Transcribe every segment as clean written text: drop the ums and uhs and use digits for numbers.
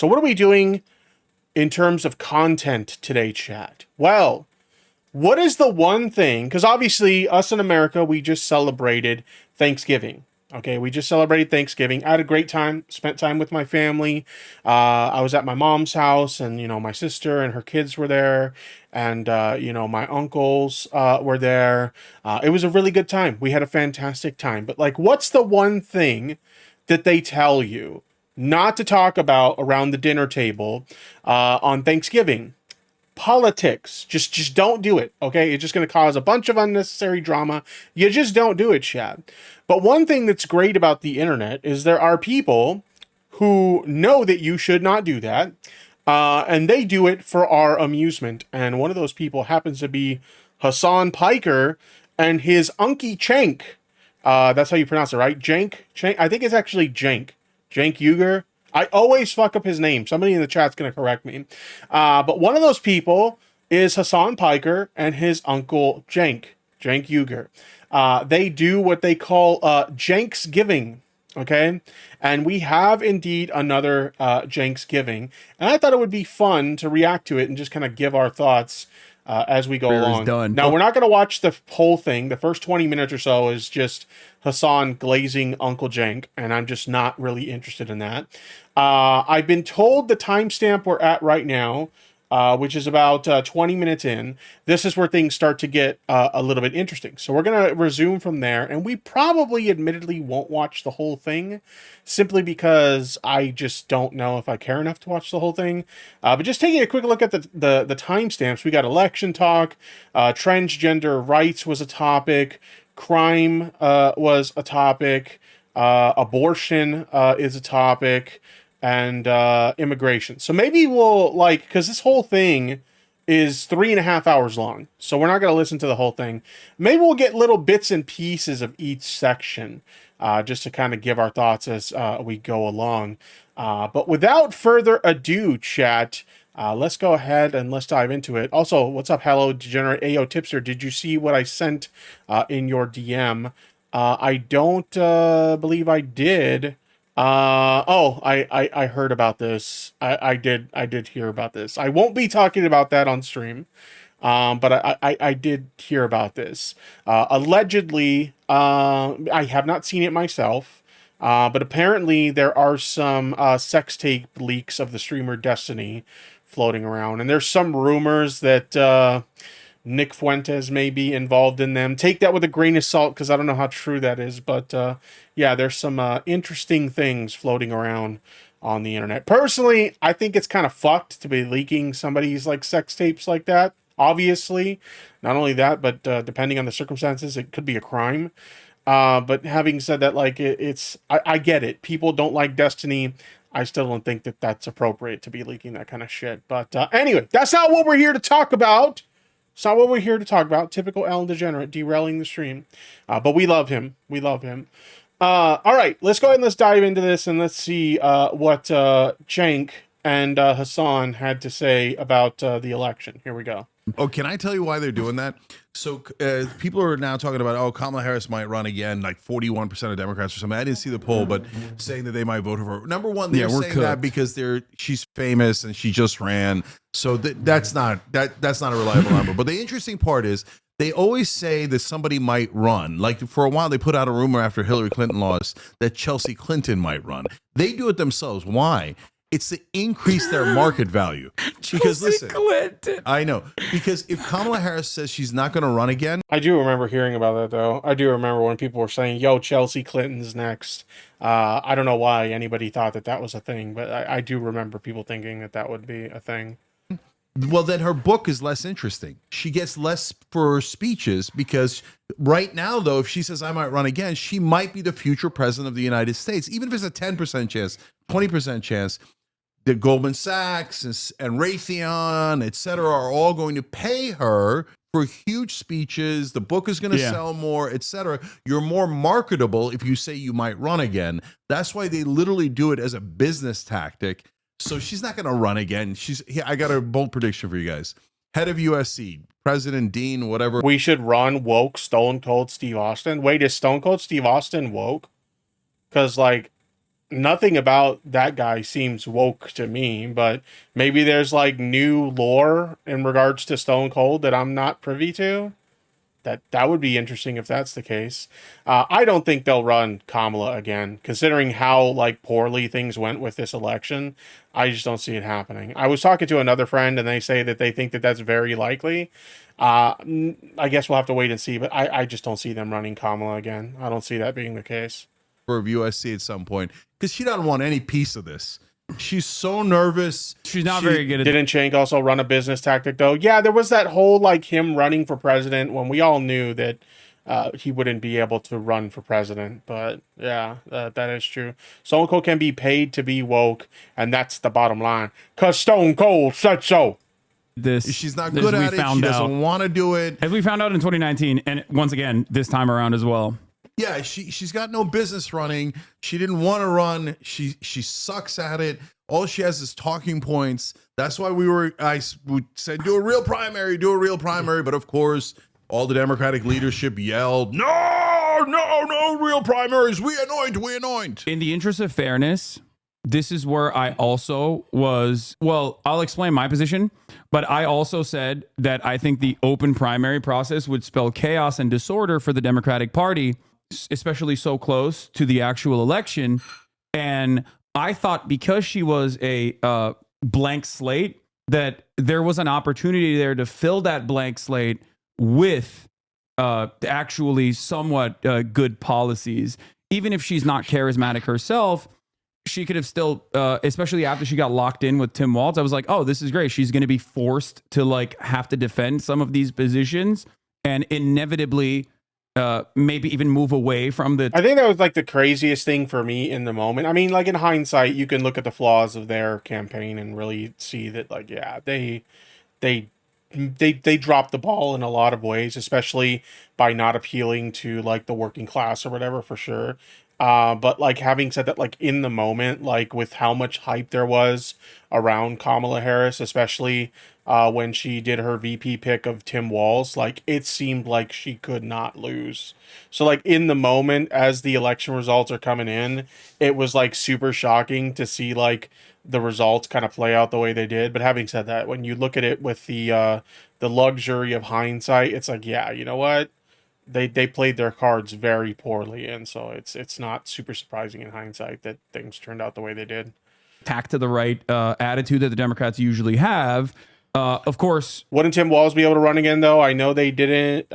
So what are we doing in terms of content today, chat? Well, what is the one thing, because obviously us in America, we just celebrated Thanksgiving. Okay, we just celebrated Thanksgiving. I had a great time, spent time with my family. I was at my mom's house, and, you know, my sister and her kids were there, and, you know, my uncles were there. It was a really good time. We had a fantastic time. But, like, what's the one thing that they tell you not to talk about around the dinner table on Thanksgiving? Politics. Just don't do it, okay? It's just going to cause a bunch of unnecessary drama. You just don't do it, Chad. But one thing that's great about the internet is there are people who know that you should not do that, and they do it for our amusement. And one of those people happens to be Hassan Piker and his Unky Cenk. That's how you pronounce it, right? Cenk? I think it's actually Cenk. Cenk Uygur. I always fuck up his name. Somebody in the chat's going to correct me. But one of those people is Hassan Piker and his uncle Cenk Uygur. They do what they call Cenksgiving, okay? And we have indeed another Cenksgiving. And I thought it would be fun to react to it and just kind of give our thoughts as we go along. Done. Now, we're not going to watch the whole thing. The first 20 minutes or so is just Hassan glazing Uncle Cenk, and I'm just not really interested in that. I've been told the timestamp we're at right now, which is about 20 minutes in. This is where things start to get a little bit interesting. So we're going to resume from there, and we probably admittedly won't watch the whole thing, simply because I just don't know if I care enough to watch the whole thing. But just taking a quick look at the timestamps, we got election talk, transgender rights was a topic, crime was a topic, abortion is a topic, and immigration. So maybe we'll, like, because this whole thing is 3.5 hours long, so we're not going to listen to the whole thing. Maybe we'll get little bits and pieces of each section, just to kind of give our thoughts as we go along. But without further ado, chat, let's go ahead and let's dive into it. Also, what's up, hello, Degenerate AO Tipster? Did you see what I sent in your DM? I don't believe I did. I heard about this. I did hear about this. I won't be talking about that on stream. But I did hear about this. Allegedly, I have not seen it myself, but apparently there are some sex tape leaks of the streamer Destiny floating around, and there's some rumors that Nick Fuentes may be involved in them. Take that with a grain of salt, because I don't know how true that is, but yeah, there's some interesting things floating around on the internet. Personally, I think it's kind of fucked to be leaking somebody's like sex tapes like that. Obviously, not only that, but depending on the circumstances, it could be a crime. But having said that, like I get it. People don't like Destiny. I still don't think that that's appropriate to be leaking that kind of shit. But anyway, that's not what we're here to talk about. It's not what we're here to talk about. Typical Ellen Degenerate derailing the stream. But we love him. We love him. All right, let's go ahead and let's dive into this, and let's see what Cenk and Hassan had to say about the election. Here we go. Oh, can I tell you why they're doing that? So people are now talking about, oh, Kamala Harris might run again, like 41% of Democrats or something. I didn't see the poll, but saying that they might vote for her. Number one, they're saying that because she's famous and she just ran. So that's not a reliable number. But the interesting part is they always say that somebody might run. Like for a while, they put out a rumor after Hillary Clinton lost that Chelsea Clinton might run. They do it themselves. Why? It's to increase their market value. Because listen, Clinton. I know. Because if Kamala Harris says she's not going to run again. I do remember hearing about that, though. I do remember when people were saying, yo, Chelsea Clinton's next. I don't know why anybody thought that was a thing, but I do remember people thinking that would be a thing. Well, then her book is less interesting. She gets less for her speeches because right now, though, if she says I might run again, she might be the future president of the United States. Even if it's a 10% chance, 20% chance, the Goldman Sachs and Raytheon, et cetera, are all going to pay her for huge speeches. The book is going to sell more, et cetera. You're more marketable if you say you might run again. That's why they literally do it as a business tactic. So she's not going to run again. I got a bold prediction for you guys. Head of USC, President, Dean, whatever. We should run woke Stone Cold Steve Austin. Wait, is Stone Cold Steve Austin woke? Because, like, nothing about that guy seems woke to me, but maybe there's like new lore in regards to Stone Cold that I'm not privy to. That would be interesting if that's the case. I don't think they'll run Kamala again, considering how like poorly things went with this election. I just don't see it happening. I was talking to another friend, and they say that they think that that's very likely. I guess we'll have to wait and see, but I just don't see them running Kamala again. I don't see that being the case. For USC at some point, because she doesn't want any piece of this. She's so nervous. She's not very good at Didn't Cenk also run a business tactic though? Yeah, there was that whole like him running for president when we all knew that he wouldn't be able to run for president. But yeah, that is true. Stone Cold can be paid to be woke, and that's the bottom line. Cause Stone Cold said so. She's not good at it. She doesn't want to do it. As we found out in 2019, and once again this time around as well. Yeah, she's got no business running. She didn't want to run. She sucks at it. All she has is talking points. That's why I said do a real primary. But of course, all the Democratic leadership yelled, no real primaries. We anoint. In the interest of fairness, this is where I also was. Well, I'll explain my position, but I also said that I think the open primary process would spell chaos and disorder for the Democratic Party, especially so close to the actual election. And I thought because she was a blank slate, that there was an opportunity there to fill that blank slate with actually somewhat good policies. Even if she's not charismatic herself, she could have still, especially after she got locked in with Tim Walz, I was like, oh, this is great. She's going to be forced to like have to defend some of these positions and inevitably maybe even move away from the. I think that was like the craziest thing for me in the moment. I mean, like in hindsight, you can look at the flaws of their campaign and really see that, like, yeah, they dropped the ball in a lot of ways, especially by not appealing to like the working class or whatever, for sure. But like having said that, like in the moment, like with how much hype there was around Kamala Harris, especially when she did her VP pick of Tim Walz, like it seemed like she could not lose. So like in the moment, as the election results are coming in, it was like super shocking to see like the results kind of play out the way they did. But having said that, when you look at it with the luxury of hindsight, it's like, yeah, you know what? They played their cards very poorly, and so it's not super surprising in hindsight that things turned out the way they did. Tack to the right attitude that the Democrats usually have. Of course, wouldn't Tim Walz be able to run again though? I know they didn't.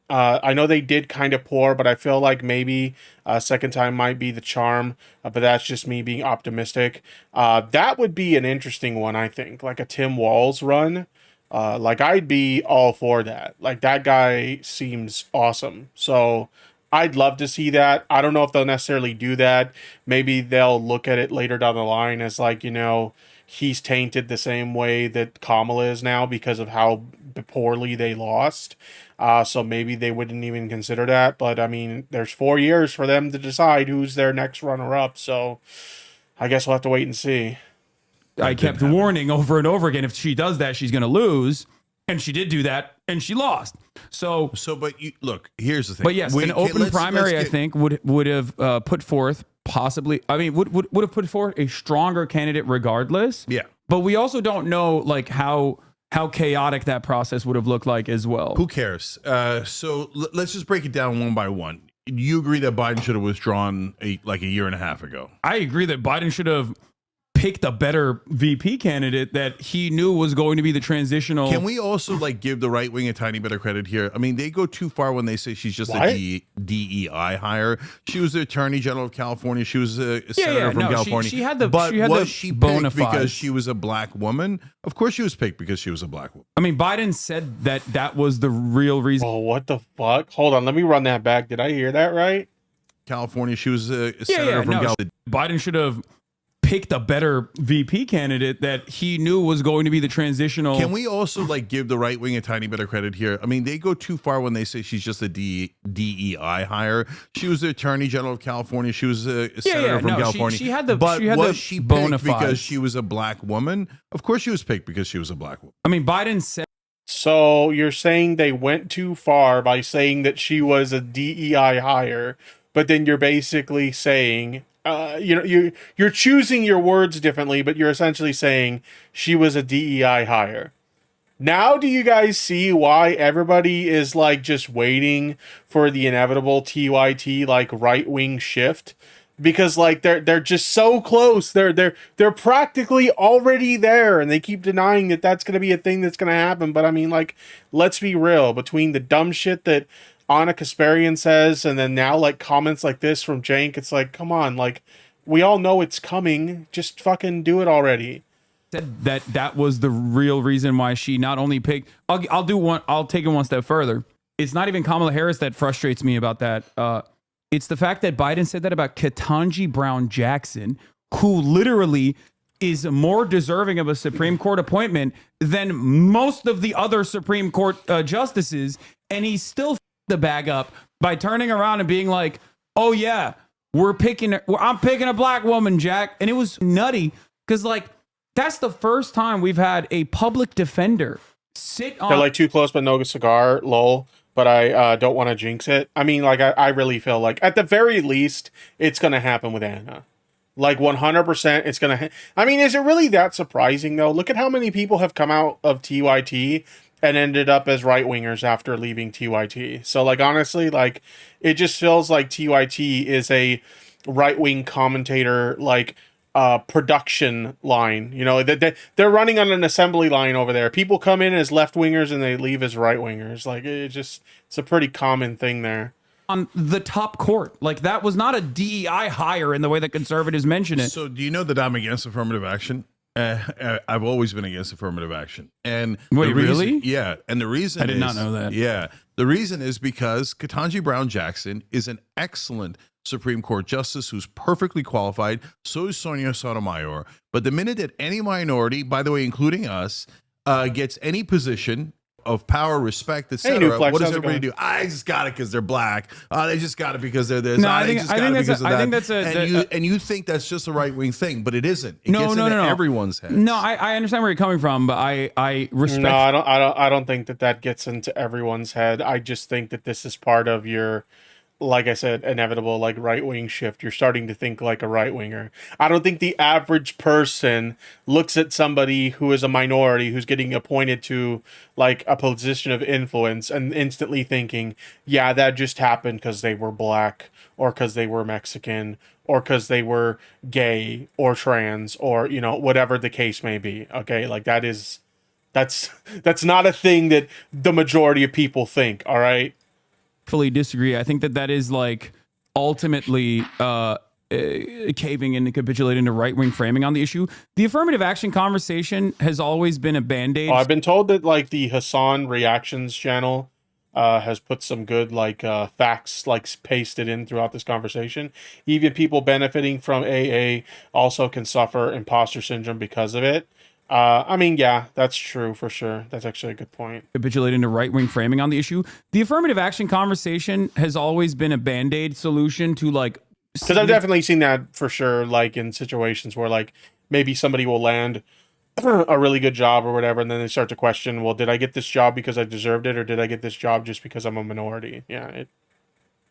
I know they did kind of poor, but I feel like maybe a second time might be the charm. But that's just me being optimistic. That would be an interesting one, I think, like a Tim Walz run. Like I'd be all for that. Like that guy seems awesome. So I'd love to see that. I don't know if they'll necessarily do that. Maybe they'll look at it later down the line as like, you know, he's tainted the same way that Kamala is now because of how poorly they lost. So maybe they wouldn't even consider that. But I mean, there's 4 years for them to decide who's their next runner-up. So I guess we'll have to wait and see. I kept warning over and over again, if she does that, she's going to lose. And she did do that, and she lost. But look, here's the thing. But yes, an open primary, I think, would have put forth possibly, I mean, would have put forth a stronger candidate regardless. Yeah. But we also don't know, like, how chaotic that process would have looked like as well. Who cares? So let's just break it down one by one. You agree that Biden should have withdrawn a year and a half ago? I agree that Biden should have picked a better VP candidate that he knew was going to be the transitional. Can we also like give the right wing a tiny bit of credit here? I mean, they go too far when they say she's just a DEI hire. She was the Attorney General of California. She was a senator from California. She had the was she bona picked fides because she was a black woman? Of course, she was picked because she was a black woman. I mean, Biden said that was the real reason. Oh, what the fuck? Hold on, let me run that back. Did I hear that right? California. She was a senator from California. Biden should have picked a better VP candidate that he knew was going to be the transitional. Can we also like give the right wing a tiny bit of credit here? I mean, they go too far when they say she's just a DEI hire. She was the Attorney General of California. She was a senator from California. She had the was she bona picked fides because she was a black woman? Of course, she was picked because she was a black woman. I mean, Biden said. So you're saying they went too far by saying that she was a DEI hire, but then you're basically saying, you're choosing your words differently, but you're essentially saying she was a DEI hire. Now, do you guys see why everybody is like just waiting for the inevitable TYT like right wing shift? Because like they're just so close. They're practically already there, and they keep denying that that's going to be a thing that's going to happen. But I mean, like, let's be real. Between the dumb shit that Anna Kasparian says, and then now like comments like this from Cenk, it's like, come on, like we all know it's coming. Just fucking do it already. Said that was the real reason why she not only picked. I'll take it one step further. It's not even Kamala Harris that frustrates me about that. It's the fact that Biden said that about Ketanji Brown Jackson, who literally is more deserving of a Supreme Court appointment than most of the other Supreme Court justices, and he still the bag up by turning around and being like, "Oh yeah, I'm picking a black woman, Jack," and it was nutty because like that's the first time we've had a public defender sit on. They're like too close, but no cigar, lol. But I don't want to jinx it. I mean, like, I really feel like, at the very least, it's going to happen with Anna. Like, 100% it's going to I mean, is it really that surprising, though? Look at how many people have come out of TYT and ended up as right-wingers after leaving TYT. So, like, honestly, like, it just feels like TYT is a right-wing commentator, like, production line. You know, they're running on an assembly line over there. People come in as left wingers and they leave as right wingers. Like it's a pretty common thing there. On the top court, like that was not a DEI hire in the way that conservatives mention it. So do you know that I'm against affirmative action? I've always been against affirmative action. And wait, really? Yeah, and the reason I did not know that. Yeah, the reason is because Ketanji Brown Jackson is an excellent Supreme Court justice who's perfectly qualified. So is Sonia Sotomayor. But the minute that any minority, by the way, including us, gets any position of power, respect, etc., what does everybody do? I just got it because they're black. They just got it because they're this. No, I think that's and you think that's just a right wing thing, but it isn't. It gets into everyone's heads. No, I understand where you're coming from, but I respect. No, I don't think that gets into everyone's head. I just think that this is part of your, like I said, inevitable like right-wing shift. You're starting to think like a right-winger. I don't think the average person looks at somebody who is a minority who's getting appointed to like a position of influence and instantly thinking, yeah, that just happened because they were black or because they were Mexican or because they were gay or trans or, you know, whatever the case may be. Okay, like that's not a thing that the majority of people think, all right? Fully disagree. I think that is like ultimately caving in and capitulating to right-wing framing on the issue. The affirmative action conversation has always been a band-aid. I've been told that like the Hassan Reactions channel has put some good like facts like pasted in throughout this conversation. Even people benefiting from AA also can suffer imposter syndrome because of it. I mean, yeah, that's true for sure. That's actually a good point. Capitulating to right-wing framing on the issue. The affirmative action conversation has always been a band-aid solution to like... Because I've definitely seen that for sure, like in situations where like maybe somebody will land a really good job or whatever, and then they start to question, well, did I get this job because I deserved it, or did I get this job just because I'm a minority? Yeah,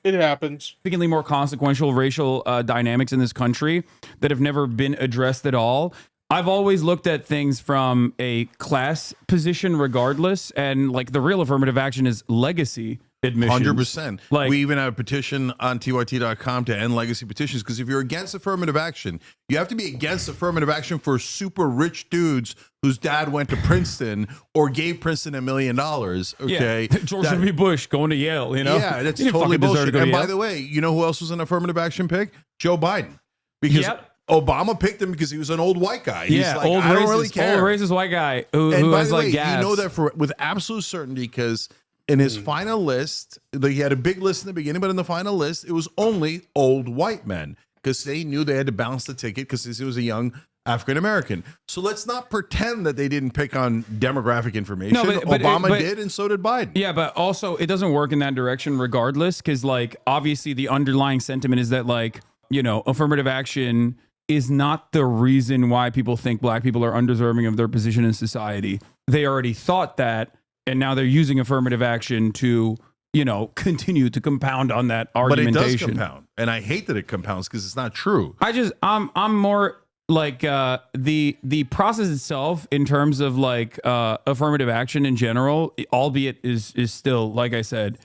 it happens. Significantly more consequential racial dynamics in this country that have never been addressed at all. I've always looked at things from a class position regardless, and like the real affirmative action is legacy admissions. 100%. Like, we even have a petition on tyt.com to end legacy petitions, because if you're against affirmative action, you have to be against affirmative action for super rich dudes whose dad went to Princeton or gave Princeton $1 million. Okay. Yeah. George W. Bush going to Yale, you know? Yeah, that's totally bullshit. And by the way, you know who else was an affirmative action pick? Joe Biden. Because Obama picked him because he was an old white guy. He's like, I don't really care. Old racist white guy who has like gas. You know that with absolute certainty, because in his final list, he had a big list in the beginning, but in the final list, it was only old white men, because they knew they had to balance the ticket because he was a young African American. So let's not pretend that they didn't pick on demographic information. No, but Obama did, and so did Biden. Yeah, but also it doesn't work in that direction regardless, because like obviously the underlying sentiment is that like, you know, affirmative action is not the reason why people think black people are undeserving of their position in society. They already thought that, and now they're using affirmative action to, you know, continue to compound on that argumentation. But it does compound. And I hate that it compounds because it's not true. I'm more like the process itself in terms of like affirmative action in general, albeit is still, like I said,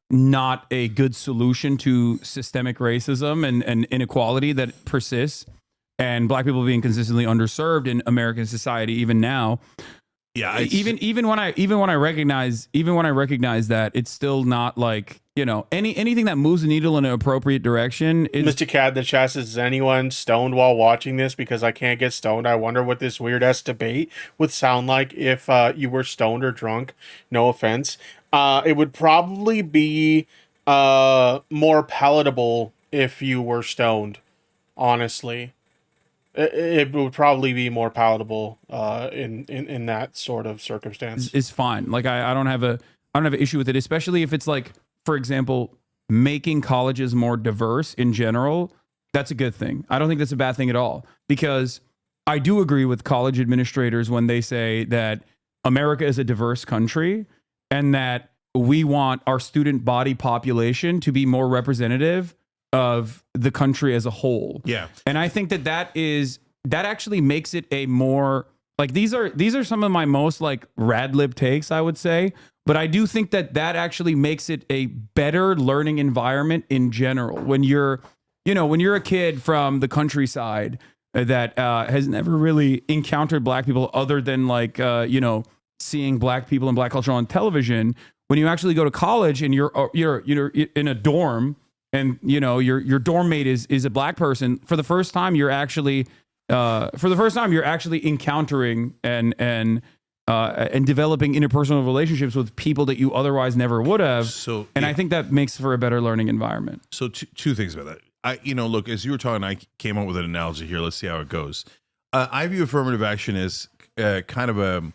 not a good solution to systemic racism and inequality that persists, and black people being consistently underserved in American society even now. Yeah, even when I recognize that, it's still not like, you know, anything that moves the needle in an appropriate direction. Mr. Cad in the chat says, is anyone stoned while watching this? Because I can't get stoned. I wonder what this weird ass debate would sound like if you were stoned or drunk. No offense. It would probably be more palatable if you were stoned, honestly. It would probably be more palatable in that sort of circumstance. Is fine. Like I don't have an issue with it, especially if it's like, for example, making colleges more diverse in general. That's a good thing. I don't think that's a bad thing at all, because I do agree with college administrators when they say that America is a diverse country and that we want our student body population to be more representative of the country as a whole. Yeah. And I think that actually makes it a more, like, these are some of my most like rad lib takes, I would say, but I do think that actually makes it a better learning environment in general. When you're a kid from the countryside that has never really encountered black people other than like seeing black people and black culture on television, when you actually go to college and you're in a dorm, and you know your dorm mate is a black person, for the first time you're actually encountering and developing interpersonal relationships with people that you otherwise never would have. So, I think that makes for a better learning environment. So two things about that. Look, as you were talking, I came up with an analogy here. Let's see how it goes. I view affirmative action as kind of a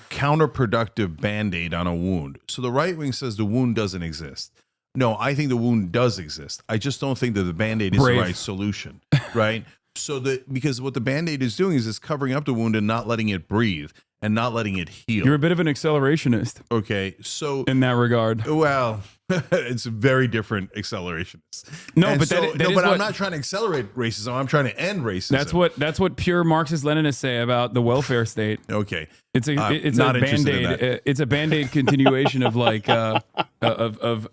counterproductive Band-Aid on a wound. So the right wing says the wound doesn't exist. No, I think the wound does exist. I just don't think that the Band-Aid is the right solution, right? Because what the Band-Aid is doing is it's covering up the wound and not letting it breathe and not letting it heal. You're a bit of an accelerationist. Okay, so in that regard. Well, it's a very different accelerationist. No, and but I'm not trying to accelerate racism. I'm trying to end racism. That's what pure Marxist-Leninists say about the welfare state. Okay, it's a Band-Aid. It's a Band-Aid continuation of like of.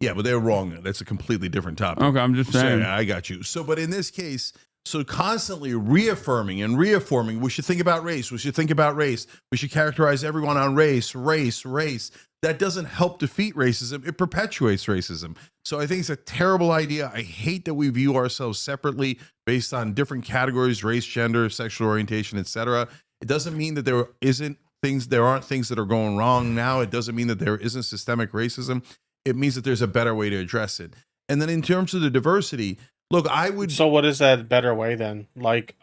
Yeah, but they're wrong. That's a completely different topic. Okay, I'm just saying. I got you. So, but in this case, so constantly reaffirming and reaffirming, we should think about race. We should think about race. We should characterize everyone on race. That doesn't help defeat racism. It perpetuates racism. So I think it's a terrible idea. I hate that we view ourselves separately based on different categories: race, gender, sexual orientation, etc. It doesn't mean that there aren't things that are going wrong now. It doesn't mean that there isn't systemic racism. It means that there's a better way to address it. And then in terms of the diversity, look, So what is that better way then? Like,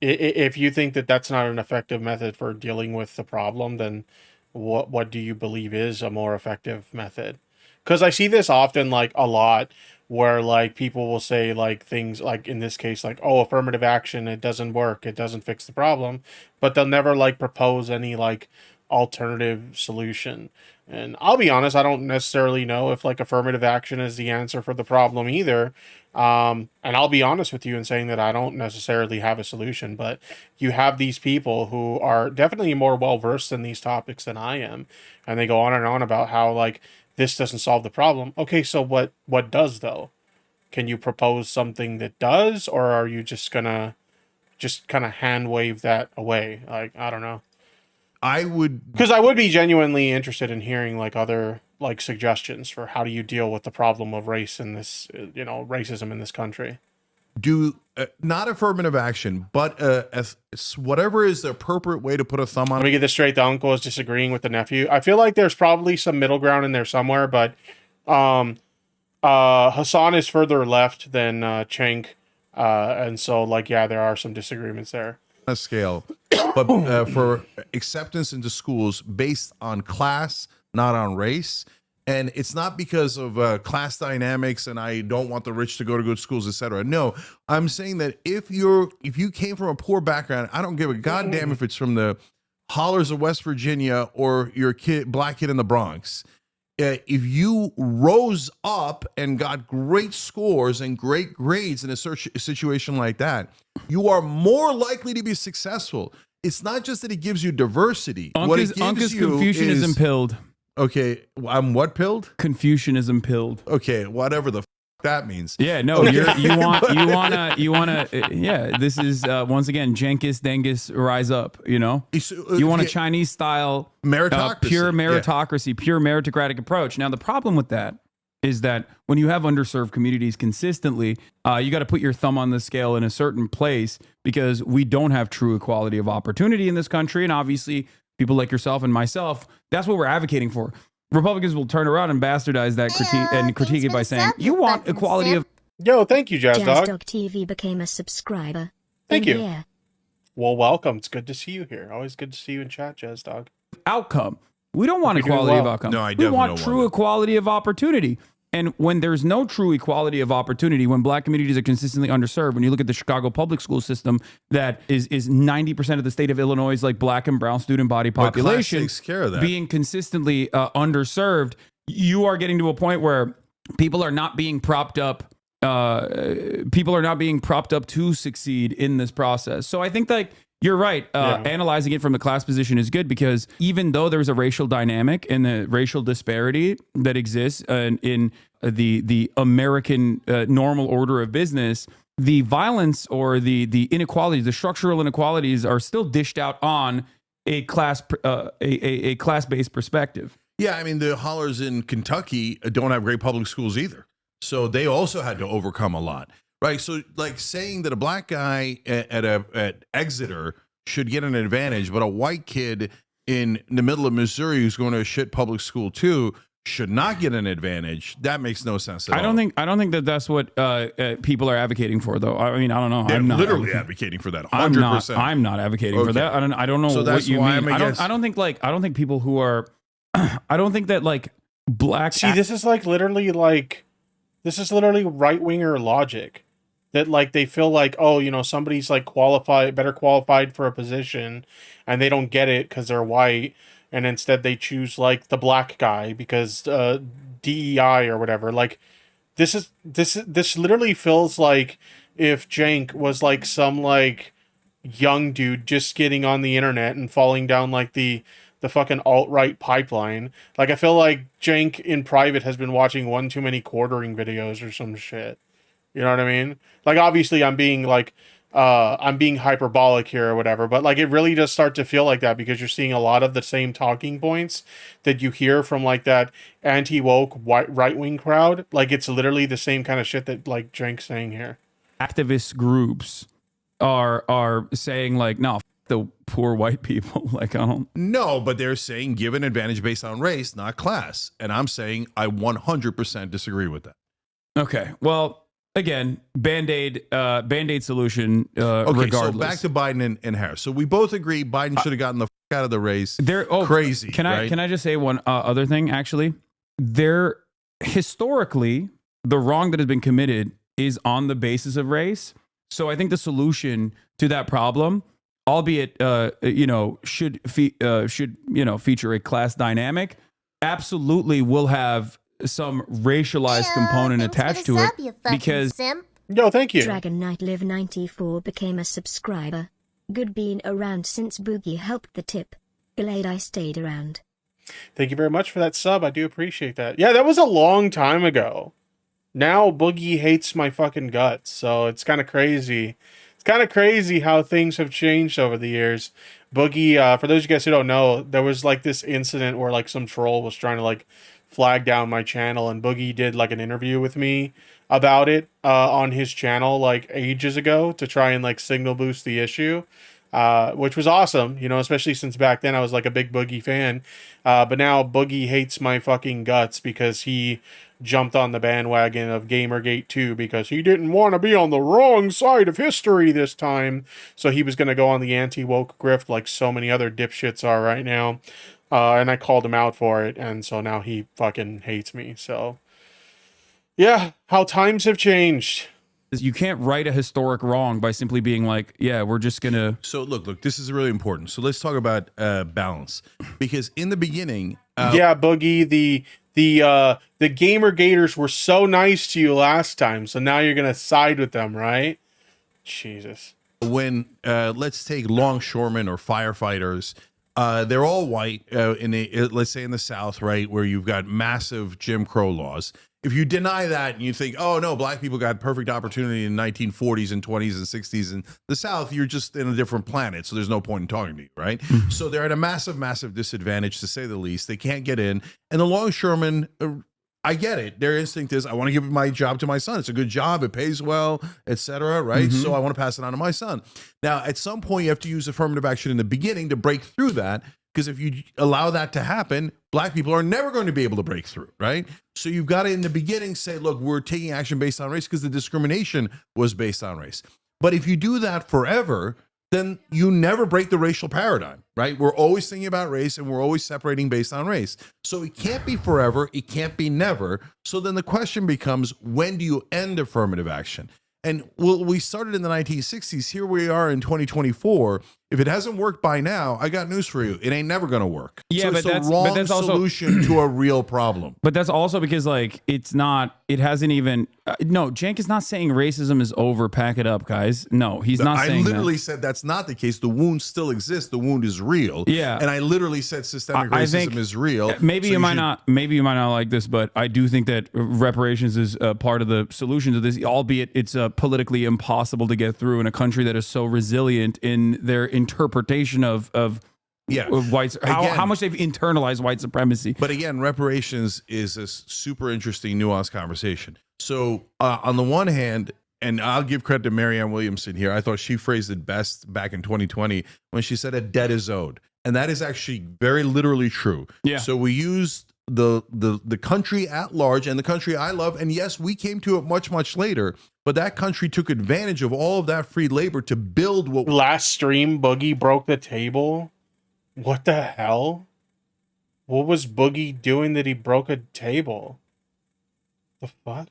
if you think that that's not an effective method for dealing with the problem, then what do you believe is a more effective method? Because I see this often, like a lot, where like people will say like things like, in this case, like, oh, affirmative action, it doesn't work, it doesn't fix the problem, but they'll never like propose any like alternative solution. And I'll be honest, I don't necessarily know if like affirmative action is the answer for the problem either. And I'll be honest with you in saying that I don't necessarily have a solution, but you have these people who are definitely more well-versed in these topics than I am. And they go on and on about how like this doesn't solve the problem. Okay, so what does though? Can you propose something that does, or are you just gonna kind of hand wave that away? Like, I don't know. Because I would be genuinely interested in hearing like other like suggestions for how do you deal with the problem of race in this, racism in this country. Do not affirmative action, but whatever is the appropriate way to put a thumb on. Let me get this straight. The uncle is disagreeing with the nephew. I feel like there's probably some middle ground in there somewhere, but Hassan is further left than Cenk, and so like there are some disagreements there. A scale, but for acceptance into schools based on class, not on race. And it's not because of class dynamics and I don't want the rich to go to good schools, etc. No, I'm saying that if you came from a poor background, I don't give a goddamn if it's from the hollers of West Virginia or your black kid in the Bronx. if you rose up and got great scores and great grades in a situation like that, you are more likely to be successful. It's not just that it gives you diversity. What it gives you Confucianism is, pilled. okay, I'm what pilled? Confucianism pilled. Okay, whatever the that means. Yeah, no, you wanna. Yeah, this is once again, Jenkins Dengus rise up. You know, you want a Chinese style meritocracy, pure meritocracy, pure meritocratic approach. Now, the problem with that is that when you have underserved communities consistently, you got to put your thumb on the scale in a certain place because we don't have true equality of opportunity in this country, and obviously, people like yourself and myself, that's what we're advocating for. Republicans will turn around and bastardize that critique it by saying, you want equality of... Yo, thank you, Jazz Dog. Dog TV became a subscriber. Thank you. Here. Well, welcome. It's good to see you here. Always good to see you in chat, Jazz Dog. outcome. We don't want Hope you're doing equality of well. outcome. No, I we definitely want don't true want it. equality of opportunity. And when there's no true equality of opportunity, when black communities are consistently underserved, when you look at the Chicago public school system that is 90% of the state of Illinois' like black and brown student body But class population takes care of that. being consistently underserved, you are getting to a point where people are not being propped up. People are not being propped up to succeed in this process. So I think like you're right. Analyzing it from a class position is good because even though there's a racial dynamic and the racial disparity that exists in the American normal order of business, the violence or the inequalities, the structural inequalities are still dished out on a class-based perspective. Yeah, I mean, the hollers in Kentucky don't have great public schools either. So they also had to overcome a lot, right? So like saying that a black guy at Exeter should get an advantage, but a white kid in the middle of Missouri who's going to a shit public school too should not get an advantage. That makes no sense at all. I don't think that that's what people are advocating for, though. I mean, I don't know. They're I'm not literally advocating for that. 100%. I'm not advocating for that. I don't know So what that's you why mean. I'm I against- don't think people who are. I don't think that like black. See, this is literally right winger logic. That like they feel like, oh, you know, somebody's like better qualified for a position, and they don't get it because they're white, and instead they choose like the black guy because DEI or whatever. Like this literally feels like if Jank was like some like young dude just getting on the internet and falling down like the fucking alt-right pipeline. Like I feel like Jank in private has been watching one too many quartering videos or some shit. You know what I mean? Like obviously I'm being hyperbolic here or whatever, but like it really does start to feel like that because you're seeing a lot of the same talking points that you hear from like that anti-woke right-wing crowd. Like it's literally the same kind of shit that like Jank's saying here. Activist groups are saying like, no, f- the poor white people. Like I don't. No, but they're saying give an advantage based on race, not class. And I'm saying I 100% disagree with that. Okay, well. Again, Band-Aid solution. Okay, regardless. so back to Biden and Harris. So we both agree Biden should have gotten the f- out of the race. Crazy. Can right? I just say one other thing? Actually, historically the wrong that has been committed is on the basis of race. So I think the solution to that problem, albeit should feature a class dynamic, absolutely will have some racialized component attached to it because Yo, thank you. Dragon Knight Live 94 became a subscriber. Good being around since Boogie helped the tip. Glad I stayed around. Thank you very much for that sub. I do appreciate that. Yeah, that was a long time ago. Now Boogie hates my fucking guts, so it's kind of crazy. It's kind of crazy how things have changed over the years. Boogie, for those of you guys who don't know, there was like this incident where like some troll was trying to like flag down my channel, and Boogie did like an interview with me about it on his channel like ages ago to try and like signal boost the issue, which was awesome, you know, especially since back then I was like a big Boogie fan. But now Boogie hates my fucking guts because he jumped on the bandwagon of Gamergate 2 because he didn't want to be on the wrong side of history this time. So he was going to go on the anti-woke grift like so many other dipshits are right now. And I called him out for it, and so now he fucking hates me. So, yeah, how times have changed. you can't right a historic wrong by simply being like, yeah, we're just gonna. So look, this is really important. So let's talk about balance, because in the beginning, Yeah, Boogie, the Gamer Gators were so nice to you last time, so now you're gonna side with them, right? Jesus. When let's take longshoremen or firefighters, they're all white let's say in the South, right, where you've got massive Jim Crow laws. If you deny that and you think, oh no, black people got perfect opportunity in 1940s and 20s and 60s in the South, you're just in a different planet, so there's no point in talking to you, right? So they're at a massive disadvantage, to say the least. They can't get in, and the longshoremen, I get it. Their instinct is, I want to give my job to my son. It's a good job. It pays well, etc. Right? So I want to pass it on to my son. Now, at some point, you have to use affirmative action in the beginning to break through that, because if you allow that to happen, black people are never going to be able to break through, right? So you've got to, in the beginning, say, look, we're taking action based on race because the discrimination was based on race. But if you do that forever, then you never break the racial paradigm, right? We're always thinking about race and we're always separating based on race. So it can't be forever. It can't be never. So then the question becomes, when do you end affirmative action? And we started in the 1960s. Here we are in 2024. If it hasn't worked by now, I got news for you. It ain't never going to work. Yeah, so but it's that's the wrong but that's also solution to a real problem. But that's also because, like, it's not, it hasn't even, no, Cenk is not saying racism is over. Pack it up, guys. No, he's not saying that. I literally said that's not the case. The wound still exists. The wound is real. Yeah. And I literally said systemic I racism think is real. Maybe So you might should- maybe you might not like this, but I do think that reparations is part of the solution to this, albeit it's politically impossible to get through in a country that is so resilient in their interpretation of whites, how much they've internalized white supremacy. But again, reparations is a super interesting, nuanced conversation. So on the one hand, and I'll give credit to Marianne Williamson here, I thought she phrased it best back in 2020 when she said a debt is owed. And that is actually very literally true. Yeah. So we used the country at large and the country I love. And yes, we came to it much later, but that country took advantage of all of that free labor to build what Last stream, Boogie broke the table. What the hell? What was Boogie doing that he broke a table? The fuck?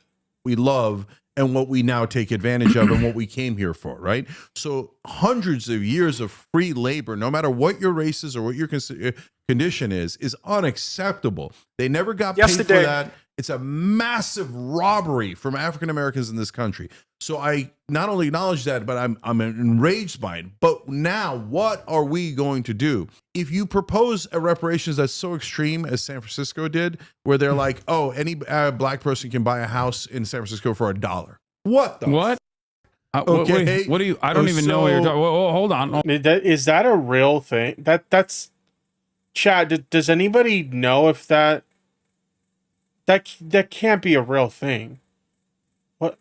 we love and what we now take advantage of and what we came here for, right? So hundreds of years of free labor, no matter what your race is or what your condition is unacceptable. They never got paid for that. It's a massive robbery from African Americans in this country. So I not only acknowledge that, but I'm enraged by it. But now, what are we going to do? If you propose a reparations that's so extreme as San Francisco did, where they're like, oh, any black person can buy a house in San Francisco for $1. What the What? Okay. What do you? I don't even know what you're talking. Whoa, hold on. Is that a real thing? That's Chad. Does anybody know if that can't be a real thing? What?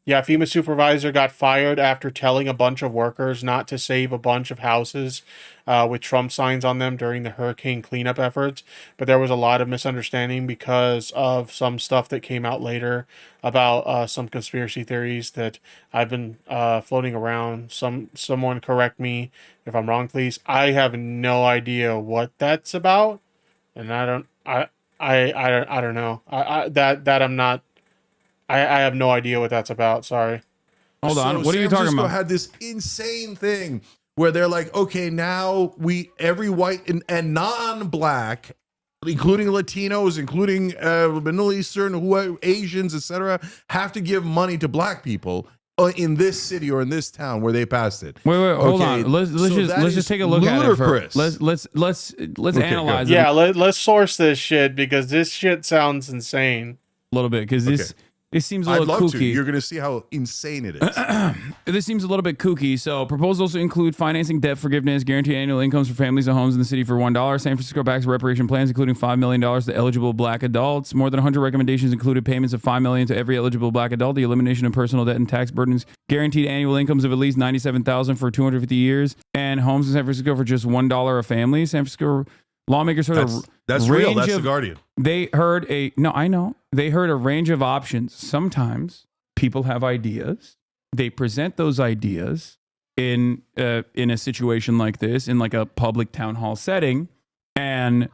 Yeah, FEMA supervisor got fired after telling a bunch of workers not to save a bunch of houses with Trump signs on them during the hurricane cleanup efforts. But there was a lot of misunderstanding because of some stuff that came out later about some conspiracy theories that I've been floating around. Someone correct me if I'm wrong, please. I have no idea what that's about, and I don't know. I have no idea what that's about. Sorry. Hold on. What are you talking about? Had this insane thing where they're like, okay, now every white and non-black, including Latinos, including Middle Eastern, Asians, etc., have to give money to black people in this city or in this town where they passed it. Wait, hold on. Let's just take a look ludicrous. at it. Let's analyze it Yeah, let's source this shit because this shit sounds insane. a little bit because this seems a I'd little love kooky. to. You're going to see how insane it is. This seems a little bit kooky. So proposals include financing debt forgiveness, guaranteed annual incomes for families and homes in the city for $1. San Francisco backs reparation plans, including $5 million to eligible black adults. More than 100 recommendations included payments of $5 million to every eligible black adult, the elimination of personal debt and tax burdens, guaranteed annual incomes of at least $97,000 for 250 years, and homes in San Francisco for just $1 a family. San Francisco lawmakers heard that's real. That's the Guardian. They heard I know. They heard a range of options. Sometimes people have ideas. They present those ideas in a situation like this, in like a public town hall setting, and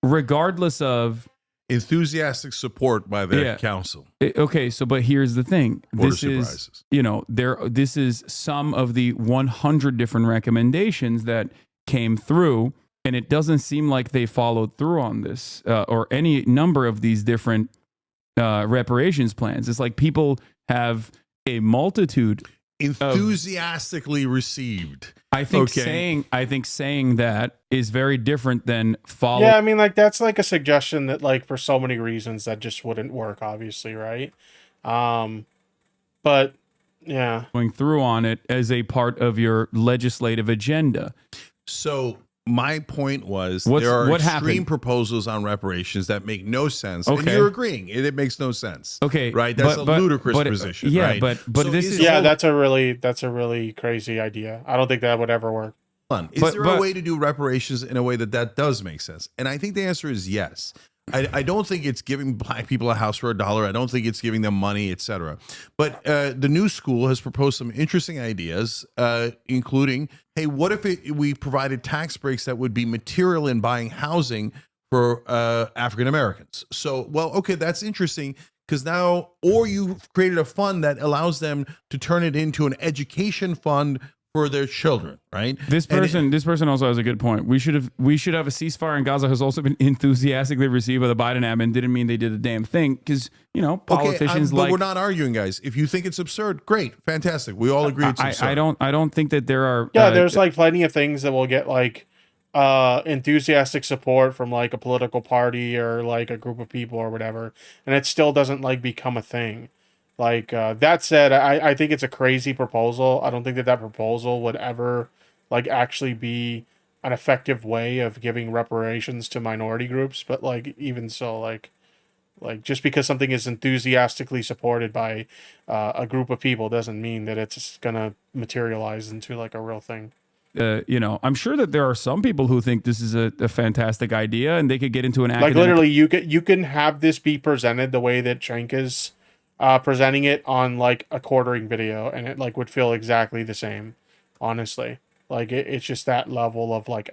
regardless of enthusiastic support by the council. Okay, but here's the thing. This surprises. This is some of the 100 different recommendations that came through. and it doesn't seem like they followed through on this or any number of these different reparations plans. It's like people have a multitude enthusiastically received. I think saying that is very different than follow. Yeah, I mean, like that's like a suggestion that, like, for so many reasons that just wouldn't work, obviously, right? But yeah, going through on it as a part of your legislative agenda. So my point was there are extreme proposals on reparations that make no sense. Okay. And you're agreeing. It makes no sense. Okay. Right? That's a ludicrous position. Yeah, right? but So this is that's a really crazy idea. I don't think that would ever work. Is there a way to do reparations in a way that does make sense? And I think the answer is yes. I don't think it's giving black people a house for $1. I don't think it's giving them money, etc. But the new school has proposed some interesting ideas, including, hey, what if we provided tax breaks that would be material in buying housing for African Americans? So, well, okay, that's interesting. Because now, or you've created a fund that allows them to turn it into an education fund for their children, right? This person also has a good point. We should have a ceasefire in Gaza has also been enthusiastically received by the Biden admin. Didn't mean they did a damn thing because politicians but we're not arguing, guys. If you think it's absurd, great, fantastic. We all agree it's absurd. I don't think that there are. Yeah, there's like plenty of things that will get like enthusiastic support from like a political party or like a group of people or whatever, and it still doesn't like become a thing. Like, that said, I think it's a crazy proposal. I don't think that proposal would ever, like, actually be an effective way of giving reparations to minority groups. But, like, even so, like just because something is enthusiastically supported by a group of people doesn't mean that it's going to materialize into, like, a real thing. I'm sure that there are some people who think this is a fantastic idea and they could get into an academic... Like, literally, you can have this be presented the way that Cenk is presenting it on like a quartering video, and it like would feel exactly the same, honestly. Like it's just that level of like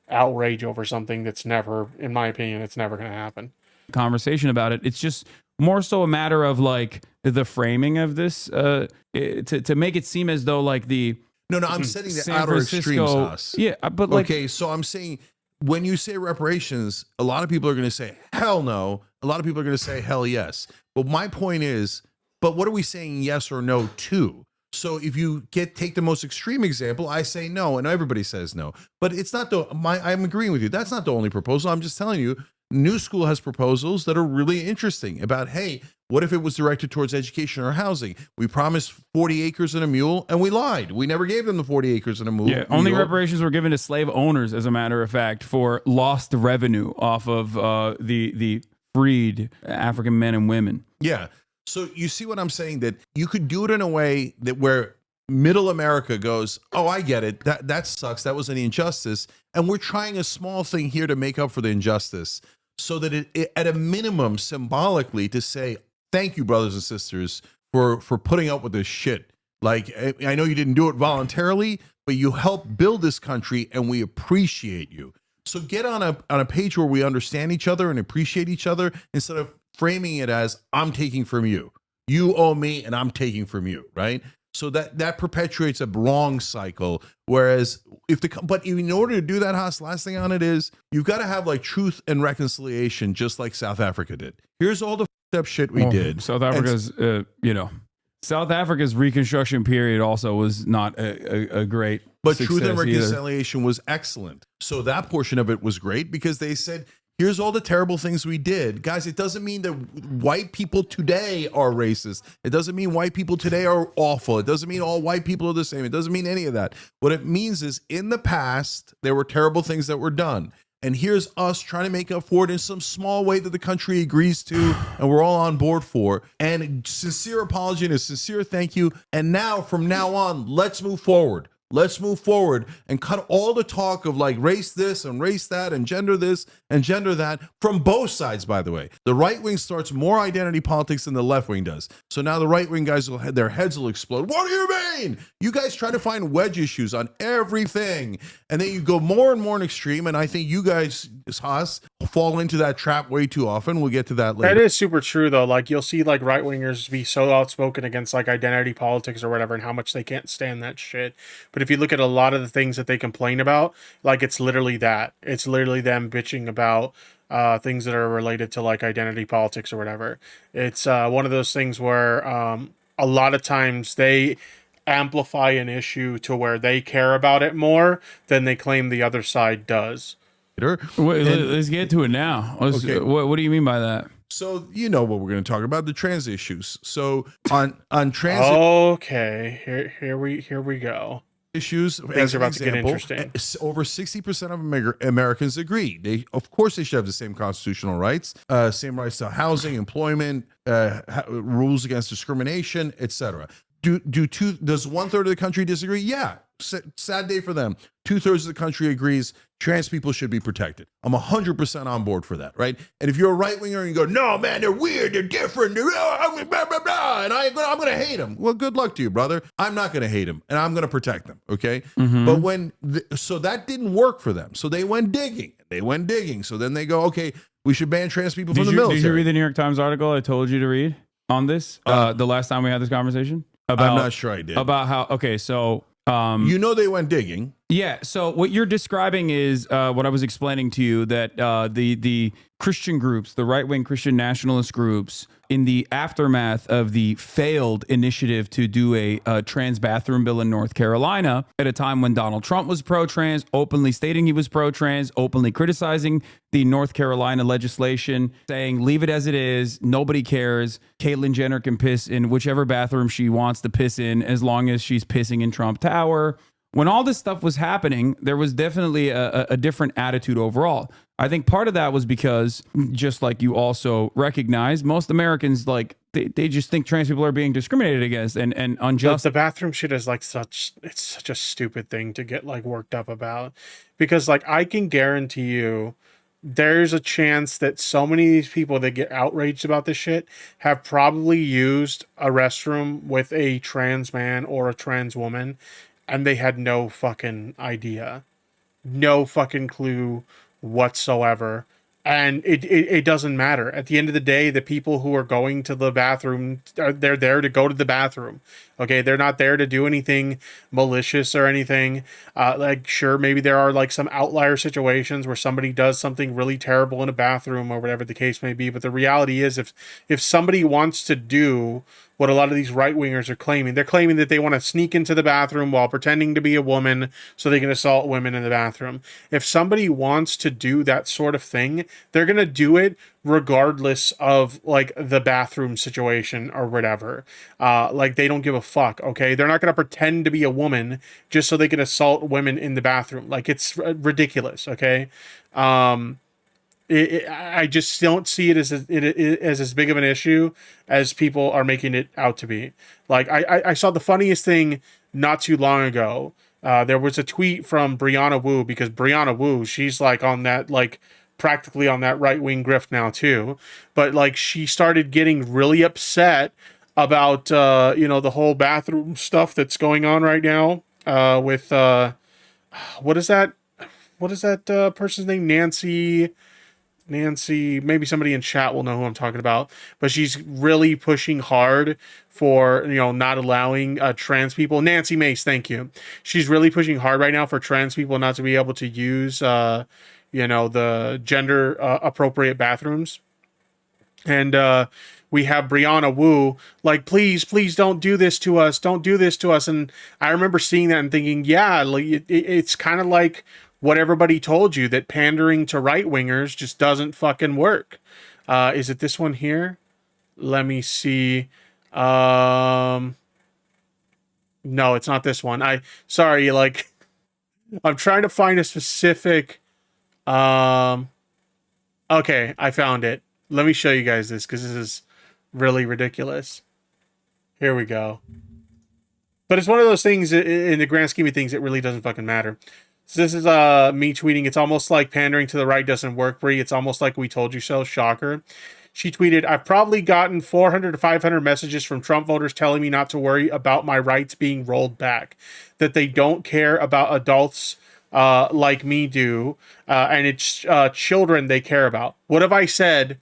outrage over something that's never, in my opinion, it's never going to happen. Conversation about it. It's just more so a matter of like the framing of this to make it seem as though like the I'm setting the outer extremes, us. Yeah, but like, okay, so I'm saying when you say reparations, a lot of people are going to say hell no. A lot of people are going to say hell yes. But my point is, but what are we saying yes or no to? So if you take the most extreme example, I say no, and everybody says no. But it's not I'm agreeing with you. That's not the only proposal. I'm just telling you, New School has proposals that are really interesting about, hey, what if it was directed towards education or housing? We promised 40 acres and a mule, and we lied. We never gave them the 40 acres and a mule. Yeah, only reparations were given to slave owners, as a matter of fact, for lost revenue off of the freed African men and women. Yeah. So you see what I'm saying? That you could do it in a way that where middle America goes, oh, I get it. That sucks. That was an injustice. And we're trying a small thing here to make up for the injustice so that it at a minimum, symbolically, to say, thank you, brothers and sisters, for putting up with this shit. Like, I know you didn't do it voluntarily, but you helped build this country and we appreciate you. So get on a page where we understand each other and appreciate each other instead of framing it as I'm taking from you. You owe me and I'm taking from you, right? So that perpetuates a wrong cycle. Whereas but in order to do that, Haas, last thing on it is you've got to have like truth and reconciliation, just like South Africa did. Here's all the fucked up shit we did. South Africa's, South Africa's Reconstruction period also was not a great But truth and reconciliation either. Was excellent. So that portion of it was great because they said, here's all the terrible things we did. Guys, it doesn't mean that white people today are racist. It doesn't mean white people today are awful. It doesn't mean all white people are the same. It doesn't mean any of that. What it means is in the past, there were terrible things that were done. And here's us trying to make up for it in some small way that the country agrees to and we're all on board for. And sincere apology and a sincere thank you. And now, from now on, let's move forward. Let's move forward and cut all the talk of like race this and race that and gender this and gender that from both sides, by the way. The right wing starts more identity politics than the left wing does. So now the right wing guys, their heads will explode. What do you mean? You guys try to find wedge issues on everything. And then you go more and more in extreme. And I think you guys, Haas, fall into that trap way too often. We'll get to that later. That is super true, though. Like, you'll see like right wingers be so outspoken against like identity politics or whatever and how much they can't stand that shit. But But if you look at a lot of the things that they complain about, like it's literally that. It's literally them bitching about things that are related to like identity politics or whatever. It's one of those things where a lot of times they amplify an issue to where they care about it more than they claim the other side does. Wait, let's get to it now. Okay. What do you mean by that? So you know what we're going to talk about, the trans issues. So on trans Okay, here we go. issues, Things as are an about to get example, interesting. over 60% of Americans agree. They, of course, they should have the same constitutional rights, same rights to housing, employment, rules against discrimination, etc. Does 1/3 of the country disagree? Yeah. Sad day for them. 2/3 of the country agrees trans people should be protected. I'm 100% on board for that, right? And if you're a right winger and you go, no, man, they're weird, they're different, they're blah, blah, blah, and I'm going to hate them. Well, good luck to you, brother. I'm not going to hate them, and I'm going to protect them, okay? But so that didn't work for them. So they went digging. So then they go, okay, we should ban trans people from the military. Did you read the New York Times article I told you to read on this the last time we had this conversation? I'm not sure I did. About how, okay, so... you know they went digging. Yeah. So what you're describing is what I was explaining to you, that the Christian groups, the right-wing Christian nationalist groups, in the aftermath of the failed initiative to do a trans bathroom bill in North Carolina, at a time when Donald Trump was pro-trans, openly stating he was pro-trans, openly criticizing the North Carolina legislation, saying leave it as it is, nobody cares, Caitlyn Jenner can piss in whichever bathroom she wants to piss in as long as she's pissing in Trump Tower. When all this stuff was happening, there was definitely a different attitude overall. I think part of that was because, just like you also recognize, most Americans, like, they just think trans people are being discriminated against and unjust. The bathroom shit is like it's such a stupid thing to get like worked up about, because like I can guarantee you there's a chance that so many of these people that get outraged about this shit have probably used a restroom with a trans man or a trans woman, and they had no fucking idea, no fucking clue whatsoever. And it doesn't matter. At the end of the day, the people who are going to the bathroom, they're there to go to the bathroom. Okay, they're not there to do anything malicious or anything. Like, sure, maybe there are like some outlier situations where somebody does something really terrible in a bathroom or whatever the case may be. But the reality is, if somebody wants to do what a lot of these right-wingers are claiming, they're claiming that they want to sneak into the bathroom while pretending to be a woman so they can assault women in the bathroom. If somebody wants to do that sort of thing, they're going to do it regardless of like the bathroom situation or whatever. Like, they don't give a fuck. Okay, they're not going to pretend to be a woman just so they can assault women in the bathroom. Like, it's ridiculous. Okay. I just don't see it as big of an issue as people are making it out to be. Like, I saw the funniest thing not too long ago. There was a tweet from Brianna Wu, because Brianna Wu, she's like on that, like practically on that right-wing grift now too. But like, she started getting really upset about, the whole bathroom stuff that's going on right now with, what is that person's name? Nancy, maybe somebody in chat will know who I'm talking about, but she's really pushing hard for, not allowing trans people. Nancy Mace, thank you. She's really pushing hard right now for trans people not to be able to use, the gender appropriate bathrooms. And we have Brianna Wu like, please don't do this to us. Don't do this to us. And I remember seeing that and thinking, yeah, like, it's kind of like what everybody told you, that pandering to right-wingers just doesn't fucking work. Is it this one here? Let me see. No, it's not this one. I'm trying to find a specific, okay, I found it. Let me show you guys this, because this is really ridiculous. Here we go. But it's one of those things, in the grand scheme of things, it really doesn't fucking matter. So this is me tweeting, it's almost like pandering to the right doesn't work, Brie. It's almost like we told you so. Shocker. She tweeted, I've probably gotten 400 to 500 messages from Trump voters telling me not to worry about my rights being rolled back, that they don't care about adults like me do, and it's children they care about. What have I said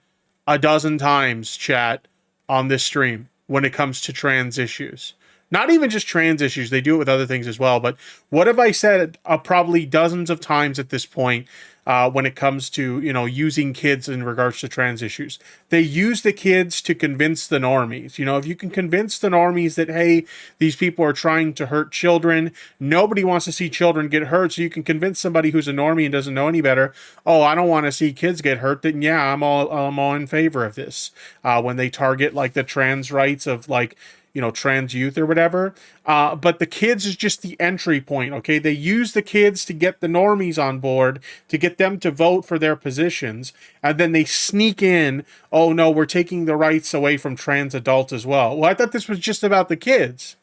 a dozen times, chat, on this stream when it comes to trans issues? Not even just trans issues. They do it with other things as well. But what have I said probably dozens of times at this point when it comes to, using kids in regards to trans issues? They use the kids to convince the normies. If you can convince the normies that, hey, these people are trying to hurt children, nobody wants to see children get hurt. So you can convince somebody who's a normie and doesn't know any better, oh, I don't want to see kids get hurt. Then yeah, I'm all in favor of this. When they target like the trans rights of like, trans youth or whatever. But the kids is just the entry point, okay? They use the kids to get the normies on board, to get them to vote for their positions, and then they sneak in, oh no, we're taking the rights away from trans adults as well. Well, I thought this was just about the kids.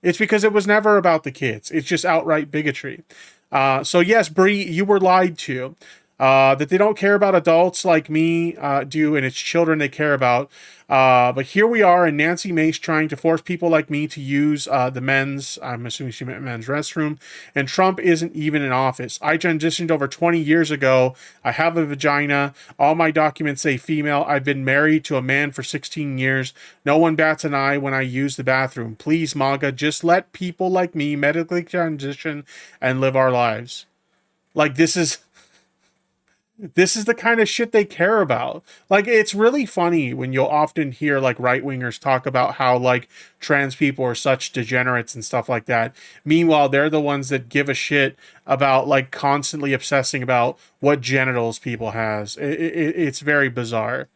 It's because it was never about the kids. It's just outright bigotry. So yes, Bree, you were lied to. That they don't care about adults like me do, and it's children they care about. But here we are, and Nancy Mace trying to force people like me to use the men's, I'm assuming she meant men's restroom, and Trump isn't even in office. I transitioned over 20 years ago. I have a vagina. All my documents say female. I've been married to a man for 16 years. No one bats an eye when I use the bathroom. Please, MAGA, just let people like me medically transition and live our lives. Like, this is the kind of shit they care about. Like, it's really funny when you'll often hear like right-wingers talk about how like trans people are such degenerates and stuff like that. Meanwhile, they're the ones that give a shit about like constantly obsessing about what genitals people has. It's very bizarre.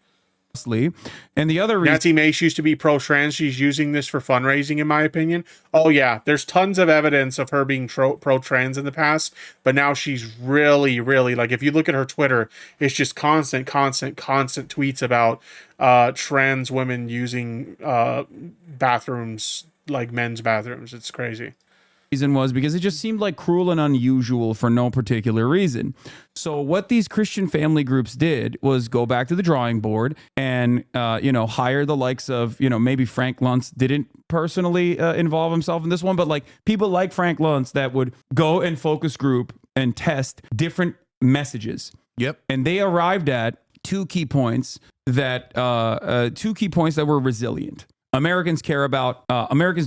And the other reason Nancy Mace used to be pro-trans. She's using this for fundraising, in my opinion. Oh yeah, there's tons of evidence of her being pro-trans in the past, but now she's really, really, like, if you look at her Twitter, it's just constant tweets about trans women using bathrooms, like men's bathrooms. It's crazy. Reason was because it just seemed like cruel and unusual for no particular reason. So what these Christian family groups did was go back to the drawing board and hire the likes of, maybe Frank Luntz didn't personally involve himself in this one, but like people like Frank Luntz that would go and focus group and test different messages. Yep. And they arrived at two key points that were resilient. Americans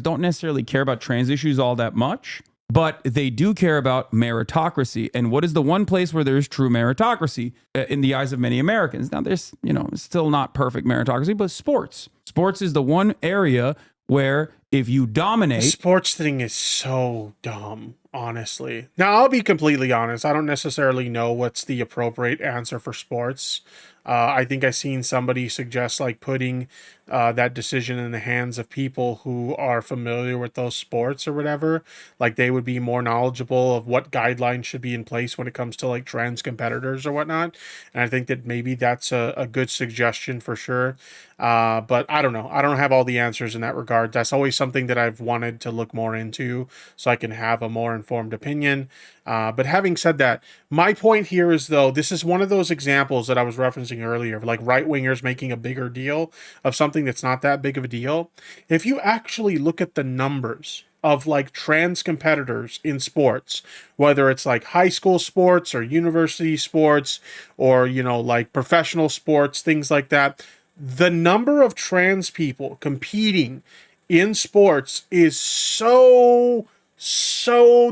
don't necessarily care about trans issues all that much, but they do care about meritocracy. And what is the one place where there's true meritocracy in the eyes of many Americans? Now, there's, still not perfect meritocracy, but sports. Sports is the one area where if you dominate... The sports thing is so dumb, honestly. Now, I'll be completely honest. I don't necessarily know what's the appropriate answer for sports. I think I've seen somebody suggest like putting that decision in the hands of people who are familiar with those sports or whatever. Like they would be more knowledgeable of what guidelines should be in place when it comes to like trans competitors or whatnot. And I think that maybe that's a good suggestion for sure. But I don't know. I don't have all the answers in that regard. That's always something that I've wanted to look more into so I can have a more informed opinion. But having said that, my point here is, though, this is one of those examples that I was referencing earlier of like right-wingers making a bigger deal of something that's not that big of a deal. If you actually look at the numbers of like trans competitors in sports, whether it's like high school sports or university sports or, like professional sports, things like that, the number of trans people competing in sports is so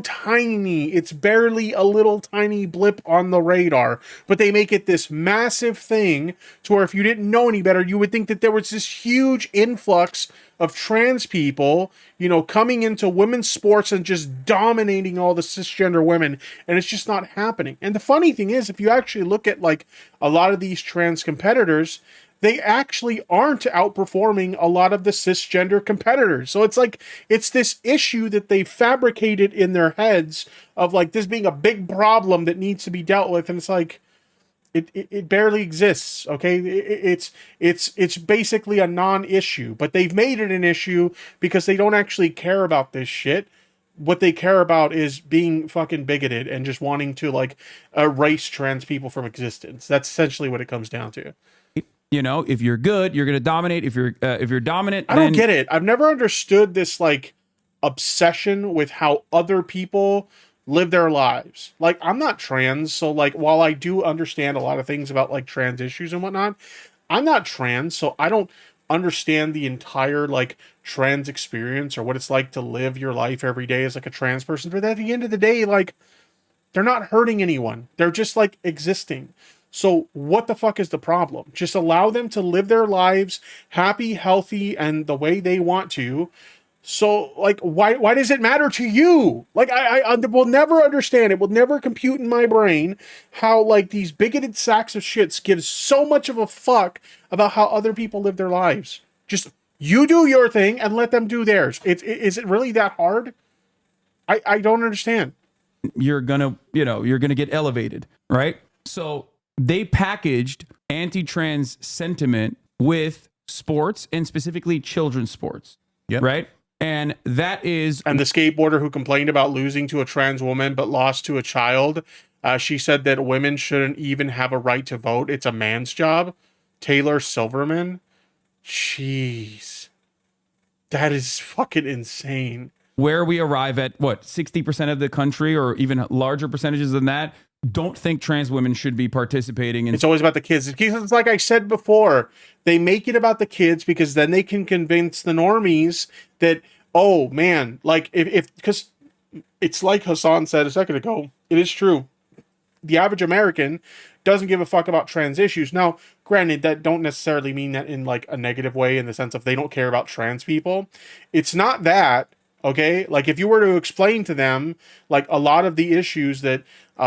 tiny. It's barely a little tiny blip on the radar, but they make it this massive thing to where if you didn't know any better, you would think that there was this huge influx of trans people, coming into women's sports and just dominating all the cisgender women, and it's just not happening. And the funny thing is, if you actually look at like a lot of these trans competitors, they actually aren't outperforming a lot of the cisgender competitors. So it's like, it's this issue that they fabricated in their heads of like this being a big problem that needs to be dealt with. And it's like, it barely exists. Okay. It's basically a non-issue, but they've made it an issue because they don't actually care about this shit. What they care about is being fucking bigoted and just wanting to like erase trans people from existence. That's essentially what it comes down to. If you're good, you're going to dominate. If you're dominant, I don't get it. I've never understood this like obsession with how other people live their lives. Like, I'm not trans, so like while I do understand a lot of things about like trans issues and whatnot, I'm not trans, so I don't understand the entire like trans experience or what it's like to live your life every day as like a trans person. But at the end of the day, like, they're not hurting anyone. They're just like existing. So what the fuck is the problem? Just allow them to live their lives happy, healthy, and the way they want to. So like, why does it matter to you? Like, I will never understand. It will never compute in my brain how like these bigoted sacks of shits give so much of a fuck about how other people live their lives. Just you do your thing and let them do theirs. Is it really that hard? I don't understand. You're gonna get elevated, right? So they packaged anti-trans sentiment with sports and specifically children's sports. Yep. Right. And that is. And the skateboarder who complained about losing to a trans woman but lost to a child, she said that women shouldn't even have a right to vote. It's a man's job. Taylor Silverman. Jeez. That is fucking insane. Where we arrive at, what, 60% of the country or even larger percentages than that don't think trans women should be participating in. It's always about the kids. It's like I said before, they make it about the kids because then they can convince the normies that, oh man, like if because it's like Hassan said a second ago, it is true. The average American doesn't give a fuck about trans issues. Now, granted, that don't necessarily mean that in like a negative way in the sense of they don't care about trans people. It's not that. Okay, like if you were to explain to them like a lot of the issues that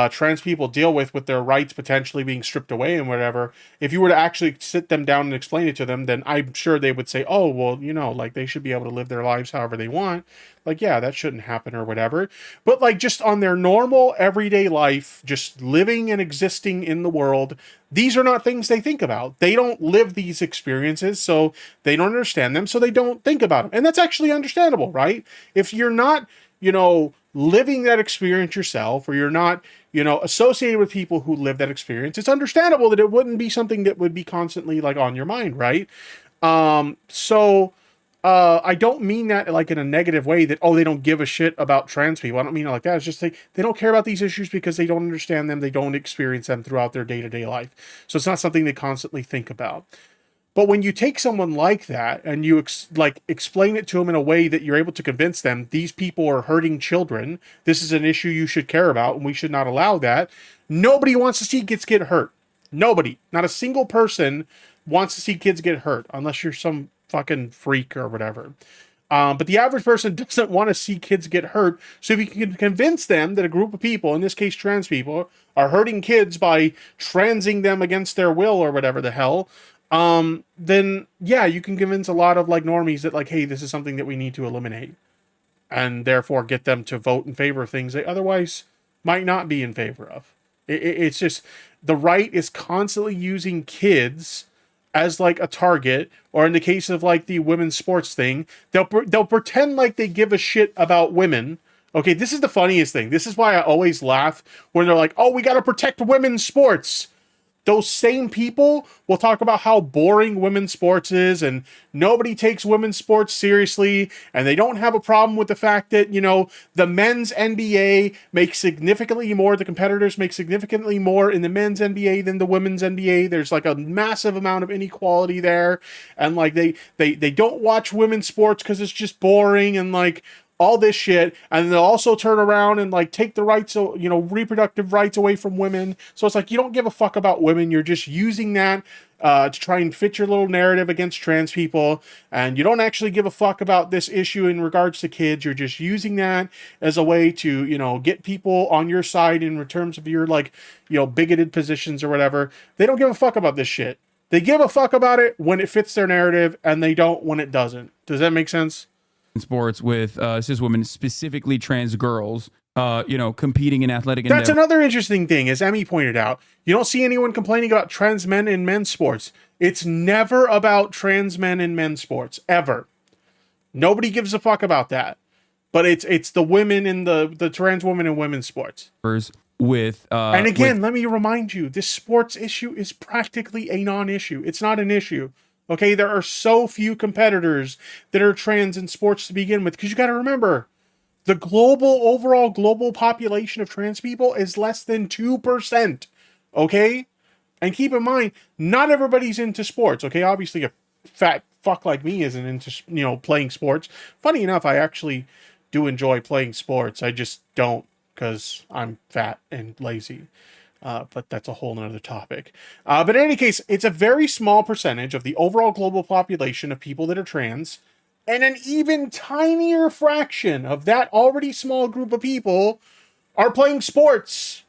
trans people deal with their rights potentially being stripped away and whatever, if you were to actually sit them down and explain it to them, then I'm sure they would say, oh, well, you know, like they should be able to live their lives however they want. Like, yeah, that shouldn't happen or whatever. But like just on their normal everyday life, just living and existing in the world, these are not things they think about. They don't live these experiences, so they don't understand them, so they don't think about them. And that's actually understandable, right? If you're not, you know, living that experience yourself, or you're not, you know, associated with people who live that experience, it's understandable that it wouldn't be something that would be constantly like on your mind, right? I don't mean that like in a negative way that, oh, they don't give a shit about trans people. I don't mean it like that. It's just they don't care about these issues because they don't understand them. They don't experience them throughout their day-to-day life. So it's not something they constantly think about. But when you take someone like that and you explain it to them in a way that you're able to convince them, these people are hurting children, this is an issue you should care about, and we should not allow that. Nobody wants to see kids get hurt. Nobody. Not a single person wants to see kids get hurt, unless you're some fucking freak or whatever. But the average person doesn't want to see kids get hurt. So if you can convince them that a group of people, in this case trans people, are hurting kids by transing them against their will or whatever the hell, then yeah, you can convince a lot of like normies that like, hey, this is something that we need to eliminate, and therefore get them to vote in favor of things they otherwise might not be in favor of. It's just the right is constantly using kids as like a target, or in the case of like the women's sports thing, they'll pretend like they give a shit about women. Okay, this is the funniest thing. This is why I always laugh when they're like, oh, we got to protect women's sports. Those same people will talk about how boring women's sports is and nobody takes women's sports seriously, and they don't have a problem with the fact that, you know, the men's NBA makes significantly more, the competitors make significantly more in the men's NBA than the women's NBA. There's like a massive amount of inequality there, and like they don't watch women's sports because it's just boring and like all this shit, and they'll also turn around and like take the rights, you know, reproductive rights away from women. So it's like, you don't give a fuck about women. You're just using that to try and fit your little narrative against trans people, and you don't actually give a fuck about this issue in regards to kids. You're just using that as a way to, you know, get people on your side in terms of your like, you know, bigoted positions or whatever. They don't give a fuck about this shit. They give a fuck about it when it fits their narrative, and they don't when it doesn't. Does that make sense? Sports with cis women, specifically trans girls, you know, competing in athletic That's another interesting thing, as Emmy pointed out. You don't see anyone complaining about trans men in men's sports. It's never about trans men in men's sports, ever. Nobody gives a fuck about that. But it's the women in the trans women in women's sports. With and again, let me remind you, this sports issue is practically a non-issue. It's not an issue. Okay, there are so few competitors that are trans in sports to begin with, because you got to remember, the overall global population of trans people is less than 2%. Okay, and keep in mind, not everybody's into sports. Okay, obviously a fat fuck like me isn't into, playing sports. Funny enough, I actually do enjoy playing sports. I just don't because I'm fat and lazy. But that's a whole nother topic. But in any case, it's a very small percentage of the overall global population of people that are trans, and an even tinier fraction of that already small group of people are playing sports.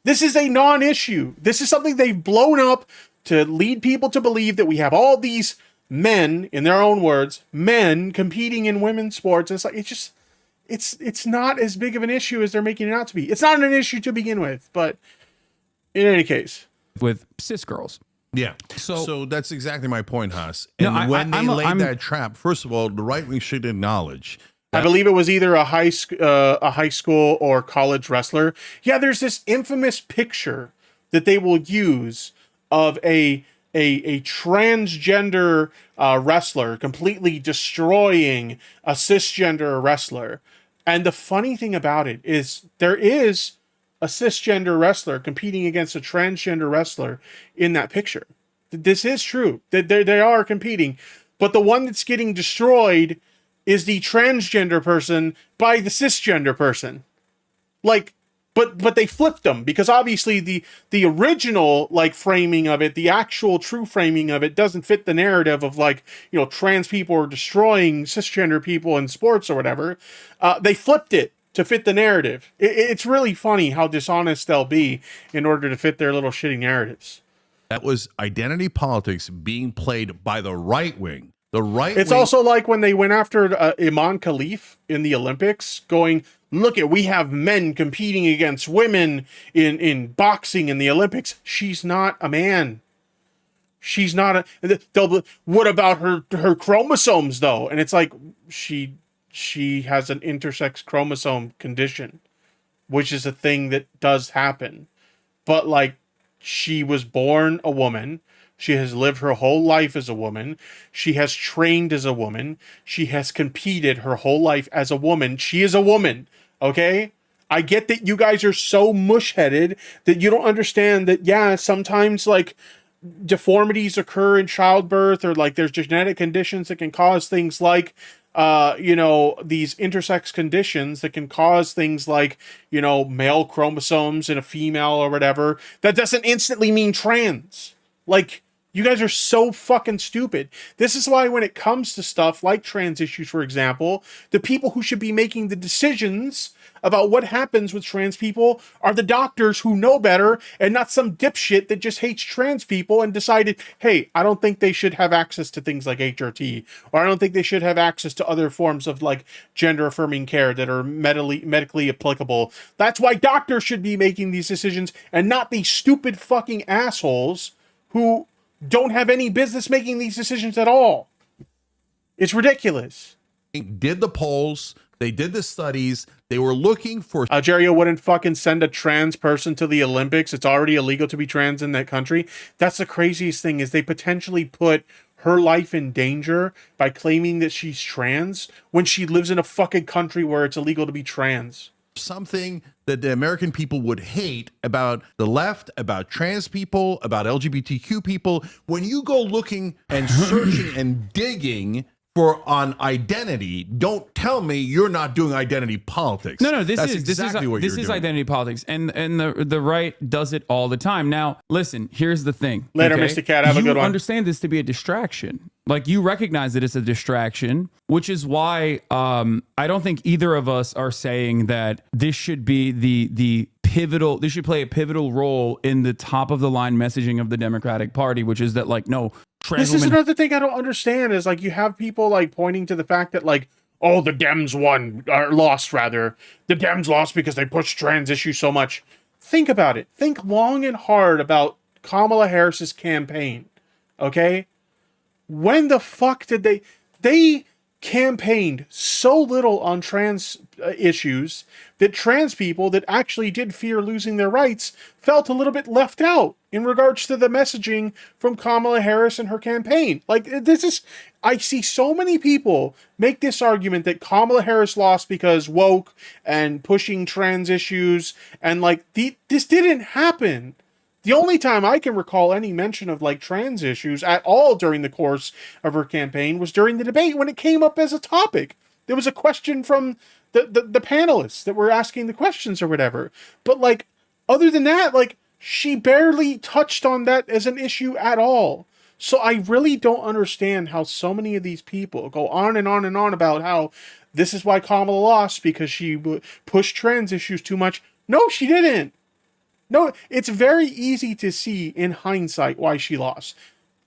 This is a non-issue. This is something they've blown up to lead people to believe that we have all these men, in their own words, men competing in women's sports. And it's not as big of an issue as they're making it out to be. It's not an issue to begin with, but in any case. With cis girls. Yeah. So that's exactly my point, Haas. And No, when they laid that trap, first of all, the right wing should acknowledge. I believe it was either a high school or college wrestler. Yeah, there's this infamous picture that they will use of a transgender wrestler completely destroying a cisgender wrestler. And the funny thing about it is there is a cisgender wrestler competing against a transgender wrestler in that picture. This is true. They are competing. But the one that's getting destroyed is the transgender person by the cisgender person. Like, but they flipped them because obviously the original framing of it, the actual true framing of it doesn't fit the narrative of trans people are destroying cisgender people in sports or whatever. They flipped it to fit the narrative. It's really funny how dishonest they'll be in order to fit their little shitty narratives. That was identity politics being played by the right wing. It's also like when they went after Iman Khalif in the Olympics, going, look we have men competing against women in boxing in the Olympics. She's not a man. She's not what about her chromosomes though? And it's like, she has an intersex chromosome condition, which is a thing that does happen. But she was born a woman. She has lived her whole life as a woman. She has trained as a woman. She has competed her whole life as a woman. She is a woman, okay? I get that you guys are so mush-headed that you don't understand that, yeah, sometimes, deformities occur in childbirth or, there's genetic conditions that can cause things like, these intersex conditions that can cause things like, male chromosomes in a female or whatever. That doesn't instantly mean trans. You guys are so fucking stupid. This is why when it comes to stuff like trans issues, for example, the people who should be making the decisions about what happens with trans people are the doctors who know better and not some dipshit that just hates trans people and decided, hey, I don't think they should have access to things like HRT, or I don't think they should have access to other forms of gender affirming care that are medically applicable. That's why doctors should be making these decisions and not these stupid fucking assholes who don't have any business making these decisions at all. It's ridiculous. Did the polls, they did the studies, they were looking for... Algeria wouldn't fucking send a trans person to the Olympics. It's already illegal to be trans in that country. That's the craziest thing, is they potentially put her life in danger by claiming that she's trans when she lives in a fucking country where it's illegal to be trans. Something that the American people would hate about the left, about trans people, about LGBTQ people. When you go looking and searching and digging on identity, don't tell me you're not doing identity politics. No, this That's is exactly what this you're is doing. identity politics, and the right does it all the time. Now, listen, here's the thing. Later, Mr. Cat, have a good one. You understand this to be a distraction. You recognize that it's a distraction, which is why I don't think either of us are saying that this should be the pivotal. This should play a pivotal role in the top of the line messaging of the Democratic Party, which is that no. This is another thing I don't understand is you have people pointing to the fact that oh, the Dems won, or lost rather. The Dems lost because they pushed trans issues so much. Think about it. Think long and hard about Kamala Harris's campaign. Okay? When the fuck did they campaigned so little on trans issues that trans people that actually did fear losing their rights felt a little bit left out in regards to the messaging from Kamala Harris and her campaign. I see so many people make this argument that Kamala Harris lost because woke and pushing trans issues, and this didn't happen The only time I can recall any mention of like trans issues at all during the course of her campaign was during the debate when it came up as a topic. There was a question from the panelists that were asking the questions or whatever. But like, other than that, like, she barely touched on that as an issue at all. So I really don't understand how so many of these people go on and on and on about how this is why Kamala lost because she pushed trans issues too much. No, she didn't. No, it's very easy to see in hindsight why she lost.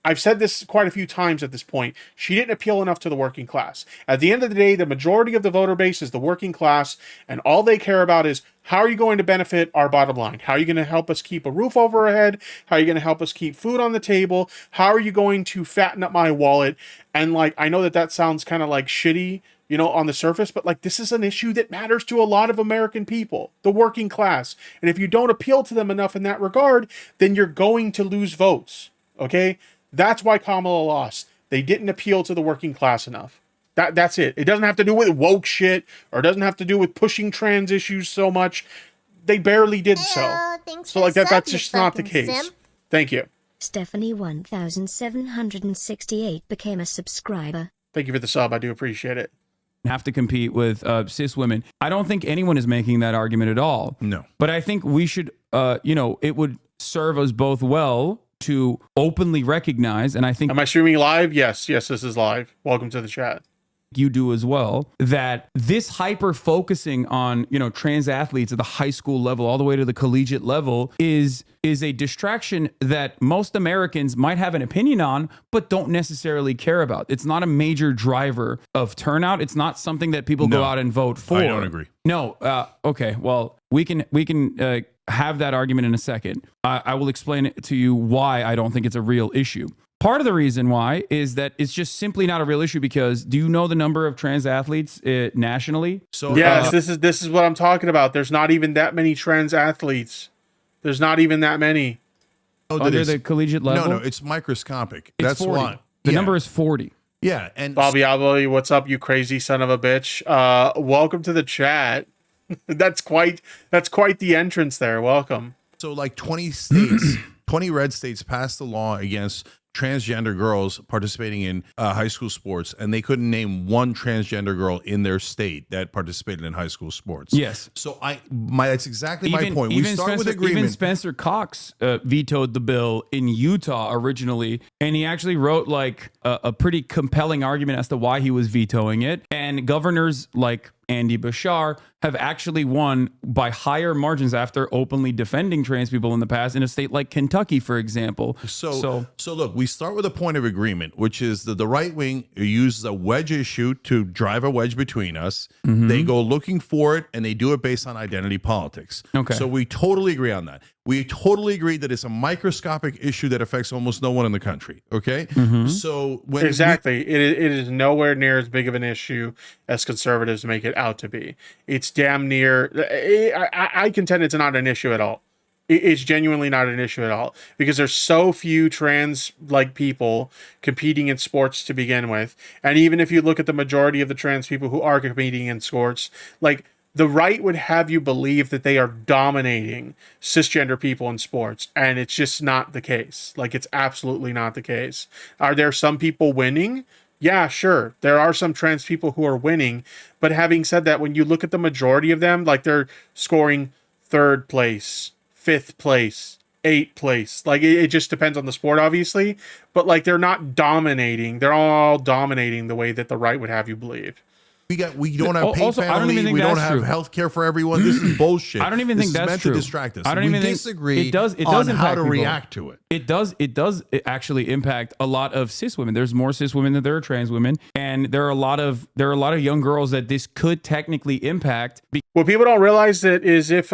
I've said this quite a few times at this point. She didn't appeal enough to the working class. At the end of the day, the majority of the voter base is the working class, and all they care about is how are you going to benefit our bottom line? How are you going to help us keep a roof over our head? How are you going to help us keep food on the table? How are you going to fatten up my wallet? And like, I know that sounds kind of like shitty, you know, on the surface, but like, this is an issue that matters to a lot of American people, the working class. And if you don't appeal to them enough in that regard, then you're going to lose votes. Okay? That's why Kamala lost. They didn't appeal to the working class enough. That's it. It doesn't have to do with woke shit, or it doesn't have to do with pushing trans issues so much. They barely did so. So like that's just not the case. Thank you. Stephanie 1768 became a subscriber. Thank you for the sub. I do appreciate it. Have to compete with cis women. I don't think anyone is making that argument at all. No. But I think we should, it would serve us both well to openly recognize, and I think Am I streaming live? Yes, this is live. Welcome to the chat. you do as well, that this hyper focusing on, trans athletes at the high school level all the way to the collegiate level is a distraction that most Americans might have an opinion on but don't necessarily care about. It's not a major driver of turnout. It's not something that people go out and vote for. I don't agree. No. Okay. Well, we can have that argument in a second. I will explain it to you why I don't think it's a real issue. Part of the reason why is that it's just simply not a real issue because do you know the number of trans athletes nationally? So yes, this is what I'm talking about. There's not even that many trans athletes. There's not even that many. Under the collegiate level? No, it's microscopic. It's That's 40. why. The number is 40. Yeah, and Bobby Albo, what's up, you crazy son of a bitch? Welcome to the chat. That's quite the entrance there. Welcome. so like 20 states, 20 red states passed a law against transgender girls participating in high school sports, and they couldn't name one transgender girl in their state that participated in high school sports. Yes. So that's exactly my point. We start with agreement. Even Spencer Cox vetoed the bill in Utah originally, and he actually wrote like a pretty compelling argument as to why he was vetoing it. And governors like Andy Bashar have actually won by higher margins after openly defending trans people in the past in a state like Kentucky, for example. So look, we start with a point of agreement, which is that the right wing uses a wedge issue to drive a wedge between us. Mm-hmm. They go looking for it, and they do it based on identity politics. Okay. So we totally agree on that. We totally agree that it's a microscopic issue that affects almost no one in the country. Okay. Mm-hmm. So when Exactly. It is nowhere near as big of an issue as conservatives make it out to be. It's damn near. I contend it's not an issue at all. It's genuinely not an issue at all because there's so few trans like people competing in sports to begin with. And even if you look at the majority of the trans people who are competing in sports, like the right would have you believe that they are dominating cisgender people in sports. And it's just not the case. Like, it's absolutely not the case. Are there some people winning? Yeah, sure. There are some trans people who are winning. But having said that, when you look at the majority of them, like they're scoring 3rd place, 5th place, 8th place. Like it just depends on the sport, obviously. But like they're not dominating. They're all dominating the way that the right would have you believe. we don't have paid Also, I don't even family, think we don't that's have true. health care for everyone. This is bullshit. I don't even This think is that's meant true. to distract us. I don't We even think disagree it does on how impact to people. react to it. It does actually impact a lot of cis women. There's more cis women than there are trans women, and there are a lot of young girls that this could technically impact. What people don't realize that is if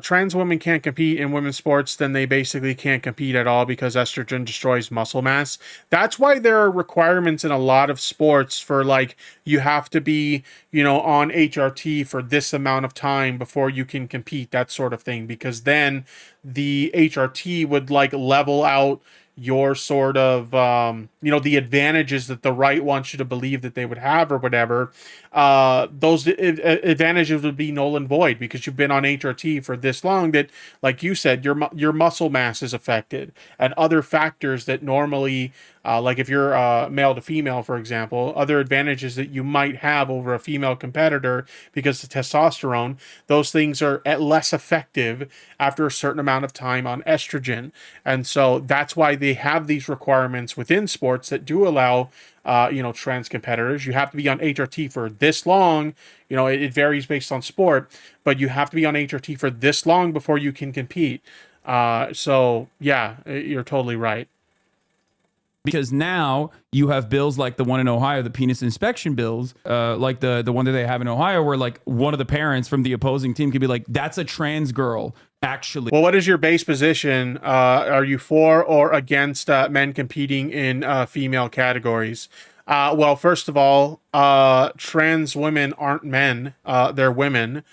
trans women can't compete in women's sports, then they basically can't compete at all because estrogen destroys muscle mass. That's why there are requirements in a lot of sports for like you have to be, on HRT for this amount of time before you can compete, that sort of thing, because then the HRT would like level out your sort of the advantages that the right wants you to believe that they would have or whatever, those advantages would be null and void because you've been on HRT for this long that, like you said, your muscle mass is affected and other factors that normally, like if you're male to female, for example, other advantages that you might have over a female competitor because of testosterone, those things are less effective after a certain amount of time on estrogen. And so that's why they have these requirements within sports that do allow trans competitors. You have to be on HRT for this long. It varies based on sport, but you have to be on HRT for this long before you can compete. So yeah, you're totally right. Because now you have bills like the one in Ohio, the penis inspection bills, like the one that they have in Ohio, where like one of the parents from the opposing team could be like, that's a trans girl, actually. Well, what is your base position? Are you for or against men competing in female categories? Well, first of all, trans women aren't men, they're women.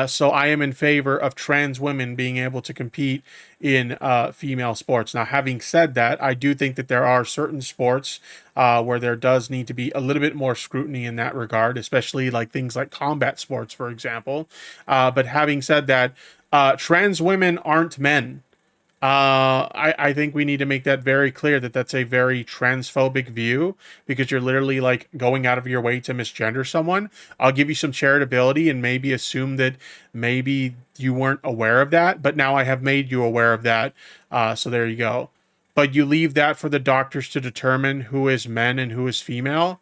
So I am in favor of trans women being able to compete in female sports. Now, having said that, I do think that there are certain sports where there does need to be a little bit more scrutiny in that regard, especially like things like combat sports, for example. But having said that, trans women aren't men. I think we need to make that very clear that that's a very transphobic view because you're literally like going out of your way to misgender someone. I'll give you some charitability and maybe assume that maybe you weren't aware of that, but now I have made you aware of that. So there you go. But you leave that for the doctors to determine who is men and who is female.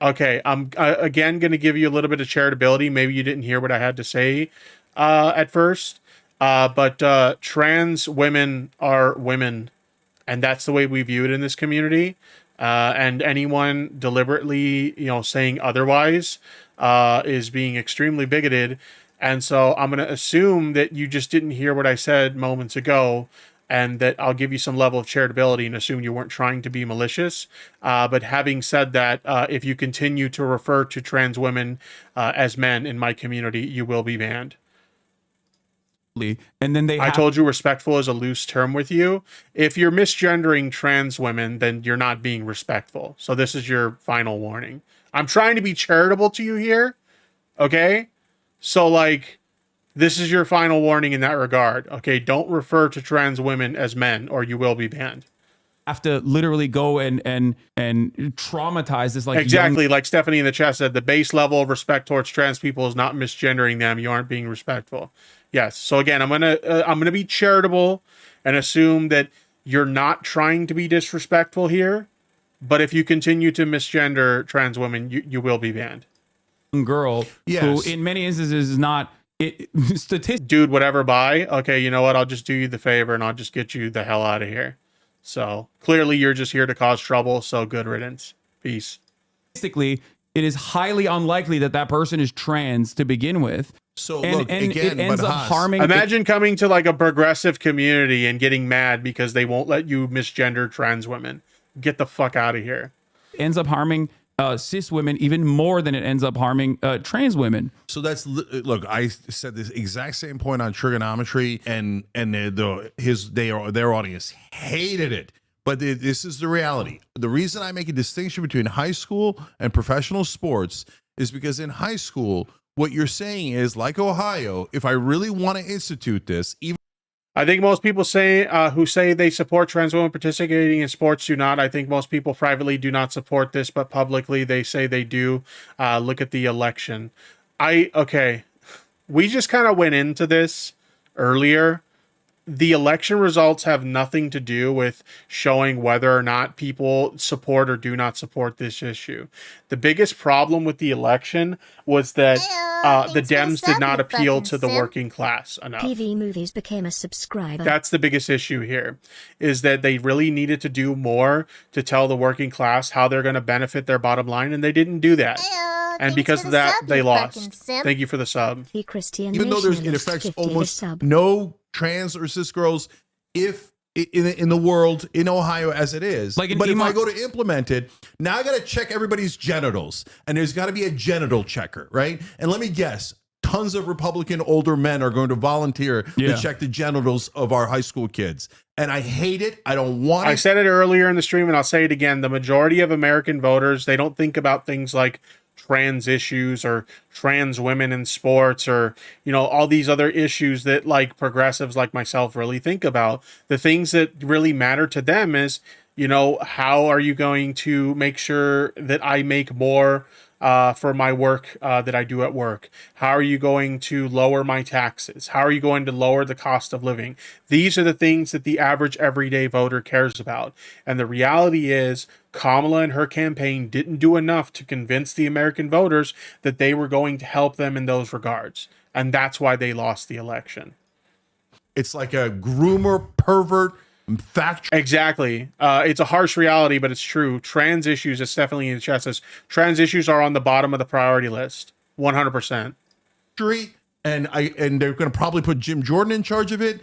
Okay, I'm again going to give you a little bit of charitability. Maybe you didn't hear what I had to say at first. But trans women are women, and that's the way we view it in this community. And anyone deliberately, saying otherwise, is being extremely bigoted. And so I'm going to assume that you just didn't hear what I said moments ago, and that I'll give you some level of charitability and assume you weren't trying to be malicious. But having said that, if you continue to refer to trans women as men in my community, you will be banned. And then I told you respectful is a loose term with you. If you're misgendering trans women, then you're not being respectful. So this is your final warning. I'm trying to be charitable to you here. Okay? So like, this is your final warning in that regard. Okay? Don't refer to trans women as men or you will be banned. Have to literally go and traumatize this, like, exactly like Stephanie in the chat said, the base level of respect towards trans people is not misgendering them. You aren't being respectful. Yes. So again, I'm gonna be charitable and assume that you're not trying to be disrespectful here. But if you continue to misgender trans women, you will be banned. Girl, who in many instances is not dude, whatever. Bye. Okay, you know what? I'll just do you the favor and I'll just get you the hell out of here. So clearly you're just here to cause trouble. So good riddance. Peace. Basically, it is highly unlikely that that person is trans to begin with. So and, look, and again, it ends up harming. Imagine coming to like a progressive community and getting mad because they won't let you misgender trans women. Get the fuck out of here. Ends up harming cis women even more than it ends up harming trans women. So that's look. I said this exact same point on trigonometry, and their audience hated it. But this is the reality. The reason I make a distinction between high school and professional sports is because in high school, what you're saying is, like Ohio, if I really want to institute this, even I think most people say who say they support trans women participating in sports do not. I think most people privately do not support this, but publicly they say they do. Look at the election. We just kind of went into this earlier. The election results have nothing to do with showing whether or not people support or do not support this issue. The biggest problem with the election was that the Dems did not appeal to the working class enough. PV Movies became a subscriber. That's the biggest issue here, is that they really needed to do more to tell the working class how they're going to benefit their bottom line, and they didn't do that. And because of that, they lost. Thank you for the sub. Even though it affects almost no trans or cis girls if in the world in Ohio as it is, but if I go to implement it, now I got to check everybody's genitals, and there's got to be a genital checker, right? And let me guess, tons of Republican older men are going to volunteer to check the genitals of our high school kids, and I hate it. I don't want I it. said it earlier in the stream, and I'll say it again. The majority of American voters, they don't think about things like trans issues or trans women in sports or, all these other issues that like progressives like myself really think about. The things that really matter to them is, how are you going to make sure that I make more for my work that I do at work? How are you going to lower my taxes? How are you going to lower the cost of living? These are the things that the average everyday voter cares about. And the reality is, Kamala and her campaign didn't do enough to convince the American voters that they were going to help them in those regards. And that's why they lost the election. It's like a groomer, pervert, factory. Exactly. It's a harsh reality, but it's true. Trans issues, it's definitely in the chat says, trans issues are on the bottom of the priority list. 100%. And they're going to probably put Jim Jordan in charge of it.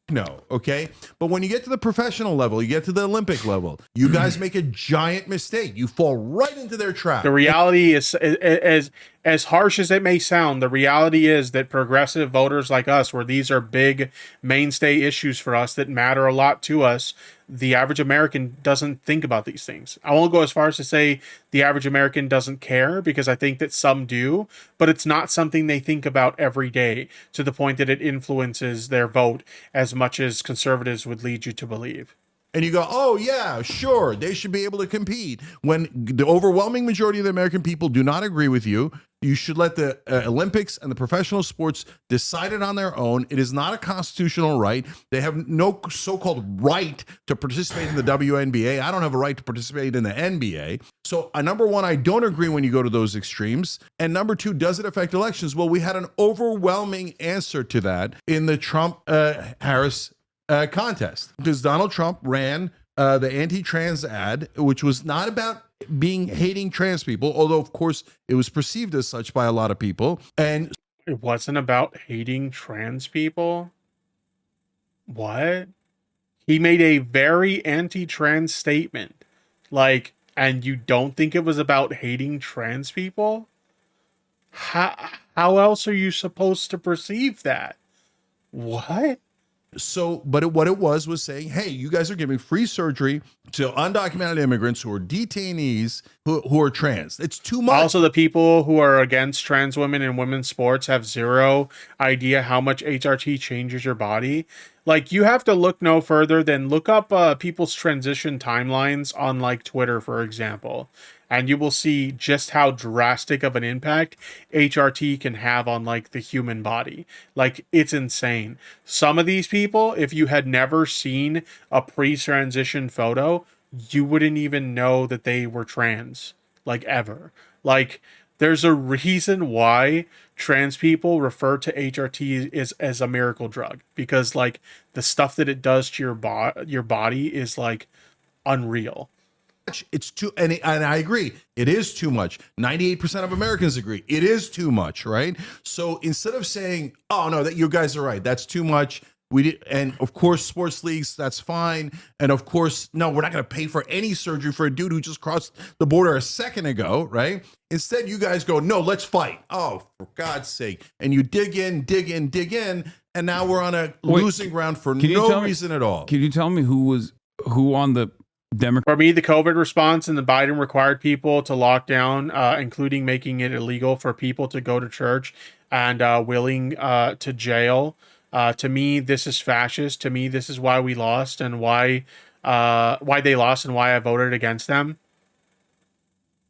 No, okay? But when you get to the professional level, you get to the Olympic level, you guys make a giant mistake. You fall right into their trap. The reality is, as harsh as it may sound, the reality is that progressive voters like us, where these are big mainstay issues for us that matter a lot to us, the average American doesn't think about these things. I won't go as far as to say the average American doesn't care, because I think that some do, but it's not something they think about every day to the point that it influences their vote as much as conservatives would lead you to believe. And you go, oh, yeah, sure, they should be able to compete. When the overwhelming majority of the American people do not agree with you, you should let the Olympics and the professional sports decide it on their own. It is not a constitutional right. They have no so-called right to participate in the WNBA. I don't have a right to participate in the NBA. So number one, I don't agree when you go to those extremes. And number two, does it affect elections? Well, we had an overwhelming answer to that in the Trump-Harris contest, because Donald Trump ran the anti-trans ad, which was not about hating trans people, although of course it was perceived as such by a lot of people. And it wasn't about hating trans people. What? He made a very anti-trans statement, and you don't think it was about hating trans people? How else are you supposed to perceive that? What? So, but what it was saying, hey, you guys are giving free surgery to undocumented immigrants who are detainees who are trans. It's too much. Also, the people who are against trans women in women's sports have zero idea how much HRT changes your body. You have to look no further than look up people's transition timelines on Twitter, for example. And you will see just how drastic of an impact HRT can have on the human body. It's insane. Some of these people, if you had never seen a pre-transition photo, you wouldn't even know that they were trans, ever. There's a reason why trans people refer to HRT as a miracle drug, because the stuff that it does to your body is unreal. It's too, and I agree, it is too much. 98% of Americans agree it is too much, right? So instead of saying, oh no, that you guys are right, that's too much, and of course sports leagues, that's fine, and of course no, we're not going to pay for any surgery for a dude who just crossed the border a second ago, right? Instead you guys go, no, let's fight. Oh, for God's sake. And you dig in, and now we're on a losing ground for no reason at all. Can you tell me who on the Democrat? For me, the COVID response and the Biden required people to lock down, including making it illegal for people to go to church and willing to jail. To me, this is fascist. To me, this is why we lost and why they lost and why I voted against them.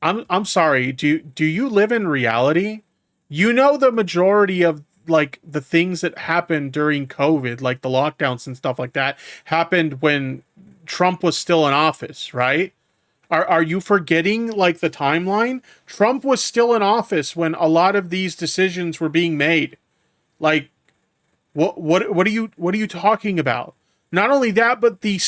I'm sorry. Do you live in reality? The majority of the things that happened during COVID, the lockdowns and stuff like that, happened when Trump was still in office, right? Are you forgetting the timeline? Trump was still in office when a lot of these decisions were being made. What are you talking about? Not only that, but the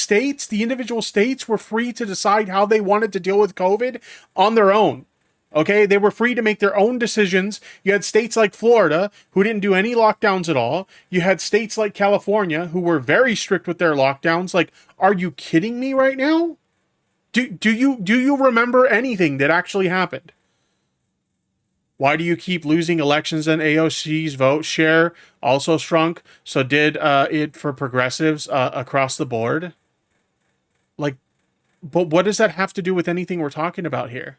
individual states were free to decide how they wanted to deal with COVID on their own. Okay, they were free to make their own decisions. You had states like Florida who didn't do any lockdowns at all. You had states like California who were very strict with their lockdowns. Are you kidding me right now? Do you remember anything that actually happened? Why do you keep losing elections? And AOC's vote share also shrunk. So did it for progressives across the board? Like, but what does that have to do with anything we're talking about here?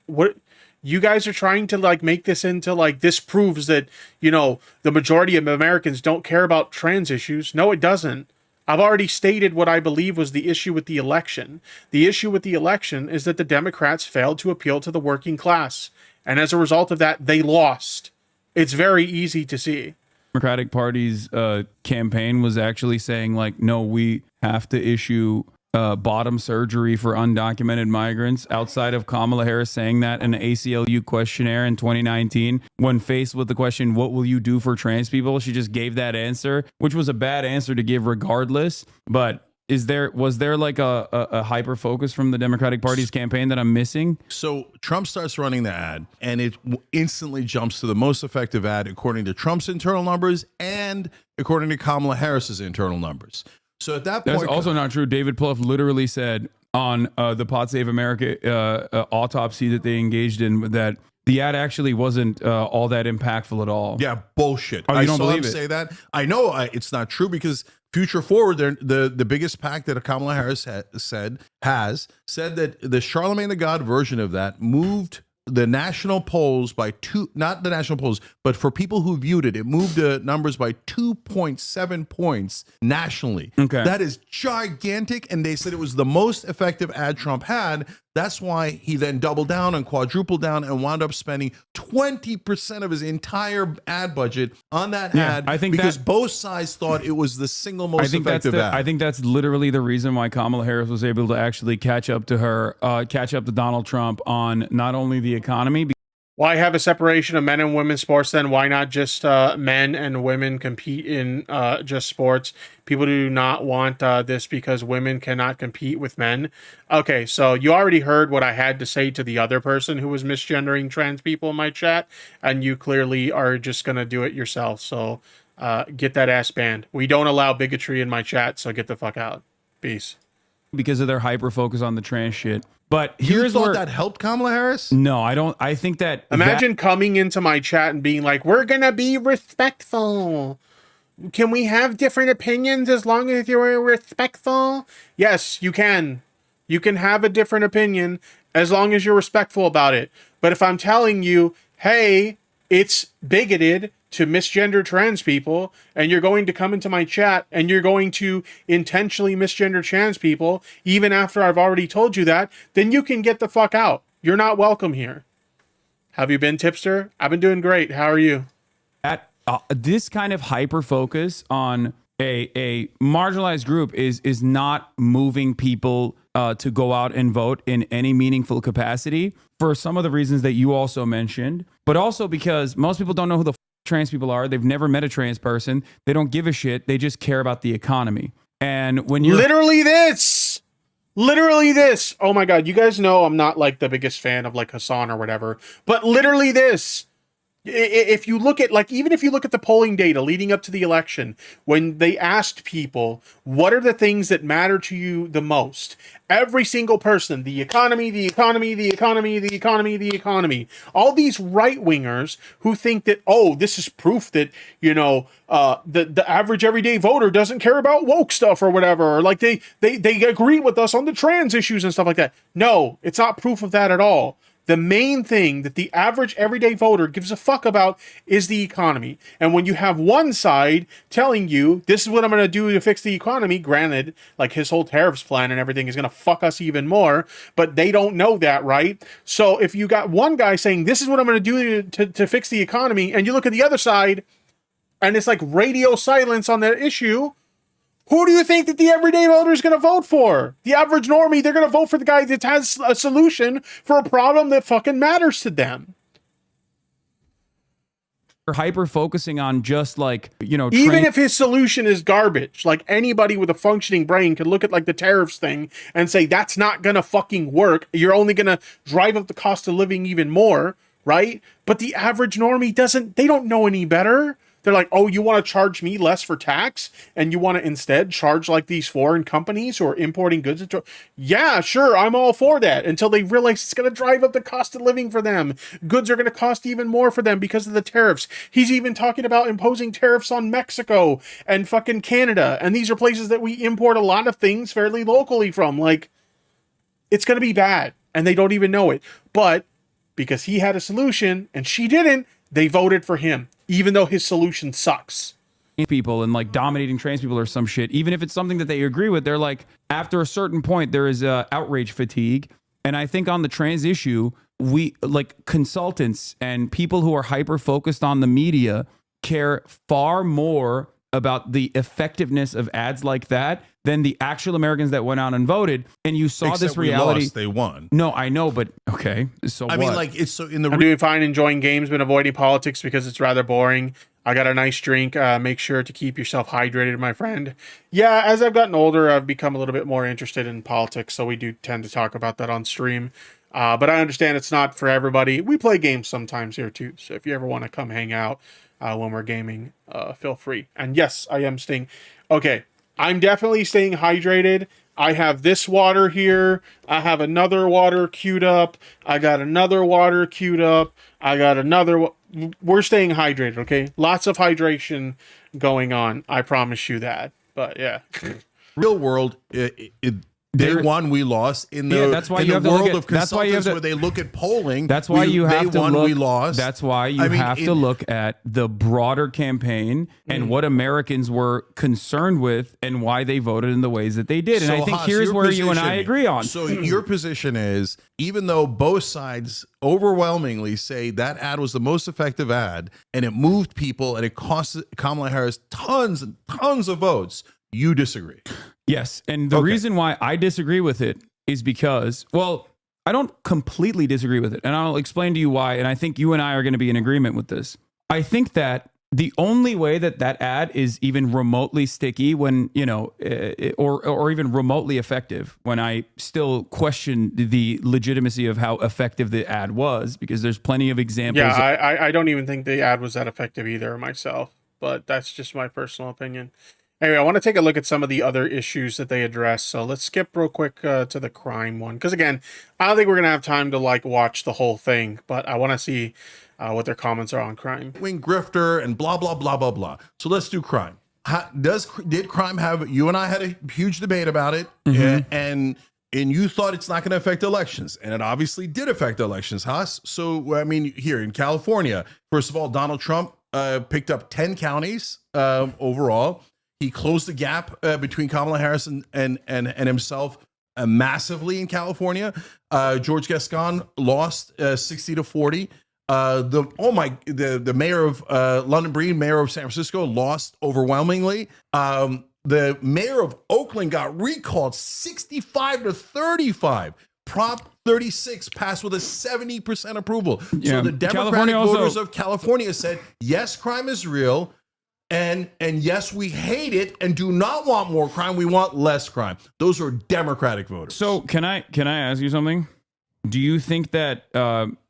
What you guys are trying to like make this into like this proves that, you know, the majority of Americans don't care about trans issues. No, it doesn't. I've already stated what I believe was the issue with the election. The issue with the election is that the Democrats failed to appeal to the working class. And as a result of that, they lost. It's very easy to see. Democratic Party's campaign was actually saying like, no, we have to issue bottom surgery for undocumented migrants, outside of Kamala Harris saying that in an ACLU questionnaire in 2019. When faced with the question, what will you do for trans people? She just gave that answer, which was a bad answer to give regardless. But was there like a hyper focus from the Democratic Party's campaign that I'm missing? So Trump starts running the ad, and it instantly jumps to the most effective ad according to Trump's internal numbers and according to Kamala Harris's internal numbers. So at that point, that's also not true. David Plouffe literally said on the Pod Save America autopsy that they engaged in that the ad actually wasn't all that impactfed at all. Yeah, bullshit. Oh, you don't saw believe him it? say that. I know it's not true because Future Forward, the biggest PAC that Kamala Harris said that the Charlemagne the God version of that moved the national polls by not the national polls, but for people who viewed it, it moved the numbers by 2.7 points nationally. Okay. That is gigantic. And they said it was the most effective ad Trump had. That's why he then doubled down and quadrupled down and wound up spending 20% of his entire ad budget on that ad. I think because both sides thought it was the single most effective ad. I think that's literally the reason why Kamala Harris was able to actually catch up to Donald Trump on not only the economy. Why have a separation of men and women's sports then? Why not just men and women compete in just sports? People do not want this because women cannot compete with men. Okay, so you already heard what I had to say to the other person who was misgendering trans people in my chat, and you clearly are just going to do it yourself. So get that ass banned. We don't allow bigotry in my chat, so get the fuck out. Peace. Because of their hyper focus on the trans shit. But You here's thought where that helped Kamala Harris? no, I don't. I think that Imagine coming into my chat and being like, we're going to be respectful. Can we have different opinions as long as you're respectful? Yes, you can. You can have a different opinion as long as you're respectful about it. But if I'm telling you, hey, it's bigoted to misgender trans people, and you're going to come into my chat and you're going to intentionally misgender trans people, even after I've already told you that, then you can get the fuck out. You're not welcome here. Have you been, Tipster? I've been doing great. How are you? this kind of hyper focus on a marginalized group is not moving people to go out and vote in any meaningful capacity for some of the reasons that you also mentioned, but also because most people don't know who the trans people are. They've never met a trans person. They don't give a shit. They just care about the economy. And when you're literally this, oh my God, you guys know I'm not like the biggest fan of like Hassan or whatever, but literally this. If you look at, like, even if you look at the polling data leading up to the election, when they asked people, what are the things that matter to you the most? Every single person, the economy, the economy, the economy, the economy, the economy. All these right-wingers who think that, oh, this is proof that, you know, the average everyday voter doesn't care about woke stuff or whatever. Or like they agree with us on the trans issues and stuff like that. No, it's not proof of that at all. The main thing that the average everyday voter gives a fuck about is the economy. And when you have one side telling you, this is what I'm going to do to fix the economy, granted, like his whole tariffs plan and everything is going to fuck us even more, but they don't know that, right? So if you got one guy saying, this is what I'm going to do to fix the economy, and you look at the other side, and it's like radio silence on that issue, who do you think that the everyday voter is going to vote for? The average normie, they're going to vote for the guy that has a solution for a problem that fucking matters to them. hyper focusing on just like, you know, even if his solution is garbage, like anybody with a functioning brain could look at like the tariffs thing and say, that's not going to fucking work. You're only going to drive up the cost of living even more, right? But the average normie they don't know any better. They're like, oh, you want to charge me less for tax, and you want to instead charge like these foreign companies who are importing goods into. Yeah, sure, I'm all for that. Until they realize it's going to drive up the cost of living for them. Goods are going to cost even more for them because of the tariffs. He's even talking about imposing tariffs on Mexico and fucking Canada, and these are places that we import a lot of things fairly locally from. Like, it's going to be bad, and they don't even know it. But because he had a solution and she didn't, they voted for him, even though his solution sucks. People and like dominating trans people or some shit, even if it's something that they agree with, they're like, after a certain point, there is outrage fatigue. And I think on the trans issue, we like consultants and people who are hyper focused on the media care far more about the effectiveness of ads like that than the actual Americans that went out and voted. And you saw Except this reality. We lost, they won. No, I know, but okay. So I mean, like, it's so in the. I'm doing fine enjoying games, but avoiding politics because it's rather boring. I got a nice drink. Make sure to keep yourself hydrated, my friend. Yeah, as I've gotten older, I've become a little bit more interested in politics, so we do tend to talk about that on stream. But I understand it's not for everybody. We play games sometimes here too, so if you ever want to come hang out when we're gaming, feel free. And yes, I am staying. Okay, I'm definitely staying hydrated. I have this water here. I have another water queued up. I got another water queued up. I got another. We're staying hydrated, okay? Lots of hydration going on. I promise you that. But yeah. Real world, they won, we lost. In the, that's why in you the have to world look at, of that's why you have consultants to, where they look at polling, that's why you have they to won, look, we lost. That's why you have to look at the broader campaign and what Americans were concerned with and why they voted in the ways that they did. And I think Haas, here's your where you and position- I agree on. So your position is, even though both sides overwhelmingly say that ad was the most effective ad and it moved people and it cost Kamala Harris tons and tons of votes, you disagree. Yes. And the reason why I disagree with it is because, well, I don't completely disagree with it. And I'll explain to you why. And I think you and I are going to be in agreement with this. I think that the only way that that ad is even remotely sticky when, you know, or even remotely effective, when I still question the legitimacy of how effective the ad was, because there's plenty of examples. Yeah, I don't even think the ad was that effective either myself, but that's just my personal opinion. Anyway, I want to take a look at some of the other issues that they address. So let's skip real quick to the crime one. Because again, I don't think we're going to have time to like watch the whole thing, but I want to see what their comments are on crime. Wing grifter and blah, blah, blah, blah, blah. So let's do crime. Did crime have, you and I had a huge debate about it, and you thought it's not going to affect elections, and it obviously did affect elections, Haas. So, I mean, here in California, first of all, Donald Trump picked up 10 counties overall. He closed the gap between Kamala Harris and himself massively in California. George Gascon lost 60-40. The mayor of London Breed, mayor of San Francisco, lost overwhelmingly. The mayor of Oakland got recalled 65-35. Prop 36 passed with a 70% approval. Yeah. So the Democratic voters of California said, yes, crime is real. And yes, we hate it and do not want more crime. We want less crime. Those are Democratic voters. So can I ask you something? Do you think that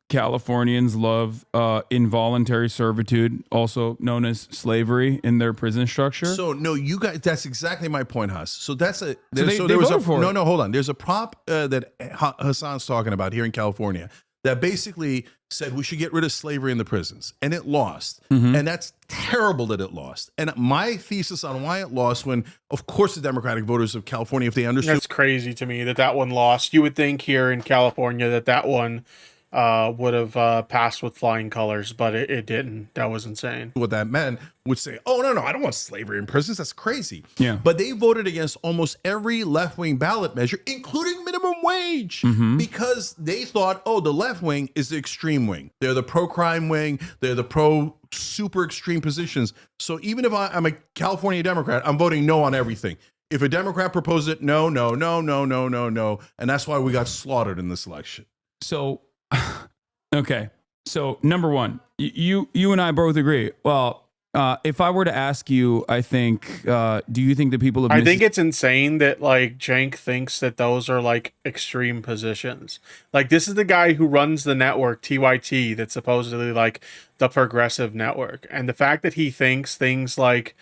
Californians love involuntary servitude, also known as slavery, in their prison structure? So no, you guys. That's exactly my point, Huss. So that's a. So they there was voted for it. No, hold on. There's a prop that Hassan's talking about here in California that basically said we should get rid of slavery in the prisons, and it lost. And that's terrible that it lost. And my thesis on why it lost, when of course the Democratic voters of California, if they understood, That's crazy to me that one lost. You would think here in California that one would have passed with flying colors, but it didn't. That was insane. what that meant, would say, oh, no, I don't want slavery in prisons. That's crazy. Yeah. But they voted against almost every left-wing ballot measure, including minimum wage, because they thought, oh, the left wing is the extreme wing. They're the pro-crime wing. They're the pro-super extreme positions. So even if I'm a California Democrat, I'm voting no on everything. If a Democrat proposes it, no. And that's why we got slaughtered in this election. So, okay. So number one, you and I both agree. Well, If I were to ask you, I think, do you think the people of I think it's insane that like Cenk thinks that those are like extreme positions. Like this is the guy who runs the network TYT that's supposedly like the progressive network. And the fact that he thinks things like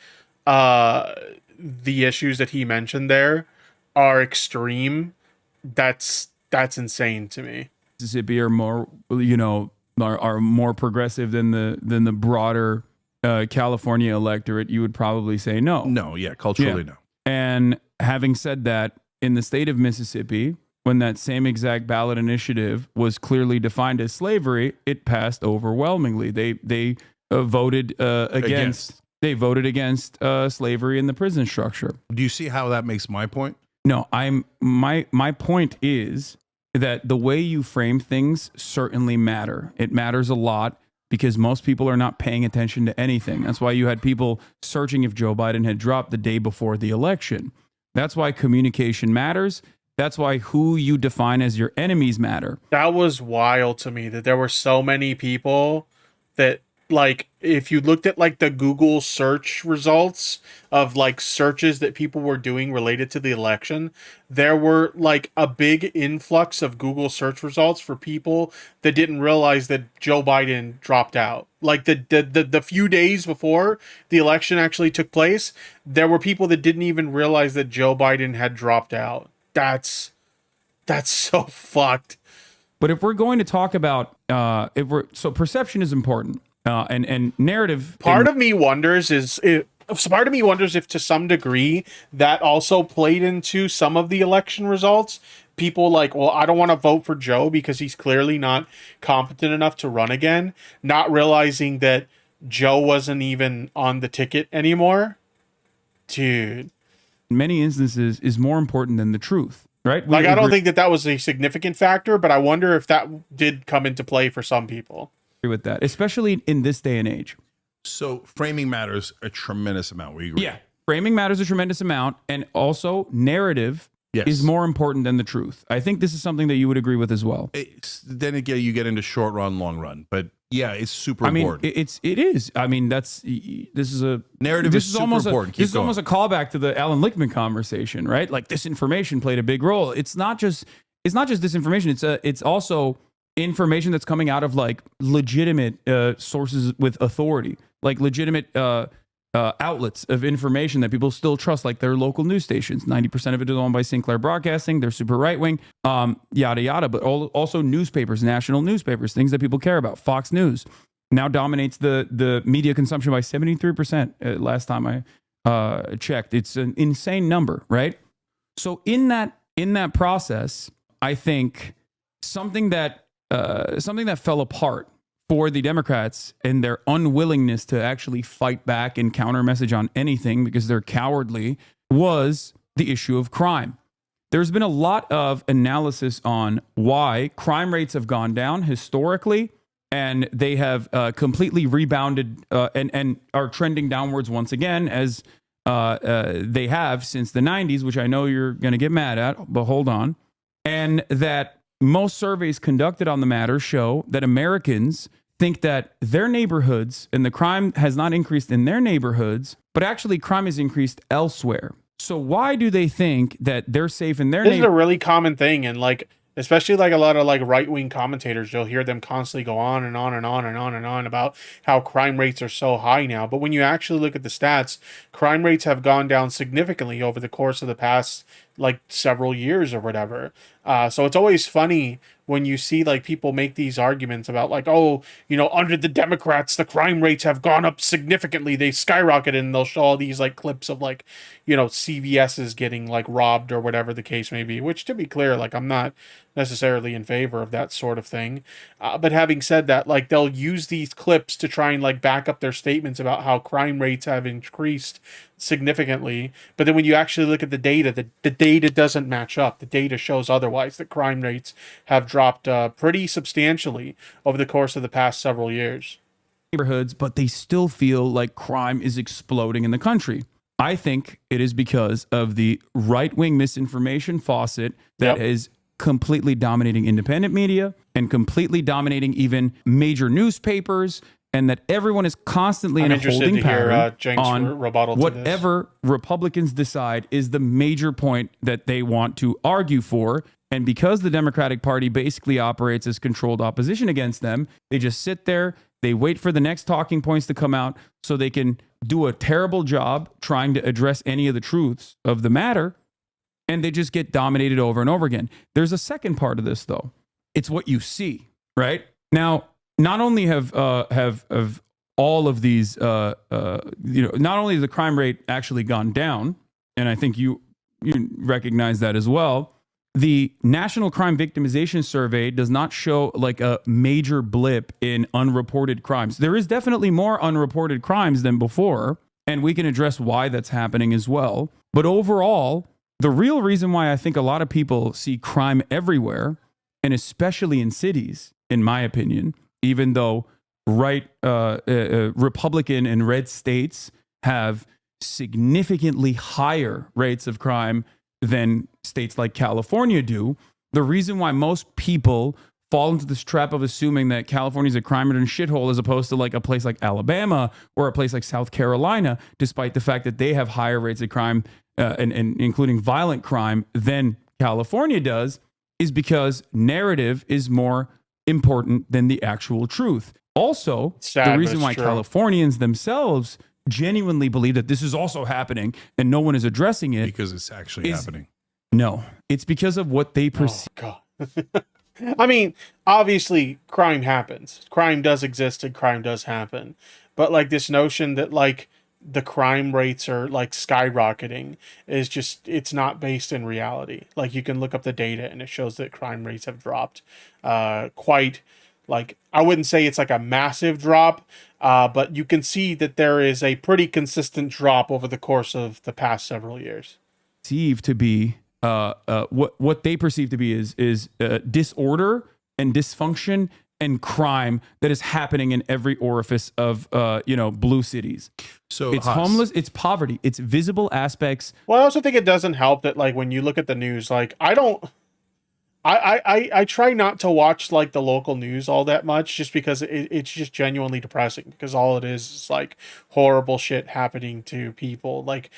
the issues that he mentioned there are extreme, that's insane to me. Mississippi are more, are more progressive than the broader California electorate, you would probably say no. No, yeah, culturally no. And having said that, in the state of Mississippi, when that same exact ballot initiative was clearly defined as slavery, it passed overwhelmingly. They voted against. They voted against slavery in the prison structure. Do you see how that makes my point? No, my point is that the way you frame things certainly matter. It matters a lot because most people are not paying attention to anything. That's why you had people searching if Joe Biden had dropped the day before the election. That's why communication matters. That's why who you define as your enemies matter. That was wild to me that there were so many people that, like, if you looked at like the Google search results of like searches that people were doing related to the election, there were like a big influx of Google search results for people that didn't realize that Joe Biden dropped out. Like the few days before the election actually took place, there were people that didn't even realize that Joe Biden had dropped out. That's so fucked. But if we're going to talk about so perception is important. And narrative. Part of me wonders if to some degree that also played into some of the election results. People like, well, I don't want to vote for Joe because he's clearly not competent enough to run again, not realizing that Joe wasn't even on the ticket anymore. Dude. In many instances is more important than the truth, right? I don't think that was a significant factor, but I wonder if that did come into play for some people. With that, especially in this day and age. So framing matters a tremendous amount. We agree. Yeah, framing matters a tremendous amount, and also narrative is more important than the truth. I think this is something that you would agree with as well. Then again, you get into short run, long run, but yeah, it's super important. It is. I mean, this is a narrative. This is super important. This is almost a callback to the Alan Lichtman conversation, right? Like disinformation played a big role. It's not just disinformation. It's also information that's coming out of like legitimate sources with authority, like legitimate outlets of information that people still trust, like their local news stations. 90% of it is owned by Sinclair Broadcasting. They're super right wing, yada yada. But also newspapers, national newspapers, things that people care about. Fox News now dominates the media consumption by 73%. Last time I checked, it's an insane number, right? So in that process, I think something that fell apart for the Democrats and their unwillingness to actually fight back and counter message on anything because they're cowardly was the issue of crime. There's been a lot of analysis on why crime rates have gone down historically, and they have completely rebounded and are trending downwards once again as they have since the 90s, which I know you're going to get mad at, but hold on. And that most surveys conducted on the matter show that Americans think that their neighborhoods and the crime has not increased in their neighborhoods, but actually crime has increased elsewhere. So why do they think that they're safe in their neighborhood? This is a really common thing, and like especially like a lot of like right-wing commentators, you'll hear them constantly go on and on and on and on and on about how crime rates are so high now. But when you actually look at the stats, crime rates have gone down significantly over the course of the past like several years or whatever. So it's always funny when you see like people make these arguments about like, oh, you know, under the Democrats, the crime rates have gone up significantly. They skyrocketed, and they'll show all these like clips of like, you know, CVS's getting like robbed or whatever the case may be, which to be clear, like I'm not necessarily in favor of that sort of thing. But having said that, like they'll use these clips to try and like back up their statements about how crime rates have increased significantly. But then when you actually look at the data, the data doesn't match up. The data shows otherwise, that crime rates have dropped pretty substantially over the course of the past several years. Neighborhoods, but they still feel like crime is exploding in the country. I think it is because of the right-wing misinformation faucet that is completely dominating independent media and completely dominating even major newspapers and that everyone is constantly I'm in a interested holding to hear pattern Cenk's on rebuttal to this. whatever Republicans decide is the major point that they want to argue for. And because the Democratic Party basically operates as controlled opposition against them, they just sit there, they wait for the next talking points to come out so they can do a terrible job trying to address any of the truths of the matter, and they just get dominated over and over again. There's a second part of this, though. It's what you see, right? Now, not only have all of these, not only has the crime rate actually gone down, and I think you recognize that as well. The National Crime Victimization Survey does not show like a major blip in unreported crimes. There is definitely more unreported crimes than before, and we can address why that's happening as well. But overall, the real reason why I think a lot of people see crime everywhere, and especially in cities, in my opinion, even though Republican and red states have significantly higher rates of crime than states like California do, the reason why most people fall into this trap of assuming that California is a crime-ridden shithole as opposed to like a place like Alabama or a place like South Carolina, despite the fact that they have higher rates of crime and including violent crime than California does, is because narrative is more important than the actual truth. Also, Sad, the reason but why it's true. Californians themselves genuinely believe that this is also happening and no one is addressing it. Because it's actually happening. No, it's because of what they perceive. Oh, God. I mean, obviously, crime happens. Crime does exist and crime does happen. But, like, this notion that, like, the crime rates are, like, skyrocketing is just, it's not based in reality. Like, you can look up the data and it shows that crime rates have dropped quite, like, I wouldn't say it's like a massive drop, but you can see that there is a pretty consistent drop over the course of the past several years. Perceive to be what they perceive to be is disorder and dysfunction and crime that is happening in every orifice of blue cities. So It's Haas, homeless, it's poverty, it's visible aspects. Well, I also think it doesn't help that, like, when you look at the news, like, I try not to watch, like, the local news all that much just because it's just genuinely depressing, because all it is like horrible shit happening to people, like,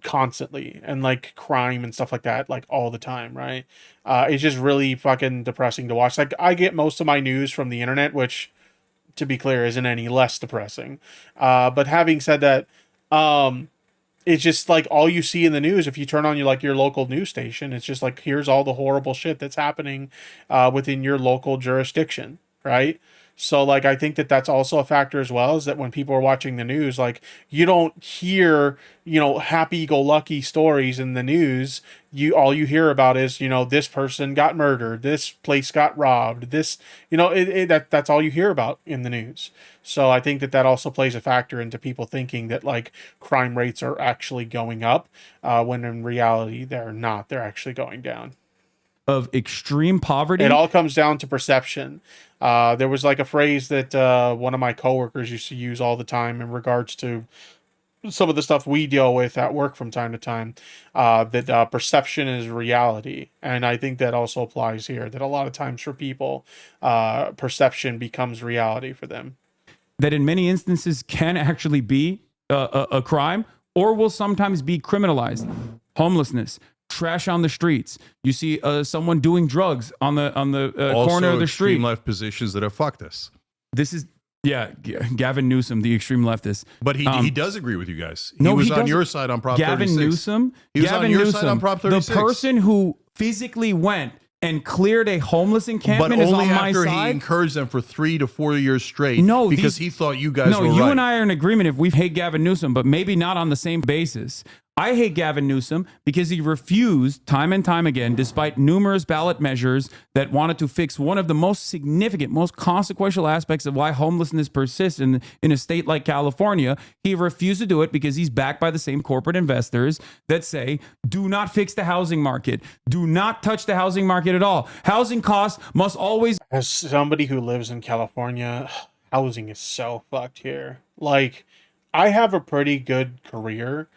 constantly, and like crime and stuff like that, like, all the time, right? It's just really fucking depressing to watch. Like, I get most of my news from the internet, which, to be clear, isn't any less depressing. But having said that, it's just like all you see in the news. If you turn on your local news station, it's just like, here's all the horrible shit that's happening within your local jurisdiction, right? So, like, I think that that's also a factor as well, is that when people are watching the news, like, you don't hear, happy-go-lucky stories in the news. All you hear about is, this person got murdered, this place got robbed, this, that's all you hear about in the news. So I think that that also plays a factor into people thinking that, like, crime rates are actually going up, when in reality they're not. They're actually going down. Of extreme poverty. It all comes down to perception. There was, like, a phrase that one of my coworkers used to use all the time in regards to some of the stuff we deal with at work from time to time, that perception is reality. And I think that also applies here, that a lot of times for people, perception becomes reality for them. That in many instances can actually be a crime, or will sometimes be criminalized. Homelessness, trash on the streets. You see someone doing drugs on the corner of the street. Extreme left positions that have fucked us. This is Gavin Newsom, the extreme leftist. But he does agree with you guys. He No, was he on doesn't. your side on Prop Gavin 36. Newsom. He was Gavin on your Newsom, side on Prop 36. the person who physically went and cleared a homeless But encampment is only on my after he side. encouraged them for 3 to 4 years straight. No, because he thought you guys were you right. and I are in agreement if we hate Gavin Newsom, but maybe not on the same basis. I hate Gavin Newsom because he refused time and time again, despite numerous ballot measures that wanted to fix one of the most significant, most consequential aspects of why homelessness persists in a state like California. He refused to do it because he's backed by the same corporate investors that say, do not fix the housing market. Do not touch the housing market at all. Housing costs must always... As somebody who lives in California, housing is so fucked here. Like, I have a pretty good career.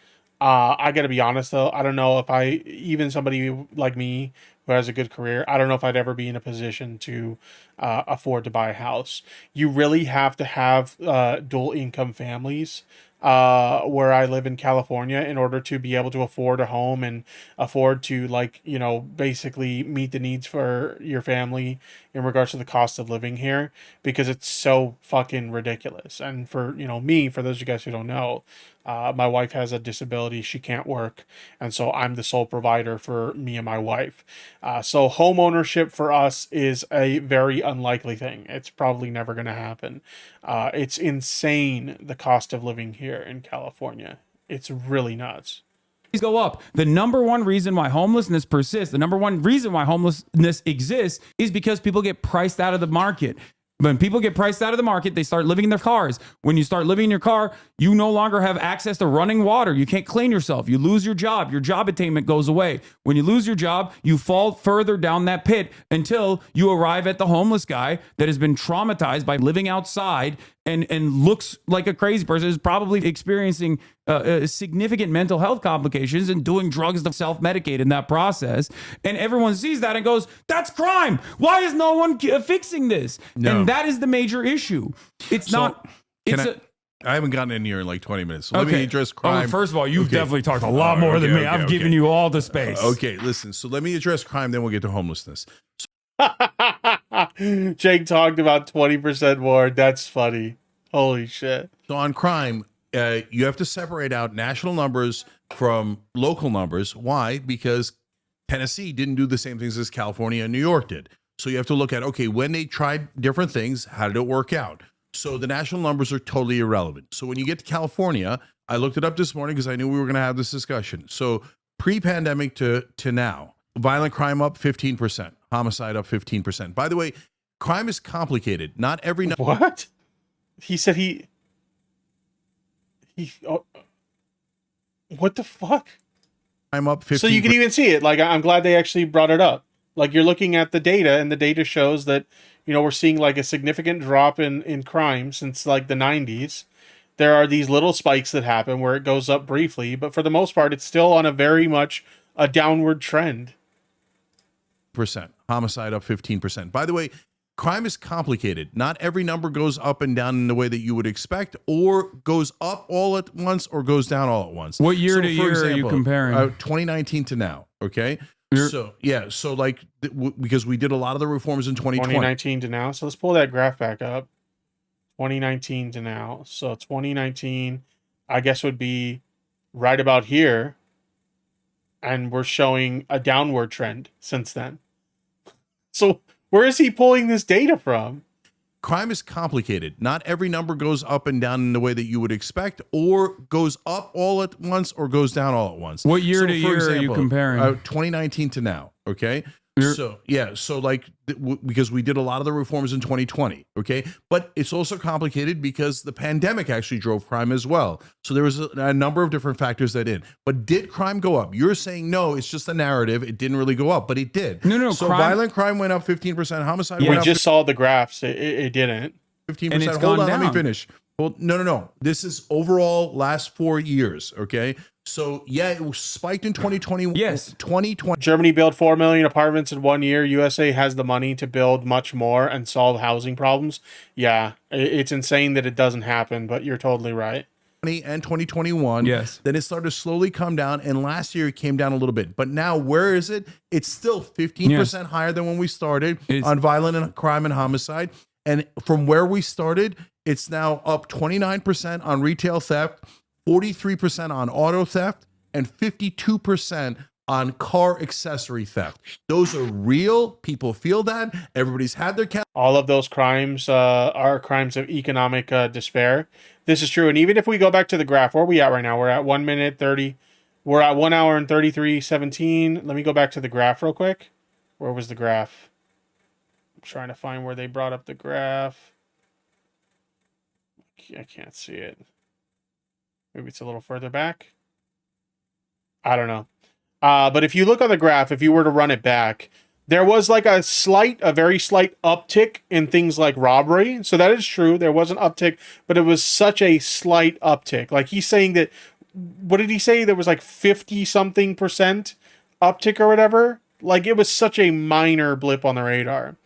I gotta be honest though, I don't know if even somebody like me who has a good career, I don't know if I'd ever be in a position to afford to buy a house. You really have to have dual income families where I live in California in order to be able to afford a home and afford to, like, you know, basically meet the needs for your family in regards to the cost of living here, because it's so fucking ridiculous. And for, you know, me, for those of you guys who don't know, my wife has a disability. She can't work. And so I'm the sole provider for me and my wife. So home ownership for us is a very unlikely thing. It's probably never going to happen. It's insane, the cost of living here in California. It's really nuts. Go up. The number one reason why homelessness persists, the number one reason why homelessness exists is because people get priced out of the market. When people get priced out of the market, they start living in their cars. When you start living in your car, you no longer have access to running water. You can't clean yourself. You lose your job. Your job attainment goes away. When you lose your job, you fall further down that pit until you arrive at the homeless guy that has been traumatized by living outside and looks like a crazy person, is probably experiencing significant mental health complications and doing drugs to self-medicate in that process. And everyone sees that and goes, that's crime. Why is no one fixing this? No. And that is the major issue. It's not. It's I haven't gotten in here in like 20 minutes. So let me address crime. Oh, first of all, you've definitely talked a lot more than me. I've given you all the space. Okay, listen. So let me address crime, then we'll get to homelessness. Jake talked about 20% more. That's funny. Holy shit. So on crime, you have to separate out national numbers from local numbers. Why? Because Tennessee didn't do the same things as California and New York did. So you have to look at, okay, when they tried different things, how did it work out? So the national numbers are totally irrelevant. So when you get to California, I looked it up this morning because I knew we were going to have this discussion. So pre-pandemic to now, violent crime up 15%, homicide up 15%. By the way, crime is complicated. Not every What? He said he what the fuck? crime up 15%. So you can even see it. Like, I'm glad they actually brought it up. Like, you're looking at the data, and the data shows that, you know, we're seeing like a significant drop in crime since like the 90s. There are these little spikes that happen where it goes up briefly, but for the most part, it's still on a very much a downward trend. Homicide up 15%. By the way, crime is complicated. Not every number goes up and down in the way that you would expect, or goes up all at once or goes down all at once. What year to year are you comparing? 2019 to now. Okay. So yeah, so like because we did a lot of the reforms in 2020. 2019 to now. So let's pull that graph back up. 2019 to now. So 2019, I guess, would be right about here, and we're showing a downward trend since then. So where is he pulling this data from? Crime is complicated. Not every number goes up and down in the way that you would expect, or goes up all at once or goes down all at once. What year to year are you comparing? 2019 to now. Okay. So yeah, so like because we did a lot of the reforms in 2020, okay, but it's also complicated because the pandemic actually drove crime as well. So there was a number of different factors that in. But did crime go up? You're saying no, it's just a narrative. It didn't really go up, but it did. No. So violent crime went up 15%. Homicide went We up. just saw the graphs. It didn't. 15%. And it's Hold gone on, let me down. finish. Well, no. This is overall last 4 years. Okay. So yeah, it was spiked in 2020. Yes. 2020. Germany built 4 million apartments in 1 year. USA has the money to build much more and solve housing problems. Yeah, it's insane that it doesn't happen, but you're totally right. And 2021. Yes. Then it started to slowly come down, and last year it came down a little bit. But now, where is it? It's still 15% higher than when we started on violent and crime and homicide. And from where we started, it's now up 29% on retail theft, 43% on auto theft, and 52% on car accessory theft. Those are real. People feel that. Everybody's had their All of those crimes are crimes of economic despair. This is true. And even if we go back to the graph, where are we at right now? We're at 1 minute 30. We're at 1 hour and 33:17. Let me go back to the graph real quick. Where was the graph? I'm trying to find where they brought up the graph. I can't see it. Maybe it's a little further back. I don't know. But if you look on the graph, if you were to run it back, there was like a very slight uptick in things like robbery. So that is true. There was an uptick, but it was such a slight uptick. Like he's saying that, what did he say? There was like 50 something % uptick or whatever. Like, it was such a minor blip on the radar.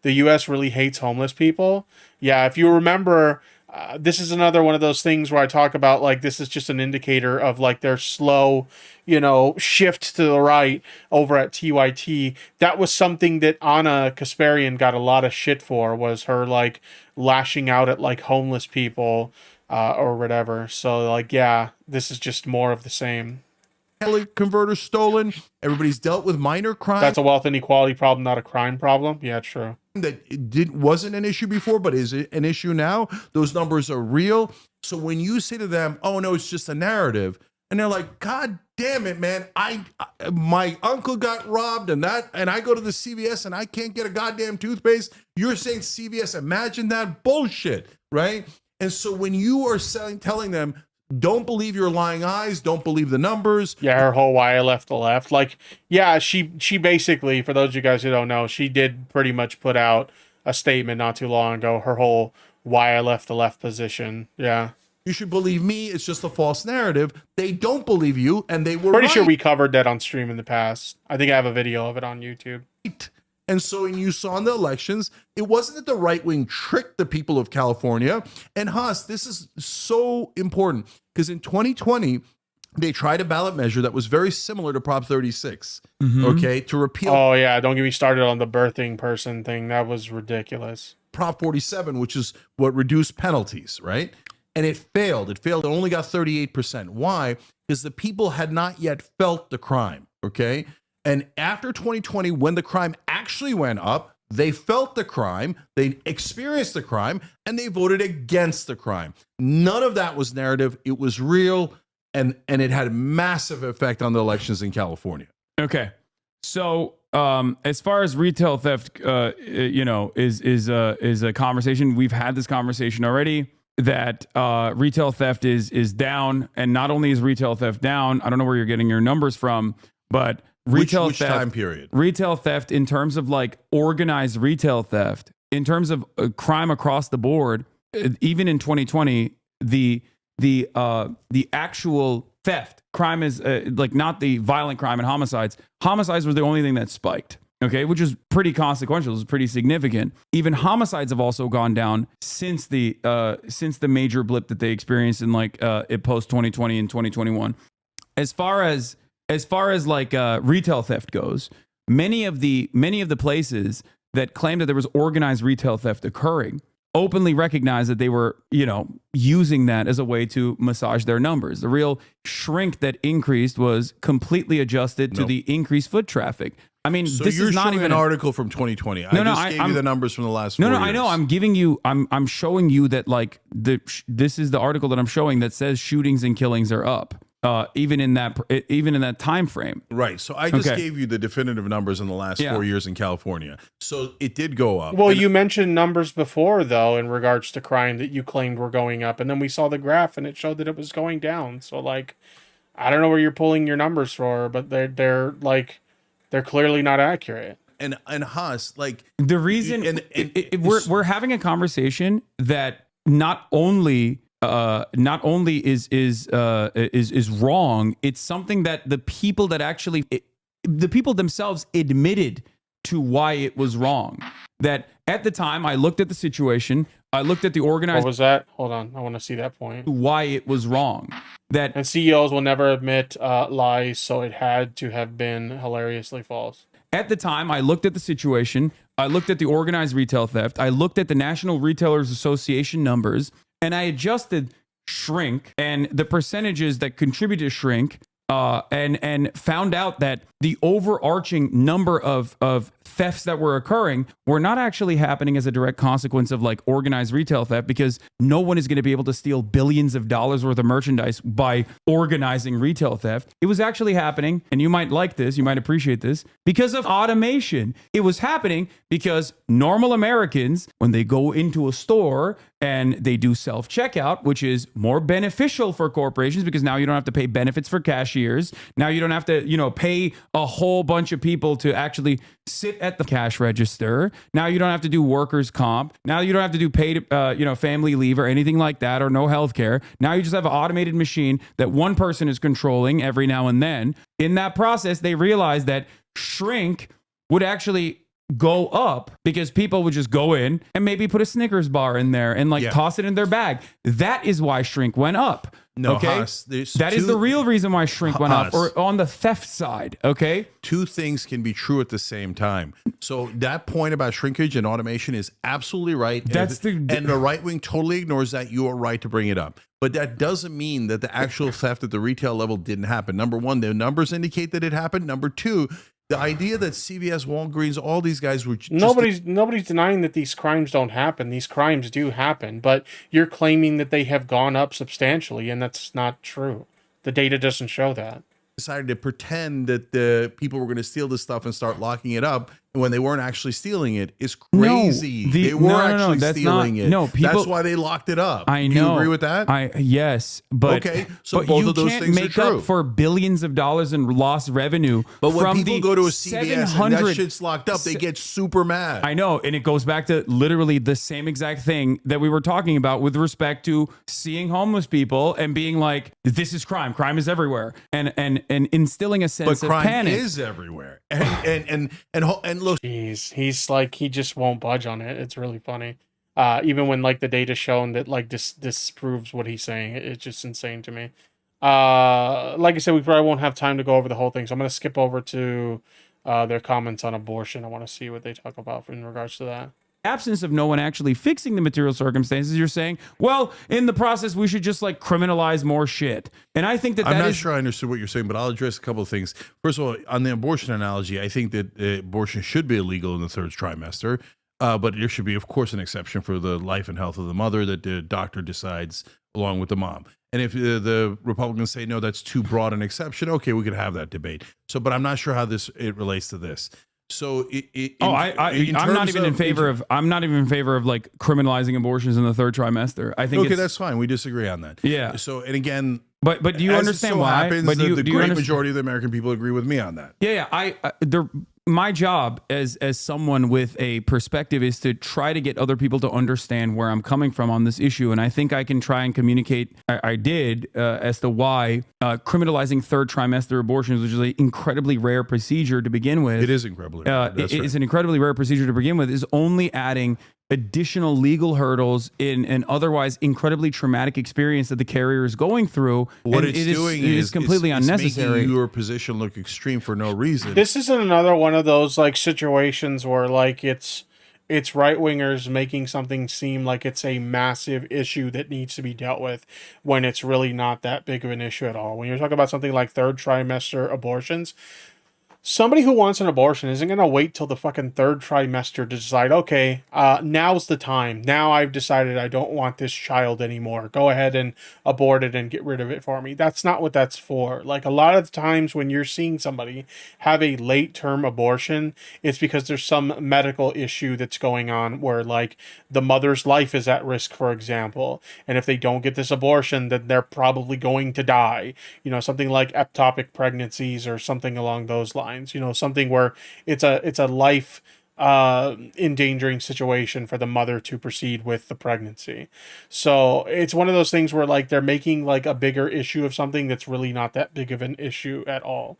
The U.S. really hates homeless people. Yeah, if you remember, this is another one of those things where I talk about, like, this is just an indicator of, like, their slow, shift to the right over at TYT. That was something that Anna Kasparian got a lot of shit for, was her, like, lashing out at, like, homeless people or whatever. So, like, yeah, this is just more of the same. Converter stolen. Everybody's dealt with minor crime. That's a wealth inequality problem, not a crime problem. Yeah, true. That it wasn't an issue before, but is it an issue now? Those numbers are real. So when you say to them, "Oh no, it's just a narrative," and they're like, "God damn it, man! My uncle got robbed, and I go to the CVS and I can't get a goddamn toothpaste." You're saying CVS? Imagine that bullshit, right? And so when you are telling them, don't believe your lying eyes, don't believe the numbers. Yeah, her whole why I left the left. Like, yeah, she basically, for those of you guys who don't know, she did pretty much put out a statement not too long ago, her whole why I left the left position. Yeah. You should believe me, it's just a false narrative. They don't believe you, and they were pretty right. sure we covered that on stream in the past. I think I have a video of it on YouTube. And so when you saw in the elections, it wasn't that the right wing tricked the people of California. And Haas, this is so important because in 2020, they tried a ballot measure that was very similar to Prop 36, okay, to repeal. Oh, yeah. Don't get me started on the birthing person thing. That was ridiculous. Prop 47, which is what reduced penalties, right? And it failed. It only got 38%. Why? Because the people had not yet felt the crime, okay? And after 2020, when the crime actually went up, they felt the crime, they experienced the crime, and they voted against the crime. None of that was narrative. It was real, and it had a massive effect on the elections in California. Okay. So as far as retail theft, is a conversation. We've had this conversation already, that retail theft is down. And not only is retail theft down, I don't know where you're getting your numbers from, but retail which theft, time period? Retail theft in terms of like organized retail theft, in terms of crime across the board, even in 2020, the actual theft crime is like not the violent crime and homicides. Homicides were the only thing that spiked. Okay, which is pretty consequential. It's pretty significant. Even homicides have also gone down since the major blip that they experienced in like post 2020 and 2021. As far as like retail theft goes, many of the places that claimed that there was organized retail theft occurring openly recognized that they were, using that as a way to massage their numbers. The real shrink that increased was completely adjusted to the increased foot traffic. I mean, so this is not even an article from 2020. I just gave you the numbers from the last 4 years. I know. I'm giving you. I'm showing you that like this is the article that I'm showing that says shootings and killings are up. Even in that time frame. Right. So I just gave you the definitive numbers in the last 4 years in California. So it did go up. Well, you mentioned numbers before, though, in regards to crime that you claimed were going up. And then we saw the graph and it showed that it was going down. So, like, I don't know where you're pulling your numbers for, but they're clearly not accurate. And Haas, like, the reason we're having a conversation that not only is wrong, it's something that the people themselves admitted to why it was wrong. That at the time I looked at the situation, I looked at the organized. What was that? Hold on, I want to see that point. Why it was wrong. And CEOs will never admit lies, so it had to have been hilariously false. At the time, I looked at the situation, I looked at the organized retail theft, I looked at the National Retailers Association numbers, and I adjusted shrink and the percentages that contribute to shrink, and found out that the overarching number of thefts that were occurring were not actually happening as a direct consequence of like organized retail theft, because no one is going to be able to steal billions of dollars worth of merchandise by organizing retail theft. It was actually happening, and you might like this, you might appreciate this, because of automation. It was happening because normal Americans, when they go into a store and they do self-checkout, which is more beneficial for corporations because now you don't have to pay benefits for cashiers. Now you don't have to, pay a whole bunch of people to actually sit at the cash register. Now you don't have to do workers' comp. Now you don't have to do paid, family leave or anything like that, or no health care. Now you just have an automated machine that one person is controlling every now and then. In that process, they realize that shrink would actually go up because people would just go in and maybe put a Snickers bar in there and like toss it in their bag. That is why shrink went up. No, okay, Haas, that is the real reason why shrink went up, or on the theft side. Okay, two things can be true at the same time. So that point about shrinkage and automation is absolutely right. And the right wing totally ignores that. You are right to bring it up, but that doesn't mean that the actual theft at the retail level didn't happen. Number one, the numbers indicate that it happened. Number two, the idea that CVS, Walgreens, all these guys were just nobody's denying that these crimes don't happen. These crimes do happen, but you're claiming that they have gone up substantially, and that's not true. The data doesn't show that. Decided to pretend that the people were going to steal this stuff and start locking it up when they weren't actually stealing it is crazy. They were actually stealing it. No, people, that's why they locked it up. I know. Do you agree with that? Yes, but okay. So both of those things are true. You can't make up for billions of dollars in lost revenue. But when from people go to a CVS and that shit's locked up, they get super mad. I know, and it goes back to literally the same exact thing that we were talking about with respect to seeing homeless people and being like, "This is crime. Crime is everywhere," and instilling a sense of panic. But crime is everywhere, and look, he's like, he just won't budge on it. It's really funny. Even when like the data shown that like this disproves what he's saying, it's just insane to me. Like I said, we probably won't have time to go over the whole thing, so I'm gonna skip over to their comments on abortion. I want to see what they talk about in regards to that. Absence of no one actually fixing the material circumstances, you're saying, well, in the process, we should just like criminalize more shit. And I think I'm not sure I understood what you're saying, but I'll address a couple of things. First of all, on the abortion analogy, I think that abortion should be illegal in the third trimester, but there should be, of course, an exception for the life and health of the mother that the doctor decides along with the mom. And if the Republicans say, no, that's too broad an exception, okay, we could have that debate. So, but I'm not sure how it relates to this. So I'm not even in favor of like criminalizing abortions in the third trimester. I think that's fine. We disagree on that. Yeah. So and again, but do you understand why? But the great majority of the American people agree with me on that. Yeah. My job as someone with a perspective is to try to get other people to understand where I'm coming from on this issue, and I think I can try and communicate. I did as to why criminalizing third trimester abortions, which is an incredibly rare procedure to begin with. It is incredibly rare. It's an incredibly rare procedure to begin with. Is only adding additional legal hurdles in an otherwise incredibly traumatic experience that the carrier is going through. What it's doing is completely unnecessary. Making your position look extreme for no reason. This isn't another one of those like situations where like it's right wingers making something seem like it's a massive issue that needs to be dealt with when it's really not that big of an issue at all. When you're talking about something like third trimester abortions, somebody who wants an abortion isn't going to wait till the fucking third trimester to decide, okay, now's the time. Now I've decided I don't want this child anymore. Go ahead and abort it and get rid of it for me. That's not what that's for. Like a lot of the times when you're seeing somebody have a late term abortion, it's because there's some medical issue that's going on where like the mother's life is at risk, for example. And if they don't get this abortion, then they're probably going to die. You know, something like ectopic pregnancies or something along those lines. You know, something where it's a life endangering situation for the mother to proceed with the pregnancy. So it's one of those things where like they're making like a bigger issue of something that's really not that big of an issue at all.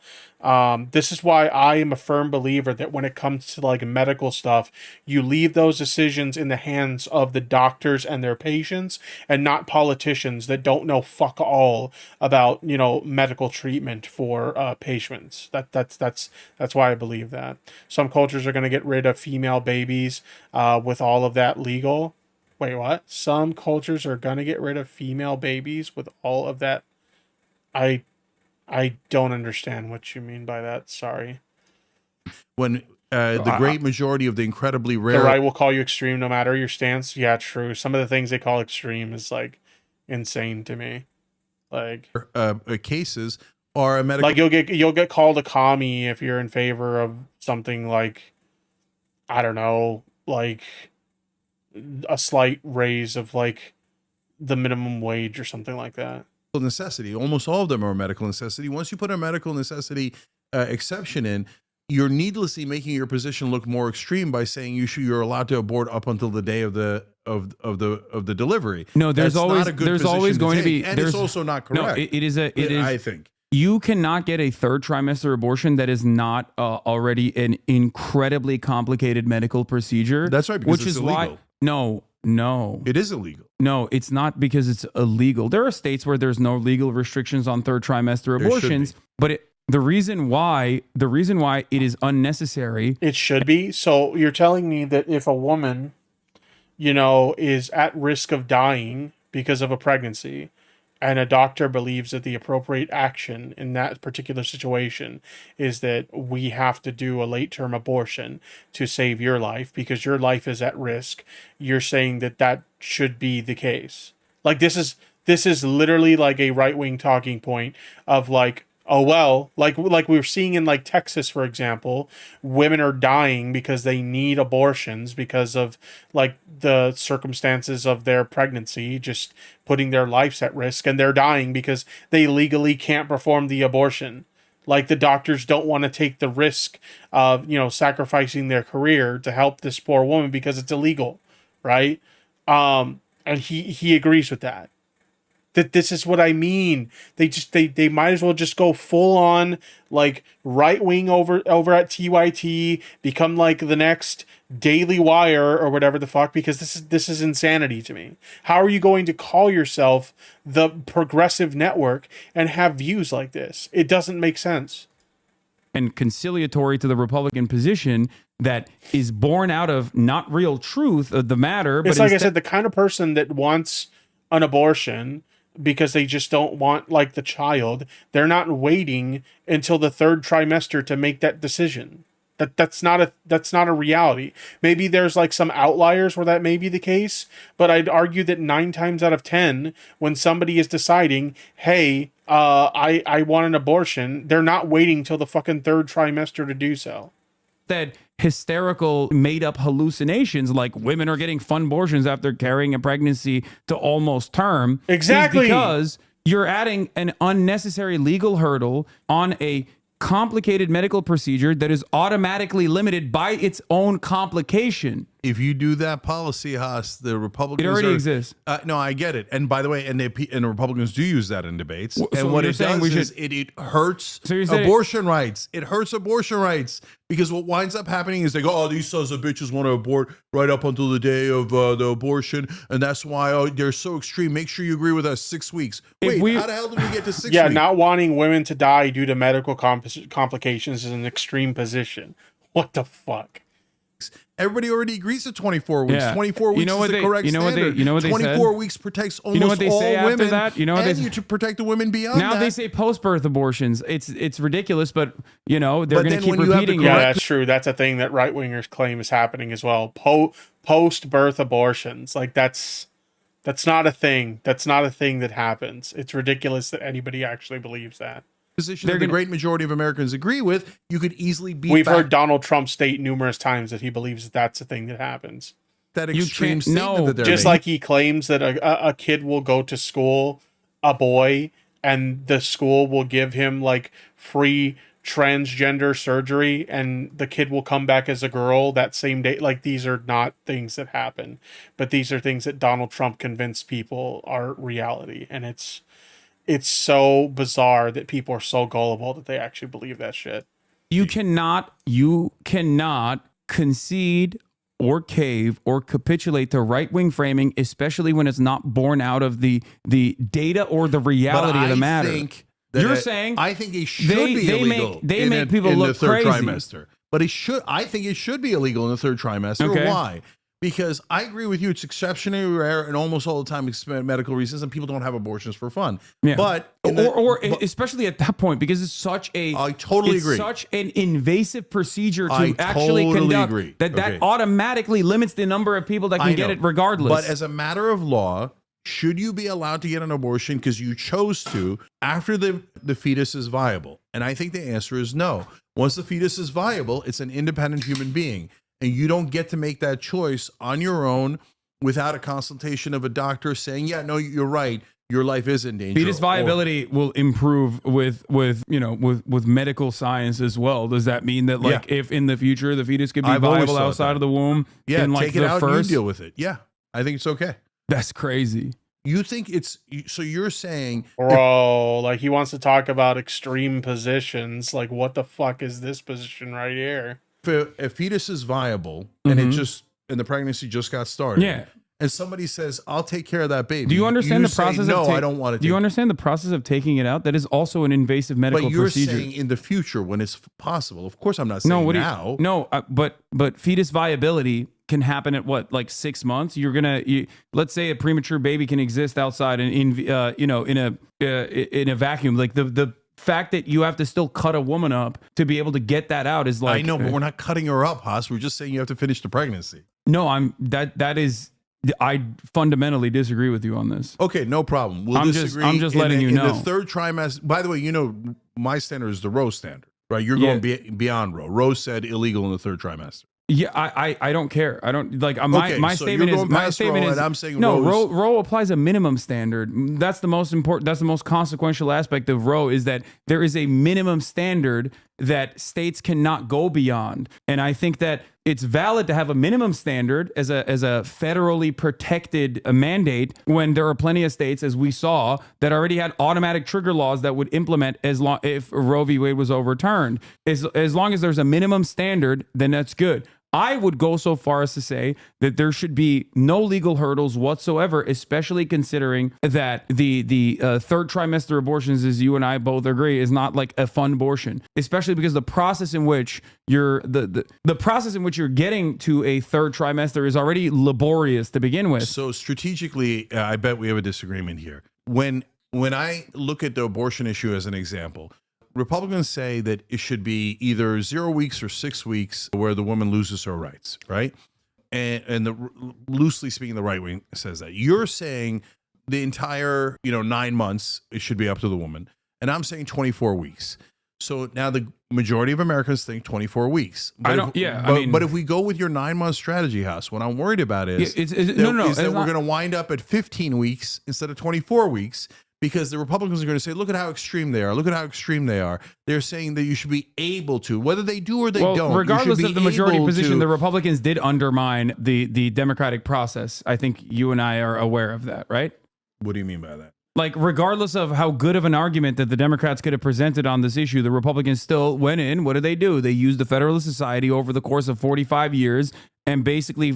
This is why I am a firm believer that when it comes to like medical stuff, you leave those decisions in the hands of the doctors and their patients and not politicians that don't know fuck all about, you know, medical treatment for patients. That's why I believe that. Some cultures are going to get rid of female babies with all of that legal. Wait, what? Some cultures are going to get rid of female babies with all of that. I don't understand what you mean by that. Sorry. When the great majority of the incredibly rare... The right will call you extreme no matter your stance. Yeah, true. Some of the things they call extreme is like insane to me. Like cases are a medical... Like you'll get called a commie if you're in favor of something like, I don't know, like a slight raise of like the minimum wage or something like that. Necessity. Almost all of them are a medical necessity. Once you put a medical necessity exception in, you're needlessly making your position look more extreme by saying you're allowed to abort up until the day of the delivery. No, there's always going to be, and it's also not correct. No, it is. I think You cannot get a third trimester abortion that is not already an incredibly complicated medical procedure. That's right, because which it's is illegal. why no, It is illegal. no, it's not because it's illegal. There are states where there's no legal restrictions on third trimester There should abortions, but the reason why it is unnecessary. It should be. So you're telling me that if a woman, is at risk of dying because of a pregnancy, and a doctor believes that the appropriate action in that particular situation is that we have to do a late-term abortion to save your life because your life is at risk, you're saying that should be the case. Like this is literally like a right-wing talking point of like, oh well, like we were seeing in like Texas, for example, women are dying because they need abortions because of like the circumstances of their pregnancy, just putting their lives at risk, and they're dying because they legally can't perform the abortion. Like the doctors don't want to take the risk of, sacrificing their career to help this poor woman because it's illegal, right? And he agrees with that. That this is what I mean. They might as well just go full on like right wing over at TYT, become like the next Daily Wire or whatever the fuck, because this is insanity to me. How are you going to call yourself the progressive network and have views like this? It doesn't make sense. And conciliatory to the Republican position that is born out of not real truth of the matter. It's like I said, the kind of person that wants an abortion because they just don't want like the child, they're not waiting until the third trimester to make that decision. That's not a reality. Maybe there's like some outliers where that may be the case, but I'd argue that 9 times out of 10, when somebody is deciding, hey, I want an abortion, they're not waiting till the fucking third trimester to do so. That hysterical made up hallucinations like women are getting fun abortions after carrying a pregnancy to almost term. Exactly. Is because you're adding an unnecessary legal hurdle on a complicated medical procedure that is automatically limited by its own complication. If you do that policy, Haas, the Republicans exists. No, I get it. And by the way, and the Republicans do use that in debates. So and what you're it saying does is it hurts So you're saying- abortion rights. It hurts abortion rights because what winds up happening is they go, oh, these sons of bitches want to abort right up until the day of the abortion, and that's why they're so extreme. Make sure you agree with us. 6 weeks. Wait, how the hell did we get to 6 weeks? Yeah, not wanting women to die due to medical complications is an extreme position. What the fuck? Everybody already agrees to 24 weeks. Yeah. 24 weeks is the correct standard. 24 weeks protects almost what they all say after women. that? You know what and they- you to protect the women beyond Now that. they say post-birth abortions. It's ridiculous, but they're going to then keep when you have repeating the it. Yeah, correct- that's true. That's a thing that right wingers claim is happening as well. Post-birth abortions, like that's not a thing. That's not a thing that happens. It's ridiculous that anybody actually believes that. Position They're that the gonna- great majority of Americans agree with, you could easily beat We've back heard Donald Trump state numerous times that he believes that that's a thing that happens. that You extreme can't- statement no, that they're Just making. like he claims that a kid will go to school, a boy, and the school will give him like free transgender surgery and the kid will come back as a girl that same day. Like, these are not things that happen, but these are things that Donald Trump convinced people are reality. And it's so bizarre that people are so gullible that they actually believe that shit. You cannot concede or cave or capitulate to right-wing framing, especially when it's not born out of the data or the reality of the matter. You're saying I think it should they- be they illegal. make- they make people in look the third crazy. trimester, but it should. I think it should be illegal in the third trimester. Okay. Why? Because I agree with you. It's exceptionally rare, and almost all the time, it's medical reasons, and people don't have abortions for fun. Yeah. But especially at that point, because it's such a I totally agree. Such an invasive procedure to I actually totally conduct agree. that Okay. automatically limits the number of people that I can get know. it regardless. But as a matter of law, should you be allowed to get an abortion because you chose to after the fetus is viable? And I think the answer is no. Once the fetus is viable, it's an independent human being. And you don't get to make that choice on your own without a consultation of a doctor saying, yeah, no, you're right. Your life is in danger. fetus viability will improve with medical science as well. Does that mean that if in the future the fetus could be I've always viable thought outside that. of the womb? Yeah, in like take it the out first, and you deal with it. Yeah, I think it's okay. That's crazy. You think it's so? You're saying, Bro, like he wants to talk about extreme positions. Like, what the fuck is this position right here? if a fetus is viable and the pregnancy just got started, Yeah. and somebody says, "I'll take care of that baby," Do you understand the say, process? No, of I don't want to. Do you understand the process of taking it out? That is also an invasive medical But you're procedure. saying in the future when it's possible. Of course, I'm not saying No, what now. but fetus viability can happen at what, like 6 months. Let's say a premature baby can exist outside in a vacuum. Like the fact that you have to still cut a woman up to be able to get that out is like, I know, but we're not cutting her up, Haas. We're just saying you have to finish the pregnancy. no, I fundamentally disagree with you on this. Okay, no problem. We'll I'm disagree. just letting you know. In the third trimester, by the way, my standard is the Roe standard, right? You're going beyond Roe. Roe said illegal in the third trimester. Yeah, I don't care. I don't like my so statement you're is going my past statement Roe, is and I'm saying no. Roe's- Roe applies a minimum standard. That's the most important. That's the most consequential aspect of Roe is that there is a minimum standard that states cannot go beyond. And I think that it's valid to have a minimum standard as a federally protected mandate when there are plenty of states, as we saw, that already had automatic trigger laws that would implement if Roe v. Wade was overturned. As long as there's a minimum standard, then that's good. I would go so far as to say that there should be no legal hurdles whatsoever, especially considering that the third trimester abortions, as you and I both agree, is not like a fun abortion, especially because the process in which you're the process in which you're getting to a third trimester is already laborious to begin with. So strategically, I bet we have a disagreement here. When I look at the abortion issue as an example, Republicans say that it should be either 0 weeks or 6 weeks where the woman loses her rights, right? And loosely speaking, the right wing says that. You're saying the entire 9 months it should be up to the woman, and I'm saying 24 weeks. So now the majority of Americans think 24 weeks. But but if we go with your 9 month strategy, House, what I'm worried about is that we're going to wind up at 15 weeks instead of 24 weeks. Because the Republicans are going to say, look at how extreme they are. Look at how extreme they are. They're saying that you should be able to, whether they do or they don't. Regardless of the majority position, the Republicans did undermine the democratic process. I think you and I are aware of that, right? What do you mean by that? Like, regardless of how good of an argument that the Democrats could have presented on this issue, the Republicans still went in. What did they do? They used the Federalist Society over the course of 45 years and basically,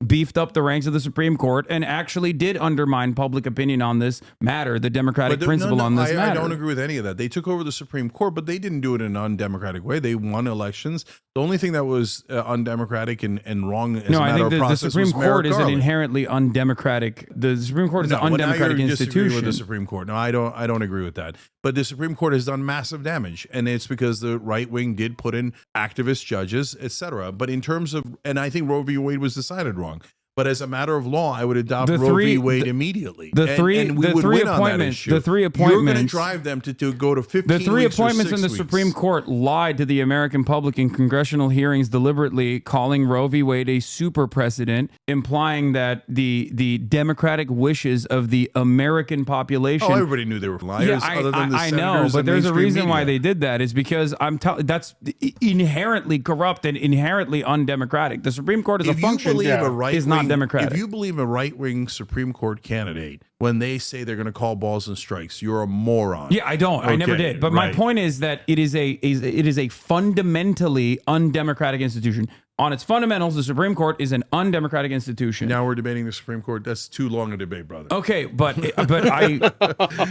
beefed up the ranks of the Supreme Court and actually did undermine public opinion on this matter, the democratic principle on this matter. I don't agree with any of that. They took over the Supreme Court, but they didn't do it in an undemocratic way. They won elections. The only thing that was undemocratic and wrong as a matter of process the Supreme was Merrick Court is an Garland. inherently undemocratic. The Supreme Court is an undemocratic institution. With the Supreme Court. No, I don't agree with that. But the Supreme Court has done massive damage, and it's because the right wing did put in activist judges, etc. But in terms of, and I think Roe v. Wade was decided wrong. But as a matter of law, I would adopt Roe v. Wade immediately. The three appointments. You're going to drive them to go to 15 The three weeks or appointments 6 in the weeks. Supreme Court lied to the American public in congressional hearings deliberately, calling Roe v. Wade a super precedent, implying that the democratic wishes of the American population. Oh, everybody knew they were liars. other than the I senators know, but and there's a mainstream reason why media. they did that. Is because that's inherently corrupt and inherently undemocratic. The Supreme Court as a function is not democratic. If you believe a right-wing Supreme Court candidate, when they say they're going to call balls and strikes, you're a moron. Yeah, I don't. I never did. But my point is that it is a fundamentally undemocratic institution. On its fundamentals, the Supreme Court is an undemocratic institution. Now we're debating the Supreme Court. That's too long a debate, brother. Okay, but I.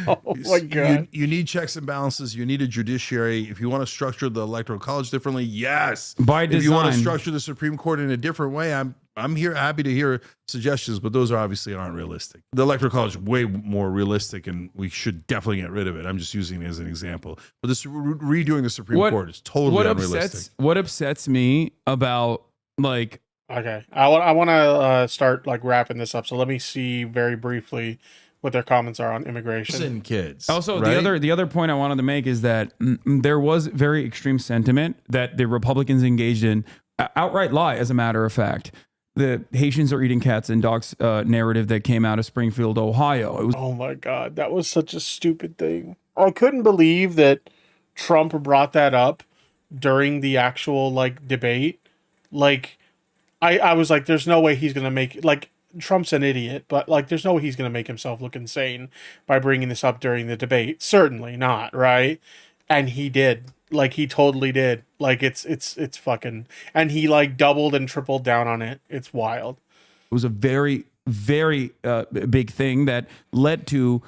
Oh my God. You need checks and balances. You need a judiciary. If you want to structure the Electoral College differently, yes. By If you want to design. structure the Supreme Court in a different way, I'm here happy to hear suggestions, but those obviously aren't realistic. The Electoral College is way more realistic, and we should definitely get rid of it. I'm just using it as an example. But this redoing the Supreme Court is totally unrealistic. What upsets me about like. Okay, I want to start like wrapping this up. So let me see very briefly what their comments are on immigration. And kids. Also, right? the other point I wanted to make is that there was very extreme sentiment that the Republicans engaged in, outright lie, as a matter of fact. The Haitians are eating cats and dogs narrative that came out of Springfield, Ohio. It was Oh my God, that was such a stupid thing. I couldn't believe that Trump brought that up during the actual like debate. Like, I was like, there's no way he's gonna make like Trump's an idiot, but like, there's no way he's going to make himself look insane by bringing this up during the debate. Certainly not, right? And he did. Like, he totally did. Like, it's fucking, and he like doubled and tripled down on it. It's wild. It was a very, very big thing that led to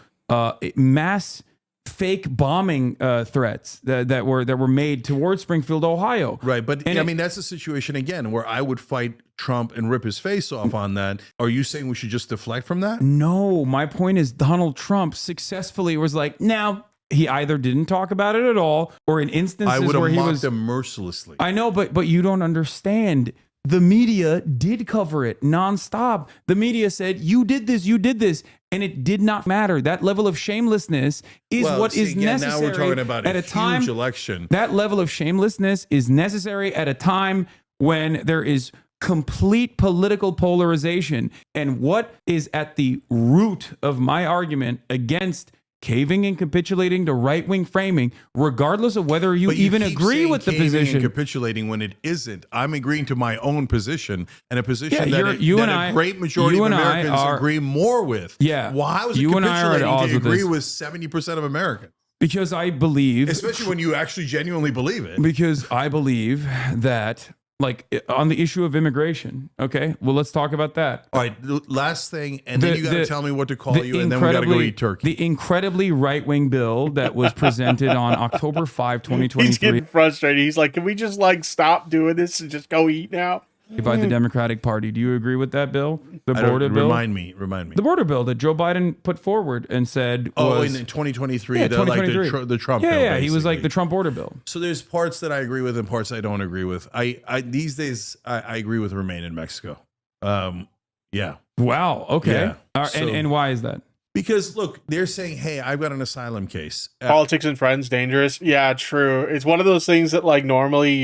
mass fake bombing threats that were made towards Springfield, Ohio. Right, but I mean, that's a situation again where I would fight Trump and rip his face off on that. Are you saying we should just deflect from that? No, my point is Donald Trump successfully was like, now he either didn't talk about it at all, or in instances I would where have he mocked was. him mercilessly. I know, but you don't understand. The media did cover it nonstop. The media said, you did this, and it did not matter. That level of shamelessness is necessary. Now we're talking about at a a time, huge election. That level of shamelessness is necessary at a time when there is complete political polarization. And what is at the root of my argument against caving and capitulating to right-wing framing, regardless of whether you even agree with the position. And capitulating when it isn't. I'm agreeing to my own position, and a position Yeah, that a great majority of Americans agree more with. Yeah. Well, how is it You and I are at capitulating odds to with agree this. with 70% of Americans? Because I believe, Especially when you actually genuinely believe it. because I believe that, like, on the issue of immigration. Okay, well, let's talk about that. All right, last thing, and then you got to tell me what to call you, and then we got to go eat turkey. The incredibly right-wing bill that was presented on October 5, 2023 He's getting frustrated. He's like, can we just like stop doing this and just go eat now? by the Democratic Party. Do you agree with that bill? The border bill? Remind me. The border bill that Joe Biden put forward and said was... in 2023, Yeah, the 2023. Trump bill. Yeah, he was like basically. the Trump border bill. So there's parts that I agree with and parts I don't agree with. I these days I agree with remain in Mexico. Yeah. Wow. Okay. Yeah. And why is that? Because look, they're saying, "Hey, I've got an asylum case." Politics and friends dangerous. Yeah, true. It's one of those things that like normally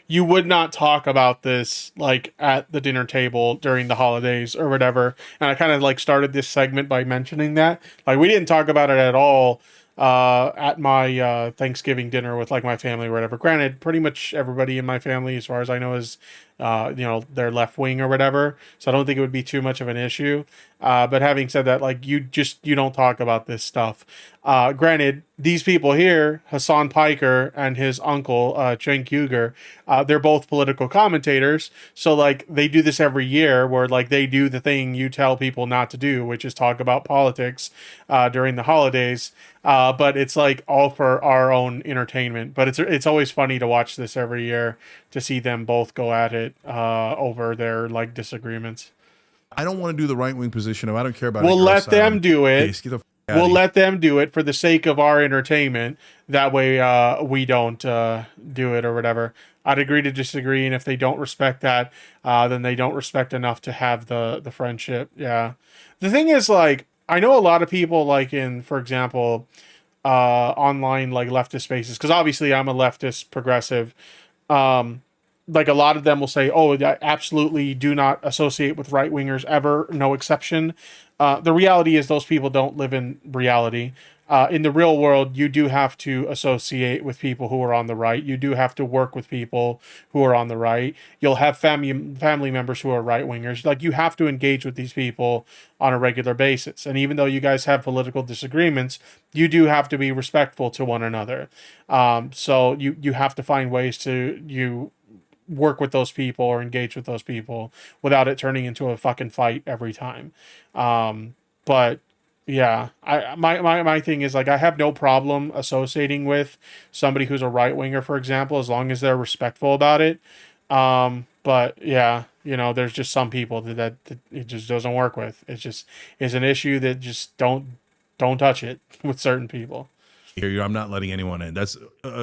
you would not talk about this like at the dinner table during the holidays or whatever. And I kind of like started this segment by mentioning that. Like we didn't talk about it at all at my Thanksgiving dinner with like my family or whatever. Granted, pretty much everybody in my family, as far as I know, is they're left wing or whatever. So I don't think it would be too much of an issue. But having said that, like you don't talk about this stuff. Granted, these people here, Hassan Piker and his uncle, Cenksgiving, they're both political commentators. So like they do this every year where like they do the thing you tell people not to do, which is talk about politics during the holidays. But it's like all for our own entertainment. But it's always funny to watch this every year to see them both go at it over their like disagreements. I don't want to do the right wing position. I don't care about. We'll let them do it. We'll let. let them do it for the sake of our entertainment. That way, we don't do it or whatever. I'd agree to disagree, and if they don't respect that, then they don't respect enough to have the friendship. Yeah. The thing is, like, I know a lot of people, like in, for example, online like leftist spaces, because obviously I'm a leftist progressive. Like a lot of them will say, "Oh, I absolutely do not associate with right wingers ever, no exception." The reality is those people don't live in reality. In the real world, you do have to associate with people who are on the right. You do have to work with people who are on the right. You'll have family members who are right wingers. Like you have to engage with these people on a regular basis. And even though you guys have political disagreements, you do have to be respectful to one another. So you have to find ways to work with those people or engage with those people without it turning into a fucking fight every time. But yeah, my thing is like I have no problem associating with somebody who's a right winger, for example, as long as they're respectful about it. But yeah, there's just some people that it just doesn't work with. It's an issue that just don't touch it with certain people. Here, I'm not letting anyone in. That's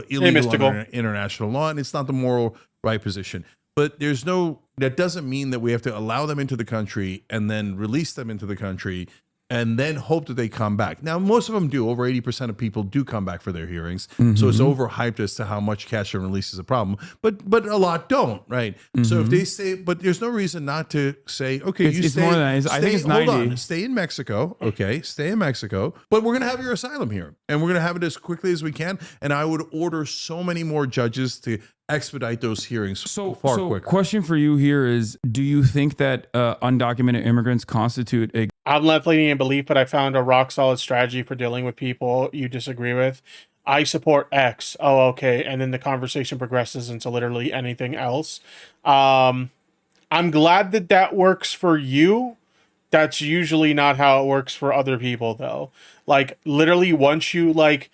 illegal under international law, and it's not the moral right position. But that doesn't mean that we have to allow them into the country and then release them into the country and then hope that they come back. Now, most of them do. Over 80% of people do come back for their hearings. So it's overhyped as to how much catch and release is a problem. But a lot don't, right? So if they say, but there's no reason not to say, okay, It's more than that. I think it's 90. Stay in Mexico. Okay, stay in Mexico. But we're going to have your asylum here. And we're going to have it as quickly as we can. And I would order so many more judges to expedite those hearings far quicker. Question for you here is, do you think that undocumented immigrants constitute a... I'm left leaning in belief, but I found a rock solid strategy for dealing with people you disagree with. I support X. Oh, okay. And then the conversation progresses into literally anything else. I'm glad that that works for you. That's usually not how it works for other people, though. Like, literally, once you, like,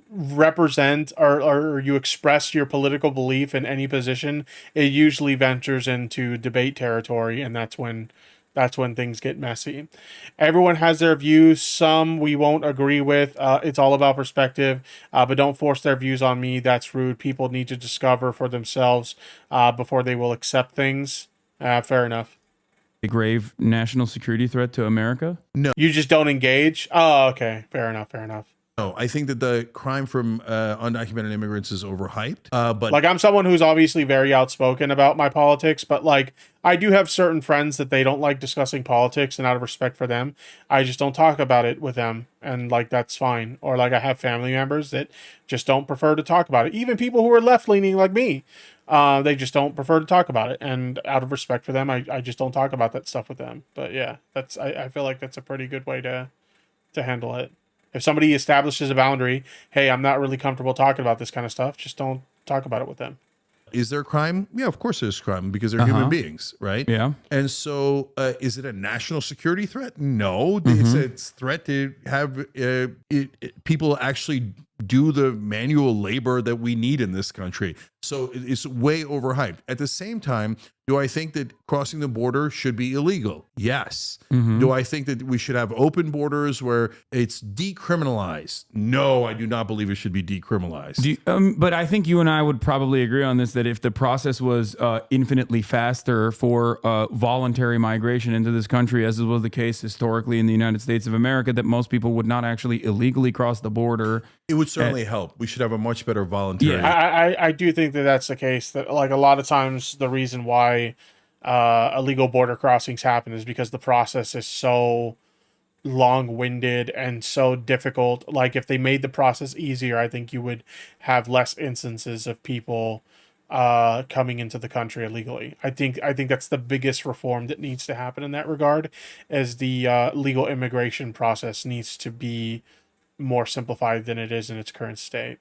represent or you express your political belief in any position, it usually ventures into debate territory, and that's when things get messy. Everyone has their views. Some we won't agree with. It's all about perspective, but don't force their views on me. That's rude. People need to discover for themselves before they will accept things. Fair enough. a grave national security threat to America? No. You just don't engage? Oh, okay. Fair enough. No, I think that the crime from undocumented immigrants is overhyped. But like, I'm someone who's obviously very outspoken about my politics, but like, I do have certain friends that they don't like discussing politics, and out of respect for them, I just don't talk about it with them. And like, that's fine. Or like, I have family members that just don't prefer to talk about it. Even people who are left leaning like me, they just don't prefer to talk about it. And out of respect for them, I just don't talk about that stuff with them. But yeah, I feel like that's a pretty good way to handle it. If somebody establishes a boundary, hey, I'm not really comfortable talking about this kind of stuff, just don't talk about it with them. is there crime? Yeah, of course there's crime because they're human beings, right? Yeah. And so is it a national security threat? No, it's a threat to have people actually do the manual labor that we need in this country. So it's way overhyped. At the same time, do I think that crossing the border should be illegal? Yes. Do I think that we should have open borders where it's decriminalized? No, I do not believe it should be decriminalized. But I think you and I would probably agree on this, that if the process was infinitely faster for voluntary migration into this country, as was the case historically in the United States of America, that most people would not actually illegally cross the border. It would certainly help. We should have a much better voluntary. I do think that that's the case. That like a lot of times the reason why illegal border crossings happen is because the process is so long-winded and so difficult. Like if they made the process easier, I think you would have less instances of people coming into the country illegally. I think that's the biggest reform that needs to happen in that regard, is the legal immigration process needs to be more simplified than it is in its current state.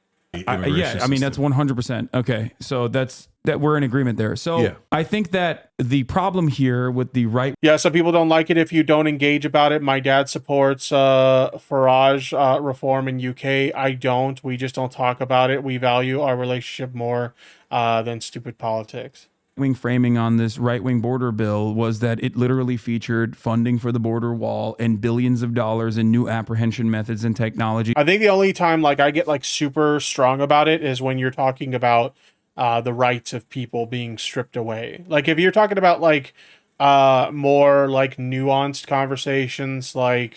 I mean, that's 100%. Okay. So that we're in agreement there. So Yeah. I think that the problem here with the right... Yeah, some people don't like it if you don't engage about it. My dad supports Farage reform in UK. I don't. We just don't talk about it. We value our relationship more than stupid politics. wing framing on this right-wing border bill was that it literally featured funding for the border wall and billions of dollars in new apprehension methods and technology. I think the only time like I get like super strong about it is when you're talking about the rights of people being stripped away. Like if you're talking about like more like nuanced conversations, like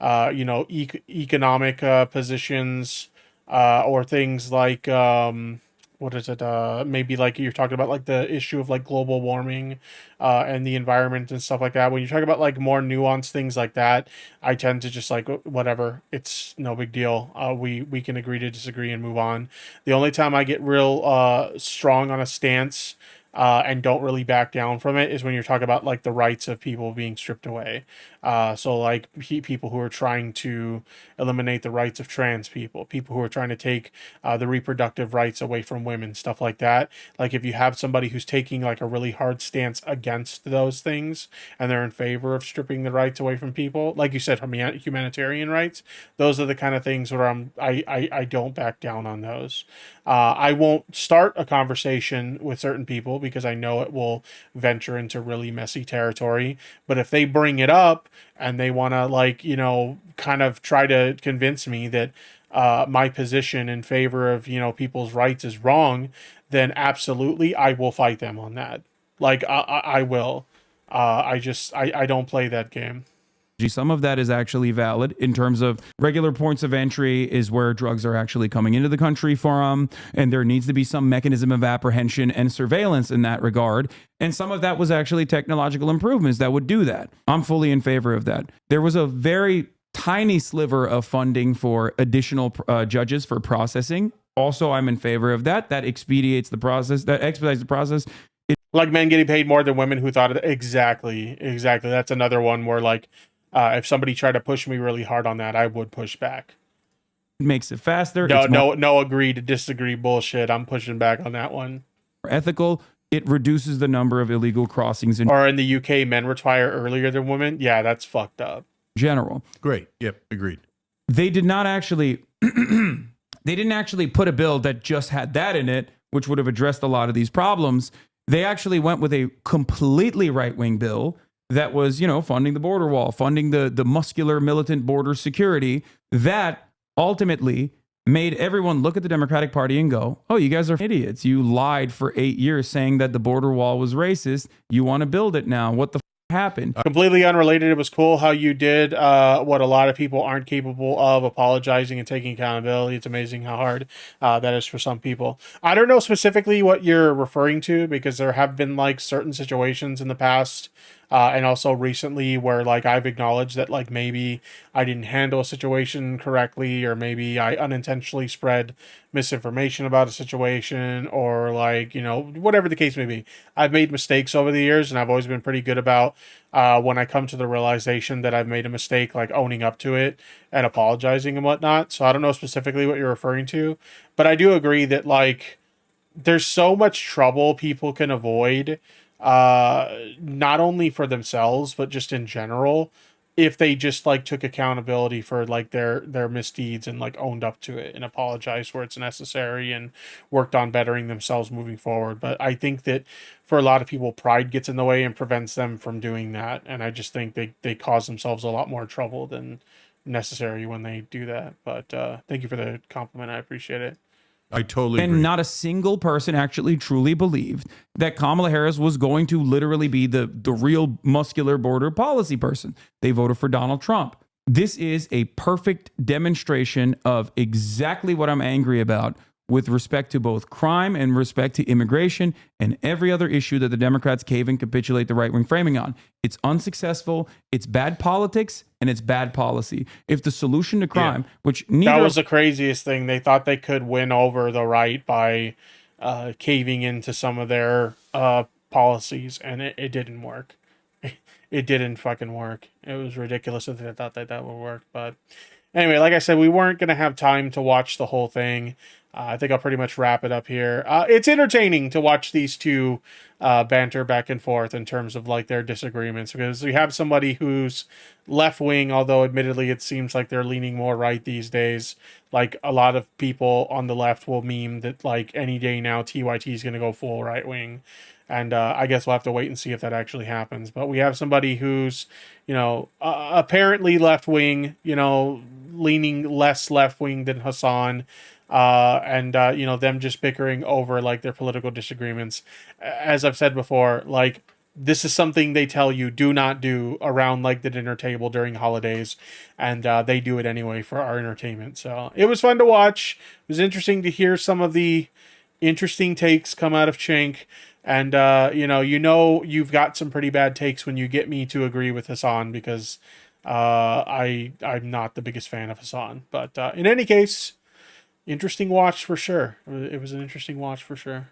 economic positions or things like what is it? Maybe like you're talking about like the issue of like global warming and the environment and stuff like that. When you talk about like more nuanced things like that, I tend to just like whatever. It's no big deal. We can agree to disagree and move on. The only time I get real strong on a stance and don't really back down from it is when you're talking about like the rights of people being stripped away. So like people who are trying to eliminate the rights of trans people who are trying to take the reproductive rights away from women, stuff like that. Like if you have somebody who's taking like a really hard stance against those things and they're in favor of stripping the rights away from people, like you said, from humanitarian rights, those are the kind of things where I don't back down on those. I won't start a conversation with certain people because I know it will venture into really messy territory. But if they bring it up and they want to like, kind of try to convince me that my position in favor of, people's rights is wrong, then absolutely I will fight them on that. Like I will. I don't play that game. Some of that is actually valid in terms of regular points of entry is where drugs are actually coming into the country from, and there needs to be some mechanism of apprehension and surveillance in that regard. And some of that was actually technological improvements that would do that. I'm fully in favor of that. There was a very tiny sliver of funding for additional judges for processing. Also, I'm in favor of that. That expedites the process, that expedites the process. Like men getting paid more than women who thought it. Exactly. That's another one where like, if somebody tried to push me really hard on that, I would push back. It makes it faster. No, agree to disagree bullshit. I'm pushing back on that one. Ethical. It reduces the number of illegal crossings or in the UK, men retire earlier than women. Yeah, that's fucked up. General. Great. Yep. Agreed. They did not actually, they didn't actually put a bill that just had that in it, which would have addressed a lot of these problems. They actually went with a completely right-wing bill that was, funding the border wall, funding the muscular militant border security that ultimately made everyone look at the Democratic Party and go, oh, you guys are idiots. You lied for 8 years saying that the border wall was racist. You want to build it now. What the happened? Completely unrelated. It was cool how you did what a lot of people aren't capable of, apologizing and taking accountability. It's amazing how hard that is for some people. I don't know specifically what you're referring to, because there have been like certain situations in the past and also recently where like I've acknowledged that like maybe I didn't handle a situation correctly, or maybe I unintentionally spread misinformation about a situation, or like, whatever the case may be. I've made mistakes over the years, and I've always been pretty good about when I come to the realization that I've made a mistake, like owning up to it and apologizing and whatnot. So I don't know specifically what you're referring to, but I do agree that like there's so much trouble people can avoid, not only for themselves, but just in general, if they just like took accountability for like their misdeeds and like owned up to it and apologized where it's necessary and worked on bettering themselves moving forward. But I think that for a lot of people, pride gets in the way and prevents them from doing that. And I just think they cause themselves a lot more trouble than necessary when they do that. But thank you for the compliment. I appreciate it. I totally agree. And not a single person actually truly believed that Kamala Harris was going to literally be the real muscular border policy person. They voted for Donald Trump. This is a perfect demonstration of exactly what I'm angry about with respect to both crime and respect to immigration and every other issue that the Democrats cave and capitulate the right-wing framing on. It's unsuccessful, it's bad politics, and it's bad policy. If the solution to crime, which neither... That was the craziest thing. They thought they could win over the right by caving into some of their policies, and it didn't work. It didn't fucking work. It was ridiculous that they thought that would work. But anyway, like I said, we weren't going to have time to watch the whole thing. I think I'll pretty much wrap it up here. It's entertaining to watch these two banter back and forth in terms of like their disagreements, because we have somebody who's left wing, although admittedly it seems like they're leaning more right these days. Like a lot of people on the left will meme that like any day now TYT is going to go full right wing. And I guess we'll have to wait and see if that actually happens. But we have somebody who's, apparently left wing, leaning less left wing than Hassan. And them just bickering over like their political disagreements. As I've said before, like this is something they tell you do not do around like the dinner table during holidays, and they do it anyway for our entertainment. So it was fun to watch. It was interesting to hear some of the interesting takes come out of Cenk. And you've got some pretty bad takes when you get me to agree with Hassan, because I'm not the biggest fan of Hassan. But in any case, interesting watch for sure. It was an interesting watch for sure.